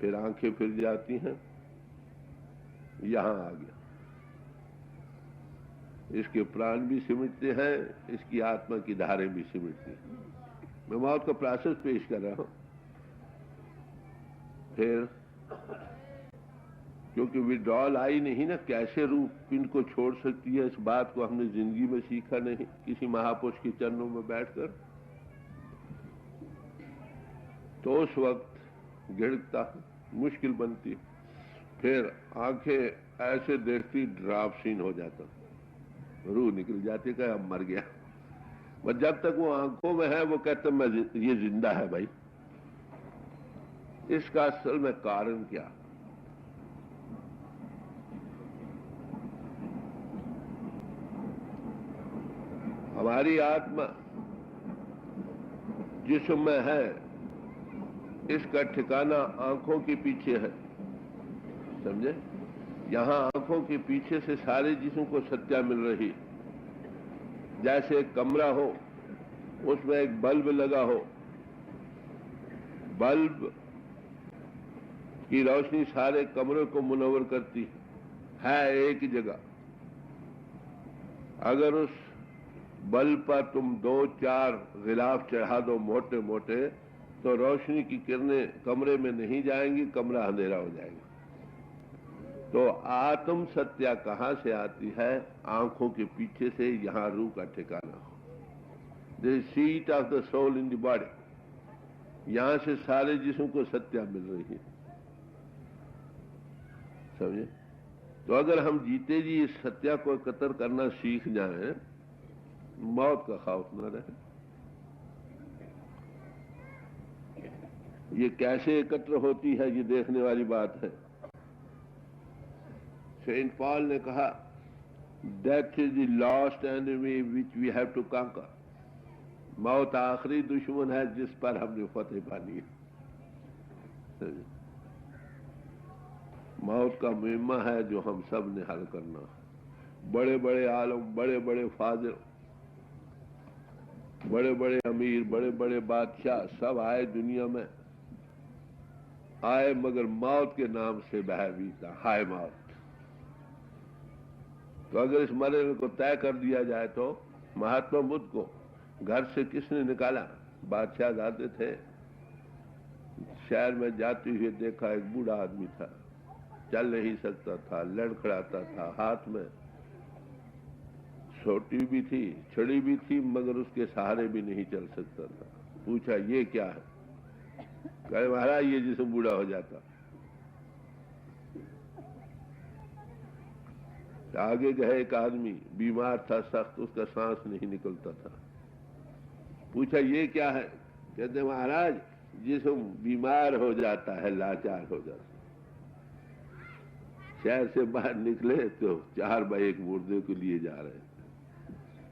फिर आंखें फिर जाती हैं, यहां आ गया। इसके प्राण भी सिमटते हैं, इसकी आत्मा की धारें भी सिमटती हैं। मैं मौत का प्रोसेस पेश कर रहा हूं। फिर क्योंकि विड्रॉल आई नहीं ना, कैसे रूह पिंड को छोड़ सकती है, इस बात को हमने जिंदगी में सीखा नहीं किसी महापुरुष के चरणों में बैठकर। तो उस वक्त गिरता मुश्किल बनती। फिर आंखें ऐसे देखती ड्राफ सीन हो जाता, रूह निकल जाती कि अब मर गया। और जब तक वो आंखों में है वो कहते मैं ये जिंदा है भाई। इसका असल में कारण क्या? हमारी आत्मा जिस्म में है, इसका ठिकाना आंखों के पीछे है, समझे? यहां आंखों के पीछे से सारे जिस्म को सत्या मिल रही। जैसे एक कमरा हो, उसमें एक बल्ब लगा हो, बल्ब की रोशनी सारे कमरे को मुनव्वर करती है एक ही जगह। अगर उस बल्ब पर तुम 2-4 गिलाफ चढ़ा दो मोटे मोटे, तो रोशनी की किरणें कमरे में नहीं जाएंगी, कमरा अंधेरा हो जाएगा। तो आत्म सत्या कहां से आती है? आंखों के पीछे से। यहां रूह का ठिकाना हो, the seat of the soul in the body. यहां से सारे जिस्म को सत्या मिल रही है, समझे? तो अगर हम जीते जी इस सत्या को एकत्र करना सीख जाएं, मौत का खौफ न रहे। ये कैसे एकत्र होती है, ये देखने वाली बात है। सेंट पॉल ने कहा, death is the last enemy which we have to conquer. मौत आखिरी दुश्मन है जिस पर हमने फतेह पानी है। मौत का मुहिम्मा है जो हम सब ने हल करना। बड़े बड़े आलम, बड़े बड़े फाजिल, बड़े बड़े अमीर, बड़े बड़े बादशाह सब आए दुनिया में, आए मगर मौत के नाम से भयभीत, हाय मौत। तो अगर इस मरने को तय कर दिया जाए तो महात्मा बुद्ध को घर से किसने निकाला? बादशाह जाते थे, शहर में जाते हुए देखा एक बूढ़ा आदमी था, चल नहीं सकता था, लड़खड़ाता था, हाथ में छोटी भी थी, छड़ी भी थी, मगर उसके सहारे भी नहीं चल सकता था। पूछा ये क्या है? कहे महाराज ये जिसम बूढ़ा हो जाता। आगे गए एक आदमी बीमार था सख्त, उसका सांस नहीं निकलता था। पूछा ये क्या है? कहते महाराज जिसम बीमार हो जाता है, लाचार हो जाता है। शहर से बाहर निकले तो 4x1 मुर्दे को लिए जा रहे हैं।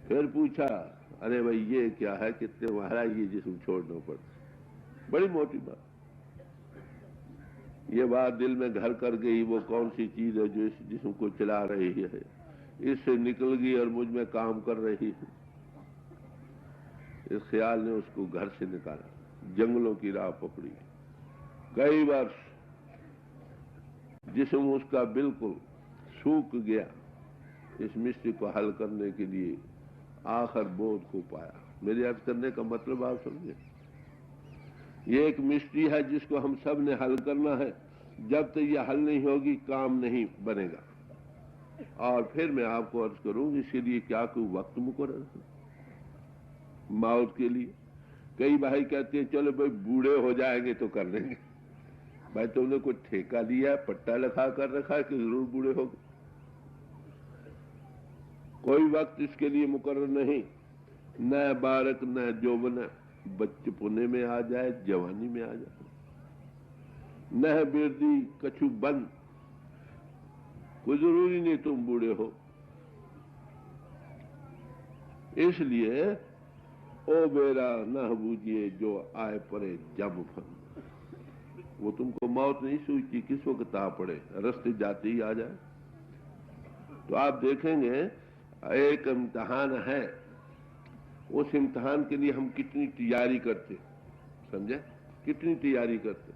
फिर पूछा अरे भाई ये क्या है? कितने महाराज ये जिस्म छोड़ना पड़ता। बड़ी मोटी बात। ये बात दिल में घर कर गई, वो कौन सी चीज है जो इस जिस्म को चला रही है, इससे निकल गई और मुझ में काम कर रही है। इस ख्याल ने उसको घर से निकाला, जंगलों की राह पकड़ी। कई वर्ष जिस्म उसका बिल्कुल सूख गया। इस मिस्ट्री को हल करने के लिए आखिर बोध को पाया। मेरे अर्ज करने का मतलब आप समझे? ये एक मिस्ट्री है जिसको हम सब ने हल करना है। जब तक ये हल नहीं होगी काम नहीं बनेगा। और फिर मैं आपको अर्ज करूं, इसके लिए क्या कोई वक्त मुकर्रर है मौत के लिए? कई भाई कहते हैं चलो भाई बूढ़े हो जाएंगे तो कर लेंगे। भाई तुमने कोई ठेका लिया है, पट्टा लिखा कर रखा है कि जरूर बूढ़े हो? कोई वक्त इसके लिए मुकर्रर नहीं। न बालक न जौवन, बचपने में आ जाए, जवानी में आ जाए, न बिरदी कछु बंद, कोई जरूरी नहीं तुम बूढ़े हो। इसलिए ओ बेरा न बूझिए जो आए पड़े जब फन। वो तुमको मौत नहीं सूझती किस वक्त आ पड़े, रास्ते जाते ही आ जाए। तो आप देखेंगे एक इम्तिहान है, उस इम्तिहान के लिए हम कितनी तैयारी करते, समझे? कितनी तैयारी करते।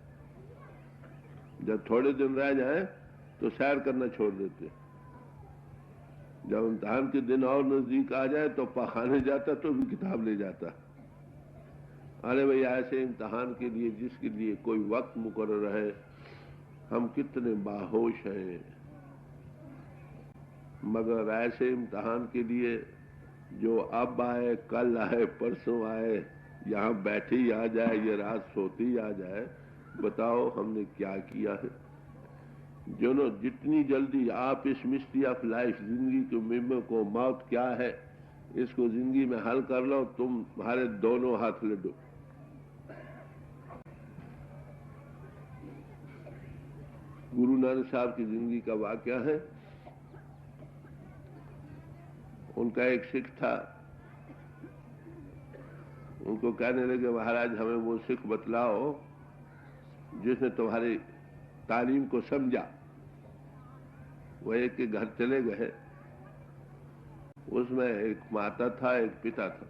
जब थोड़े दिन रह जाए तो सैर करना छोड़ देते। जब इम्तिहान के दिन और नजदीक आ जाए तो पखाने जाता तो भी किताब ले जाता। अरे भाई ऐसे इम्तिहान के लिए जिसके लिए कोई वक्त मुकर्रर है, हम कितने बाहोश हैं। मगर ऐसे इम्तिहान के लिए जो अब आए, कल आए, परसों आए, यहाँ बैठे ही आ जाए, ये रात सोते ही आ जाए, बताओ हमने क्या किया है? जो जितनी जल्दी आप इस मिस्ट्री ऑफ लाइफ, जिंदगी के मिम्बर को, मौत क्या है, इसको जिंदगी में हल कर लो, तुम्हारे दोनों हाथ लड्डू। गुरु नानक साहब की जिंदगी का वाकया है। उनका एक सिख था, उनको कहने लगे महाराज हमें वो सिख बतलाओ जिसने तुम्हारी तालीम को समझा। वो एक के घर चले गए, उसमें एक माता था, एक पिता था,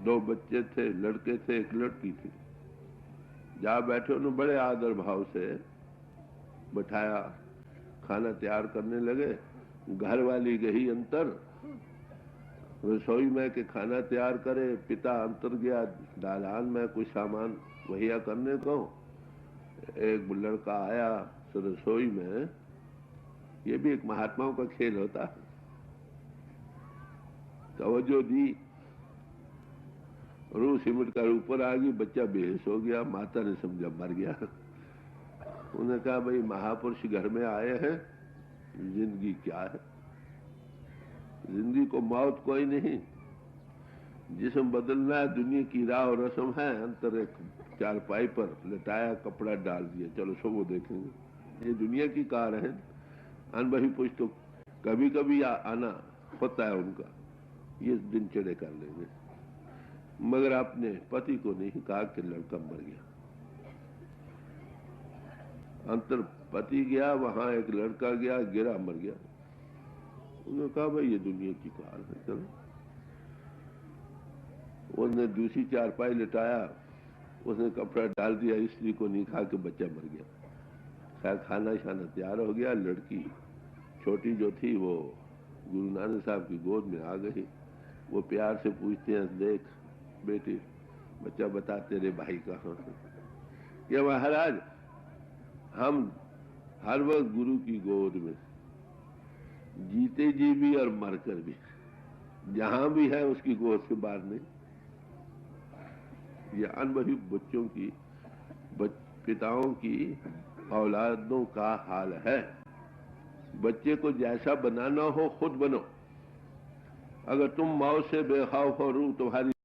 2 बच्चे थे, लड़के थे, एक लड़की थी। जा बैठे, उन्होंने बड़े आदर भाव से बैठाया, खाना तैयार करने लगे। घर वाली गई अंतर रसोई में के खाना तैयार करे, पिता अंतर गया दालान में कुछ सामान मुहैया करने को। एक लड़का आया रसोई में, ये भी एक महात्माओं का खेल होता, तवज्जो दी, रूह सिमट कर ऊपर आ गई, बच्चा बेहोश हो गया, माता ने समझा मर गया। उन्होंने कहा भाई महापुरुष घर में आए हैं, जिंदगी क्या है? जिंदगी को मौत कोई नहीं, जिसम बदलना है, दुनिया की राह और रस्म है। अंतर एक चारपाई पर लटाया, कपड़ा डाल दिया, चलो सो वो देखेंगे। ये दुनिया की कार है। अनबही पुरुष तो कभी कभी आना होता है उनका, ये दिन चढ़े कर लेंगे। मगर अपने पति को नहीं कहा कि लड़का मर गया। अंतर पति गया, वहां एक लड़का गया, गिरा, मर गया। उन्होंने कहा भाई ये दुनिया की कार है, चलो। उसने दूसरी चारपाई लटाया, उसने कपड़ा डाल दिया, स्त्री को नहीं खा के बच्चा मर गया। खैर खाना शाना तैयार हो गया। लड़की छोटी जो थी वो गुरु नानक साहब की गोद में आ गई। वो प्यार से पूछते हैं, देख बेटी, बच्चा बता तेरे भाई कहाँ है? क्या महाराज हम हर वक्त गुरु की गोद में, जीते जी भी और मरकर भी, जहां भी है उसकी गोद से बाहर नहीं। ये अनबही बच्चों की, पिताओं की औलादों का हाल है। बच्चे को जैसा बनाना हो खुद बनो। अगर तुम मौत से बेखौफ हो, रूह तुम्हारी